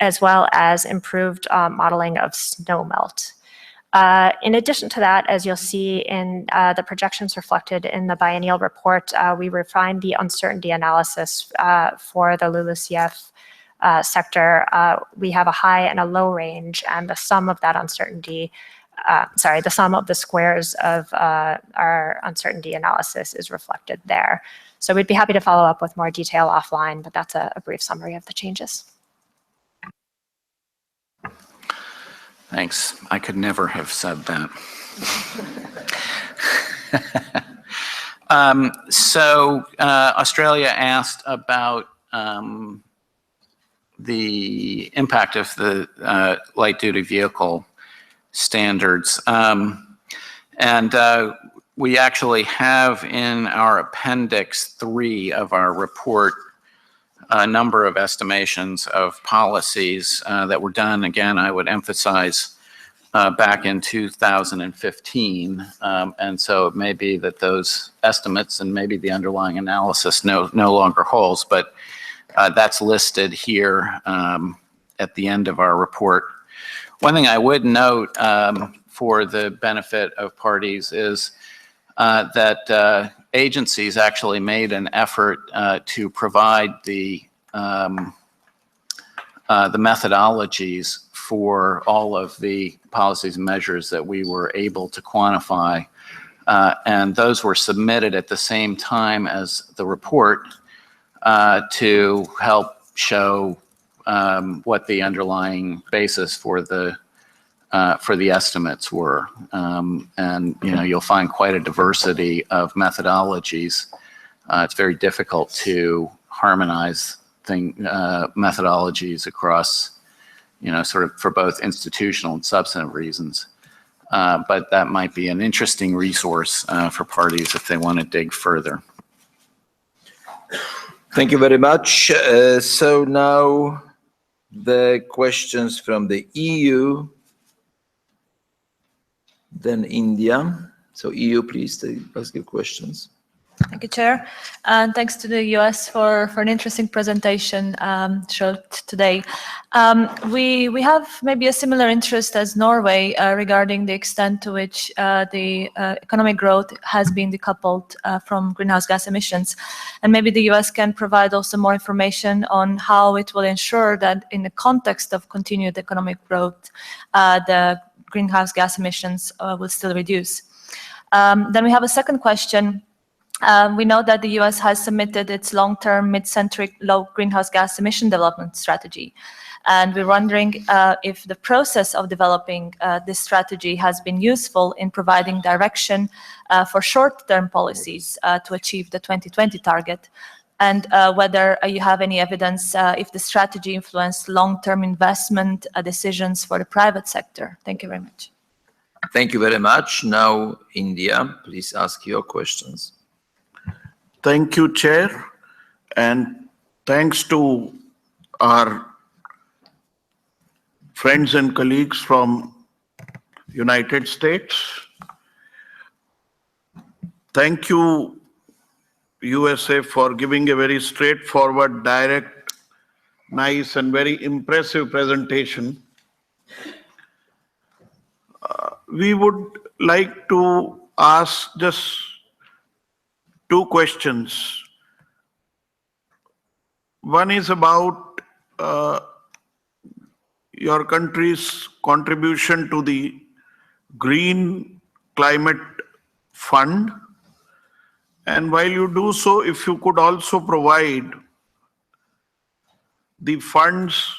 as well as improved modeling of snowmelt. In addition to that, as you'll see in the projections reflected in the biennial report, we refined the uncertainty analysis for the LULUCF sector. We have a high and a low range, and the sum of that uncertainty, the sum of the squares of our uncertainty analysis is reflected there. So we'd be happy to follow up with more detail offline, but that's a brief summary of the changes. Thanks. I could never have said that. Australia asked about the impact of the light-duty vehicle standards. We actually have in our Appendix 3 of our report a number of estimations of policies that were done. Again, I would emphasize back in 2015. And so it may be that those estimates and maybe the underlying analysis no longer holds, but that's listed here at the end of our report. One thing I would note for the benefit of parties is that agencies actually made an effort to provide the methodologies for all of the policies and measures that we were able to quantify. And those were submitted at the same time as the report to help show what the underlying basis for the estimates were. And you'll find quite a diversity of methodologies. It's very difficult to harmonize methodologies across, sort of for both institutional and substantive reasons. But that might be an interesting resource for parties if they want to dig further. Thank you very much. So now the questions from the EU, then India. So EU, please ask your questions. Thank you, Chair. And thanks to the US for an interesting presentation showed today. We have maybe a similar interest as Norway regarding the extent to which the economic growth has been decoupled from greenhouse gas emissions. And maybe the US can provide also more information on how it will ensure that in the context of continued economic growth, the greenhouse gas emissions will still reduce. Then we have a second question. We know that the US has submitted its long-term mid-century low greenhouse gas emission development strategy. And we're wondering if the process of developing this strategy has been useful in providing direction for short-term policies to achieve the 2020 target, and whether you have any evidence if the strategy influenced long-term investment decisions for the private sector. Thank you very much. Thank you very much. Now, India, please ask your questions. Thank you, Chair, and thanks to our friends and colleagues from United States. Thank you, USA, for giving a very straightforward, direct, nice, and very impressive presentation. We would like to ask just two questions. One is about your country's contribution to the Green Climate Fund. And while you do so, if you could also provide the funds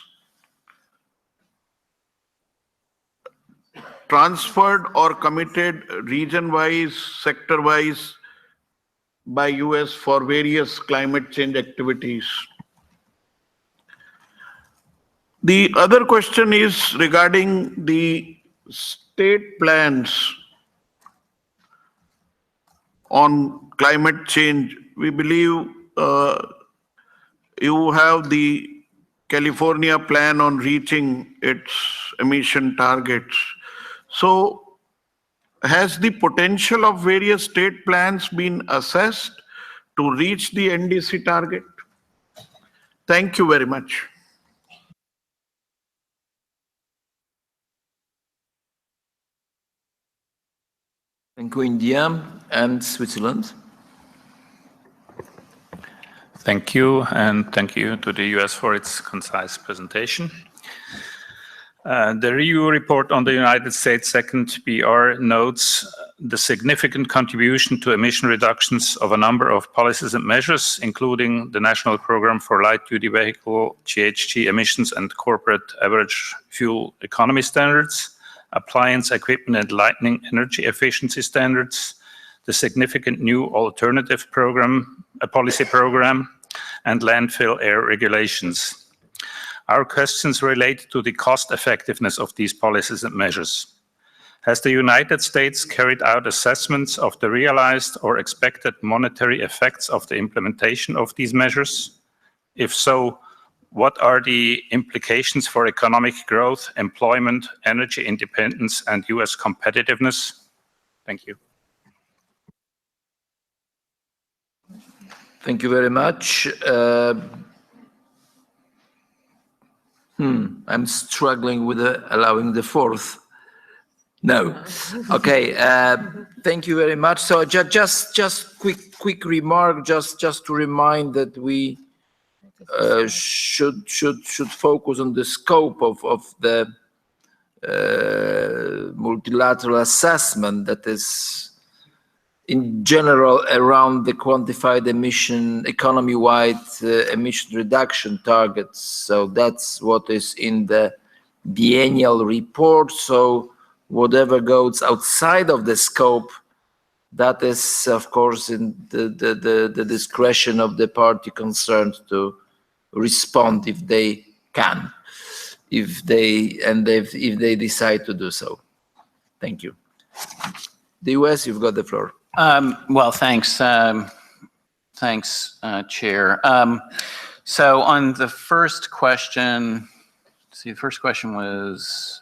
transferred or committed region-wise, sector-wise by US for various climate change activities. The other question is regarding the state plans on climate change. We believe you have the California plan on reaching its emission targets. So has the potential of various state plans been assessed to reach the NDC target? Thank you very much. Thank you, India and Switzerland. Thank you, and thank you to the US for its concise presentation. The review report on the United States second BR notes the significant contribution to emission reductions of a number of policies and measures, including the National Program for Light-Duty Vehicle GHG emissions and corporate average fuel economy standards, appliance equipment and lighting energy efficiency standards, the significant new alternative program, a policy program, and landfill air regulations. Our questions relate to the cost effectiveness of these policies and measures. Has the United States carried out assessments of the realized or expected monetary effects of the implementation of these measures? If so, what are the implications for economic growth, employment, energy independence, and US competitiveness? Thank you. Thank you very much. I'm struggling with allowing the fourth. No. Okay. Thank you very much. So just quick remark, just to remind that we should focus on the scope of the multilateral assessment that is in general around the quantified emission economy-wide emission reduction targets. So that's what is in the biennial report. So whatever goes outside of the scope, that is of course in the discretion of the party concerned to respond if they can, if they decide to do so. Thank you. The US, you've got the floor. Well, thanks. Thanks, Chair. So on the first question, the first question was,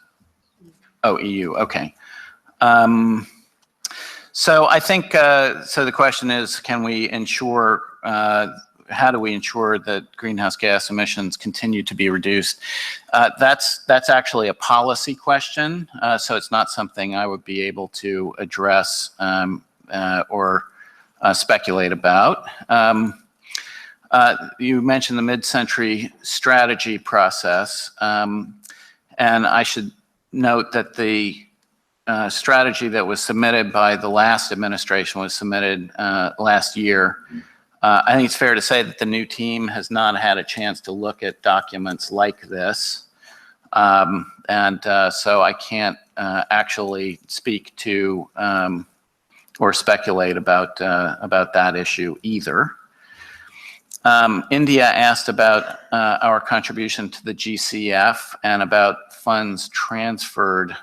EU, okay. So I think, so the question is, can we ensure, how do we ensure that greenhouse gas emissions continue to be reduced? That's actually a policy question, so it's not something I would be able to address or speculate about. You mentioned the mid-century strategy process, and I should note that the strategy that was submitted by the last administration was submitted last year. I think it's fair to say that the new team has not had a chance to look at documents like this, and so I can't actually speak to or speculate about that issue either. India asked about our contribution to the GCF and about funds transferred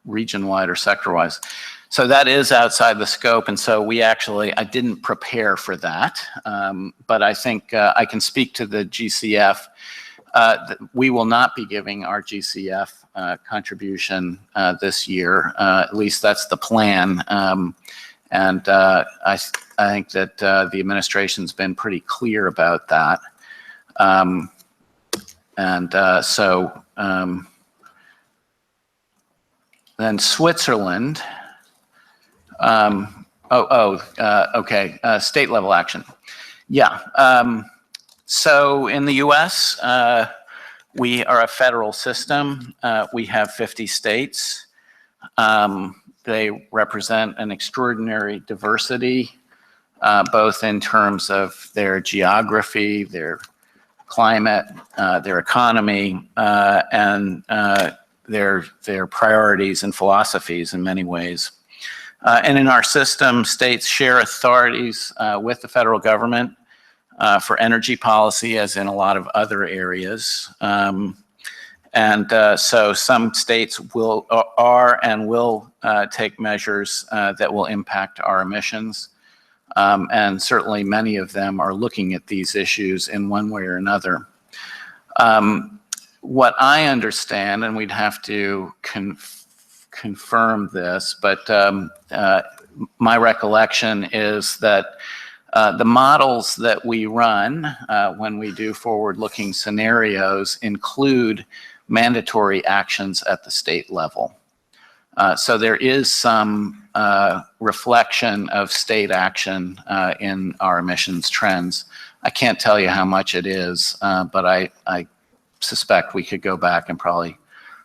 region-wide or sector-wise. So that is outside the scope, and so I didn't prepare for that, but I think I can speak to the GCF. We will not be giving our GCF contribution this year. At least that's the plan. And I think that the administration's been pretty clear about that. Then Switzerland. Okay, state level action. Yeah. So in the US, we are a federal system. We have 50 states. They represent an extraordinary diversity, both in terms of their geography, their climate, their economy, and their priorities and philosophies in many ways. And in our system, states share authorities with the federal government for energy policy, as in a lot of other areas. So some states are and will take measures that will impact our emissions. And certainly many of them are looking at these issues in one way or another. What I understand, and we'd have to confirm this, but my recollection is that the models that we run when we do forward-looking scenarios include mandatory actions at the state level. So there is some reflection of state action in our emissions trends. I can't tell you how much it is, but I suspect we could go back and probably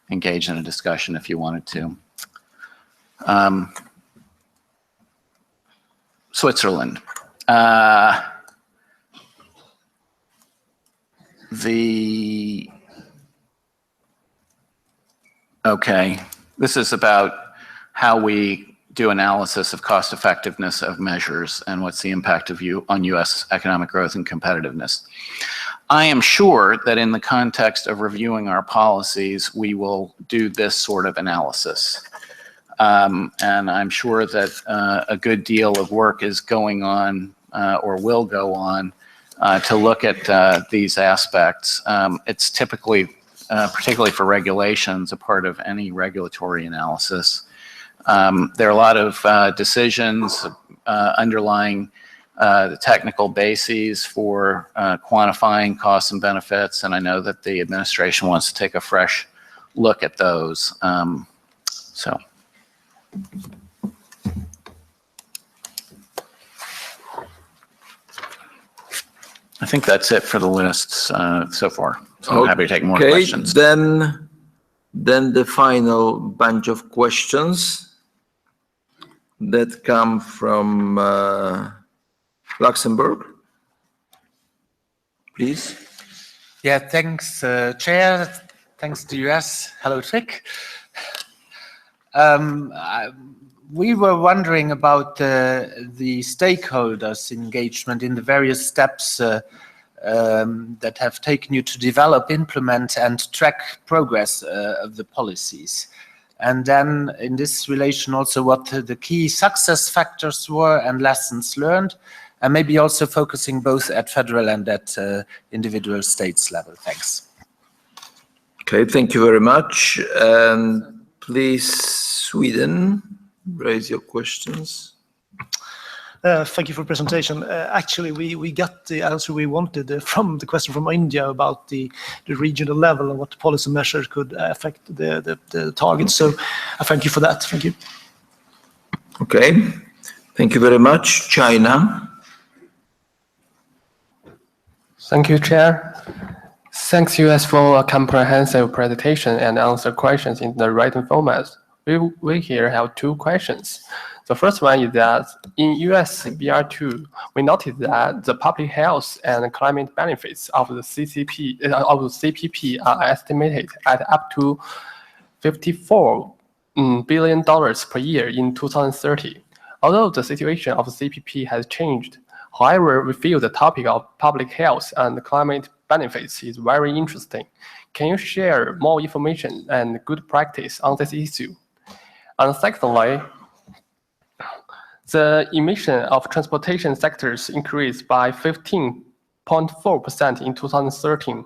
engage in a discussion if you wanted to. Switzerland. Okay, this is about how we do analysis of cost effectiveness of measures and what's the impact on U.S. economic growth and competitiveness. I am sure that in the context of reviewing our policies, we will do this sort of analysis. And I'm sure that a good deal of work is going on or will go on to look at these aspects. It's typically, particularly for regulations, a part of any regulatory analysis. There are a lot of decisions underlying the technical bases for quantifying costs and benefits, and I know that the administration wants to take a fresh look at those. So. I think that's it for the lists so far. So I'm happy to take more questions. Then the final bunch of questions that come from Luxembourg. Please. Yeah, thanks, Chair. Thanks to US. Hello, Trick. We were wondering about the stakeholders' engagement in the various steps that have taken you to develop, implement, and track progress of the policies. And then in this relation also what the key success factors were and lessons learned, and maybe also focusing both at federal and at individual states level. Thanks. Okay, thank you very much. And please, Sweden, raise your questions. Thank you for the presentation. Actually, we got the answer we wanted from the question from India about the regional level and what policy measures could affect the targets. So thank you for that. Thank you. Okay, thank you very much. China. Thank you, Chair. Thanks, US, for a comprehensive presentation and answer questions in the written format. We here have two questions. The first one is that in US BR2, we noted that the public health and climate benefits of the CPP are estimated at up to $54 billion per year in 2030. Although the situation of the CPP has changed, however, we feel the topic of public health and climate benefits is very interesting. Can you share more information and good practice on this issue? And secondly, the emission of transportation sectors increased by 15.4% in 2013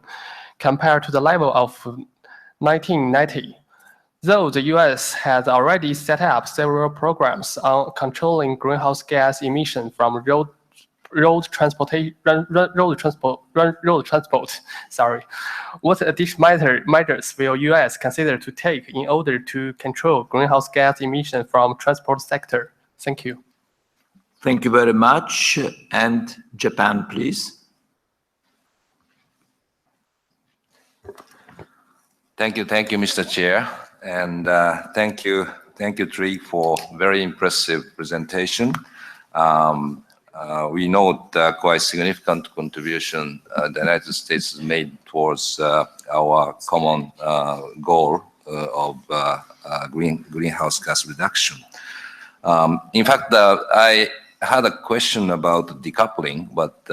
compared to the level of 1990. Though the US has already set up several programs on controlling greenhouse gas emission from road transport. Sorry. What additional measures will US consider to take in order to control greenhouse gas emission from transport sector? Thank you. Thank you very much. And Japan, please. Thank you, Mr. Chair, and thank you, Trig, for very impressive presentation. We note quite significant contribution the United States has made towards our common goal of greenhouse gas reduction. In fact, I had a question about decoupling, but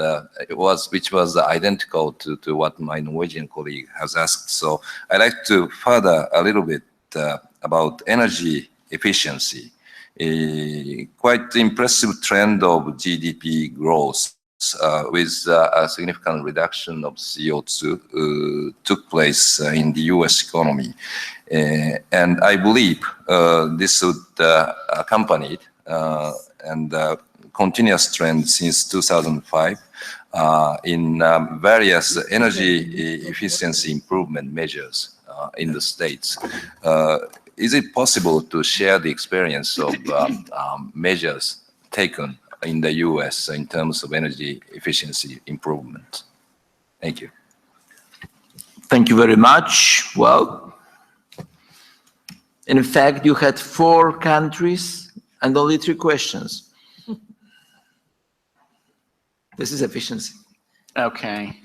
which was identical to what my Norwegian colleague has asked. So I'd like to further a little bit about energy efficiency. A quite impressive trend of GDP growth with a significant reduction of CO2 took place in the US economy. And I believe this would accompany and continuous trend since 2005 in various energy efficiency improvement measures in the States. Is it possible to share the experience of measures taken in the US in terms of energy efficiency improvement? Thank you. Thank you very much. Well, in fact, you had 4 countries and only 3 questions. This is efficiency. Okay.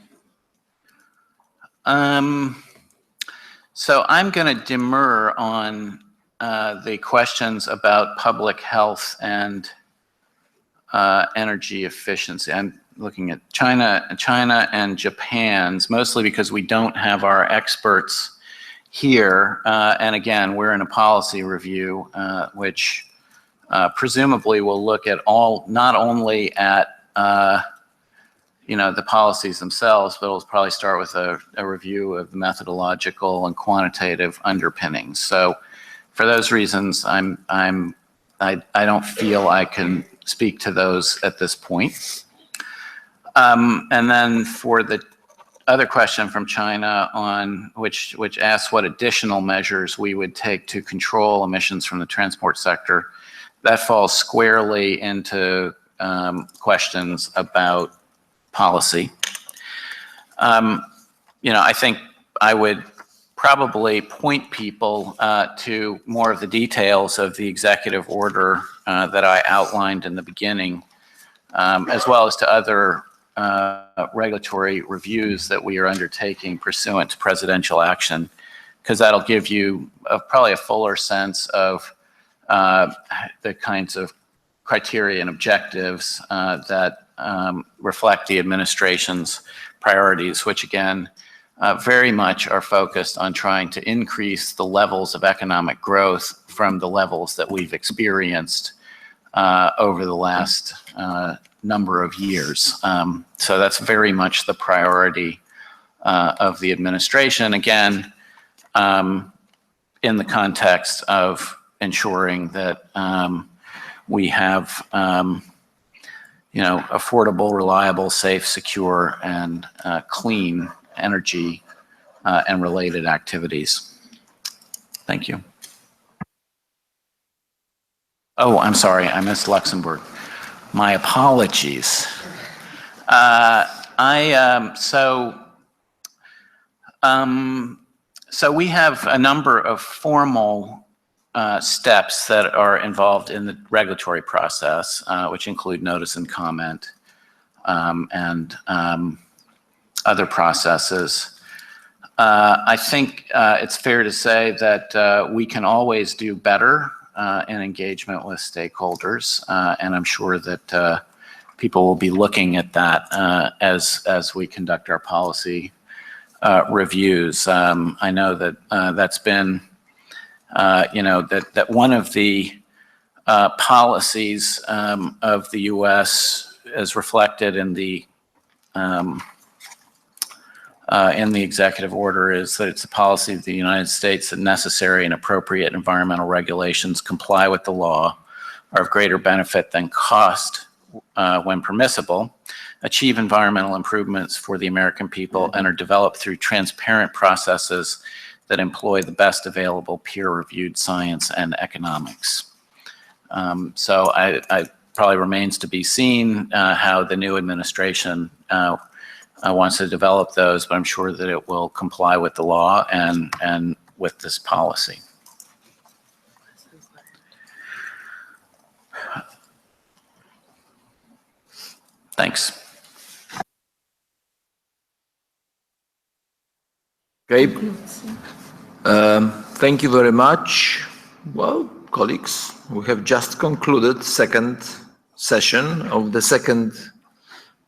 So I'm going to demur on the questions about public health and energy efficiency. I'm looking at China and Japan's, mostly because we don't have our experts here. And again, we're in a policy review, which presumably will look at not only at the policies themselves, but it'll probably start with a review of the methodological and quantitative underpinnings. So for those reasons, I don't feel I can speak to those at this point. And then for the other question from China on which asks what additional measures we would take to control emissions from the transport sector, that falls squarely into questions about policy. I think I would probably point people to more of the details of the executive order that I outlined in the beginning, as well as to other regulatory reviews that we are undertaking pursuant to presidential action, because that'll give you probably a fuller sense of the kinds of criteria and objectives that reflect the administration's priorities, which again, very much are focused on trying to increase the levels of economic growth from the levels that we've experienced over the last number of years. So that's very much the priority of the administration, again, in the context of ensuring that we have affordable, reliable, safe, secure, and clean energy and related activities. Thank you. Oh, I'm sorry, I missed Luxembourg. My apologies. So we have a number of formal steps that are involved in the regulatory process, which include notice and comment and other processes. I think it's fair to say that we can always do better in engagement with stakeholders, and I'm sure that people will be looking at that as we conduct our policy reviews. I know that that's been that one of the policies of the U.S. as reflected in the executive order is that it's a policy of the United States that necessary and appropriate environmental regulations comply with the law, are of greater benefit than cost when permissible, achieve environmental improvements for the American people, and are developed through transparent processes that employ the best available peer-reviewed science and economics. So I probably remains to be seen how the new administration wants to develop those, but I'm sure that it will comply with the law and with this policy. Thanks. Okay. Thank you very much. Well, colleagues, we have just concluded second session of the second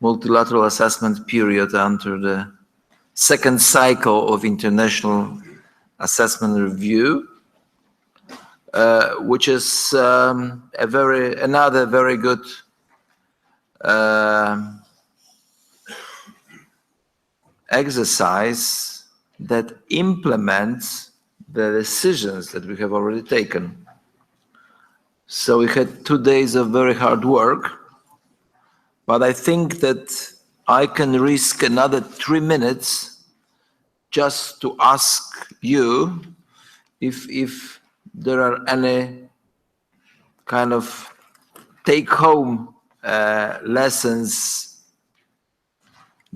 multilateral assessment period under the second cycle of international assessment review, which is another very good exercise that implements the decisions that we have already taken. So we had 2 days of very hard work, but I think that I can risk another 3 minutes just to ask you if there are any kind of take-home lessons,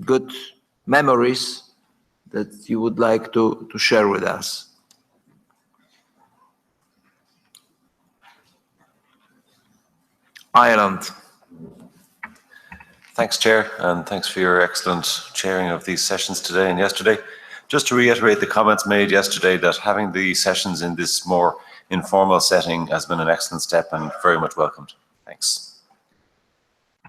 good memories that you would like to share with us. Ireland. Thanks, Chair, and thanks for your excellent chairing of these sessions today and yesterday. Just to reiterate the comments made yesterday, that having these sessions in this more informal setting has been an excellent step and very much welcomed. Thanks.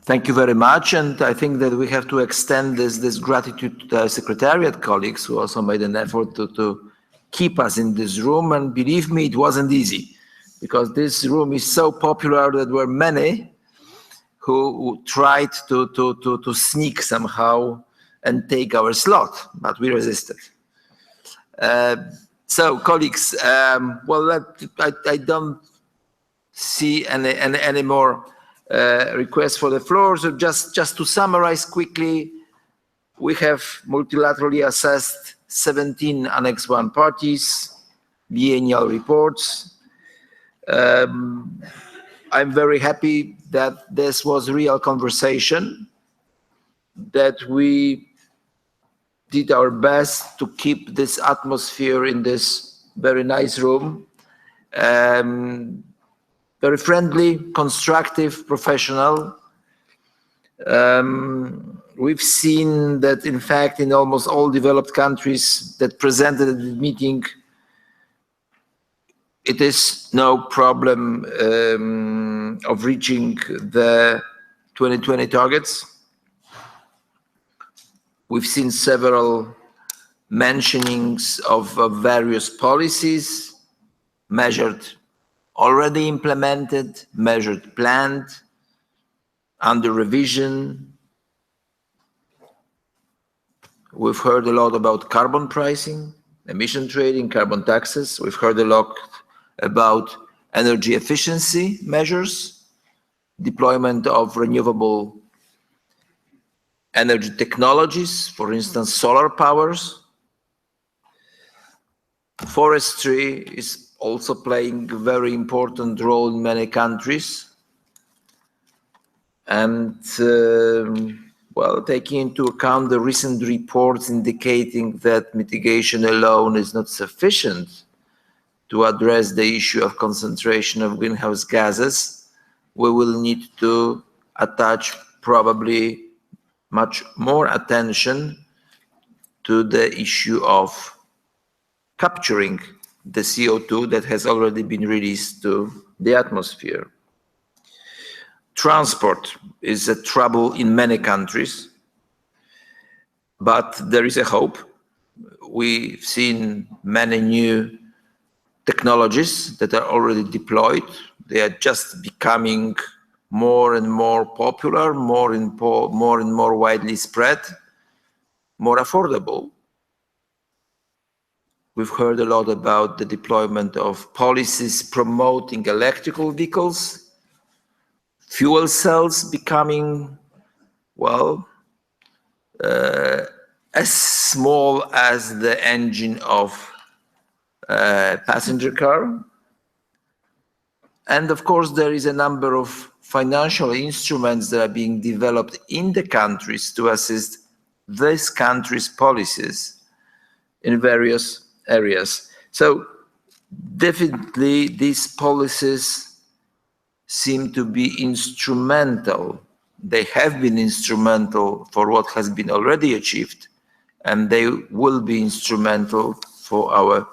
Thank you very much, and I think that we have to extend this gratitude to the Secretariat colleagues who also made an effort to keep us in this room, and believe me, it wasn't easy, because this room is so popular that there were many who tried to sneak somehow and take our slot, but we resisted. So, colleagues, well, I don't see any more requests for the floor. So just to summarize quickly, we have multilaterally assessed 17 Annex 1 parties, biennial reports. I'm very happy that this was a real conversation, that we did our best to keep this atmosphere in this very nice room, very friendly, constructive, professional. We've seen that, in fact, in almost all developed countries that presented at the meeting, it is no problem of reaching the 2020 targets. We've seen several mentionings of various policies, measured, already implemented, measured, planned, under revision. We've heard a lot about carbon pricing, emission trading, carbon taxes. We've heard a lot about energy efficiency measures, deployment of renewable energy technologies, for instance, solar powers. Forestry is also playing a very important role in many countries. And, well, taking into account the recent reports indicating that mitigation alone is not sufficient to address the issue of concentration of greenhouse gases, we will need to attach probably much more attention to the issue of capturing the CO2 that has already been released to the atmosphere. Transport is a trouble in many countries, but there is a hope. We've seen many new technologies that are already deployed. They are just becoming more and more popular, more and more widely spread, more affordable. We've heard a lot about the deployment of policies promoting electrical vehicles, fuel cells becoming, well, as small as the engine of a passenger car. And of course, there is a number of financial instruments that are being developed in the countries to assist these countries' policies in various areas. So definitely these policies seem to be instrumental. They have been instrumental for what has been already achieved, and they will be instrumental for our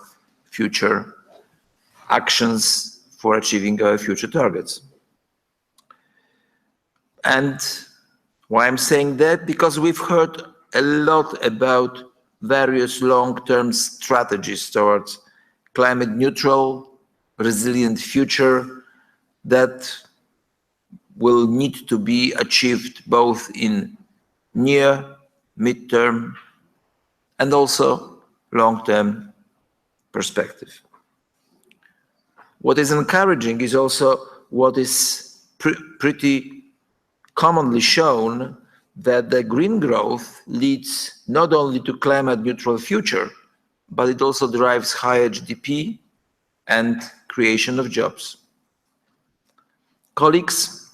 future actions for achieving our future targets. And why I'm saying that? Because we've heard a lot about various long-term strategies towards climate neutral, resilient future that will need to be achieved both in near, mid-term, and also long-term perspective. What is encouraging is also what is pretty commonly shown, that the green growth leads not only to climate neutral future, but it also drives higher GDP and creation of jobs. Colleagues,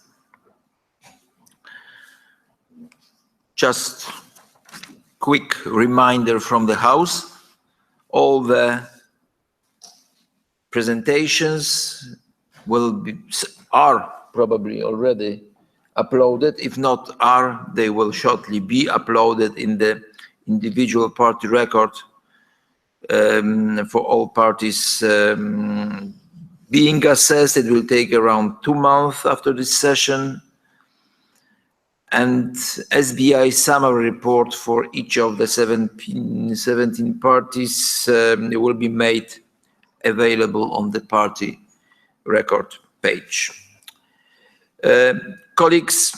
just quick reminder from the House, all the presentations are probably already uploaded. If not are, they will shortly be uploaded in the individual party record for all parties being assessed. It will take around 2 months after this session. And SBI summary report for each of the 17 parties will be made available on the party record page. Colleagues,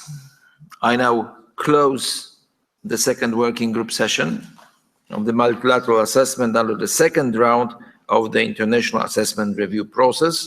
I now close the second working group session of the multilateral assessment under the second round of the international assessment review process.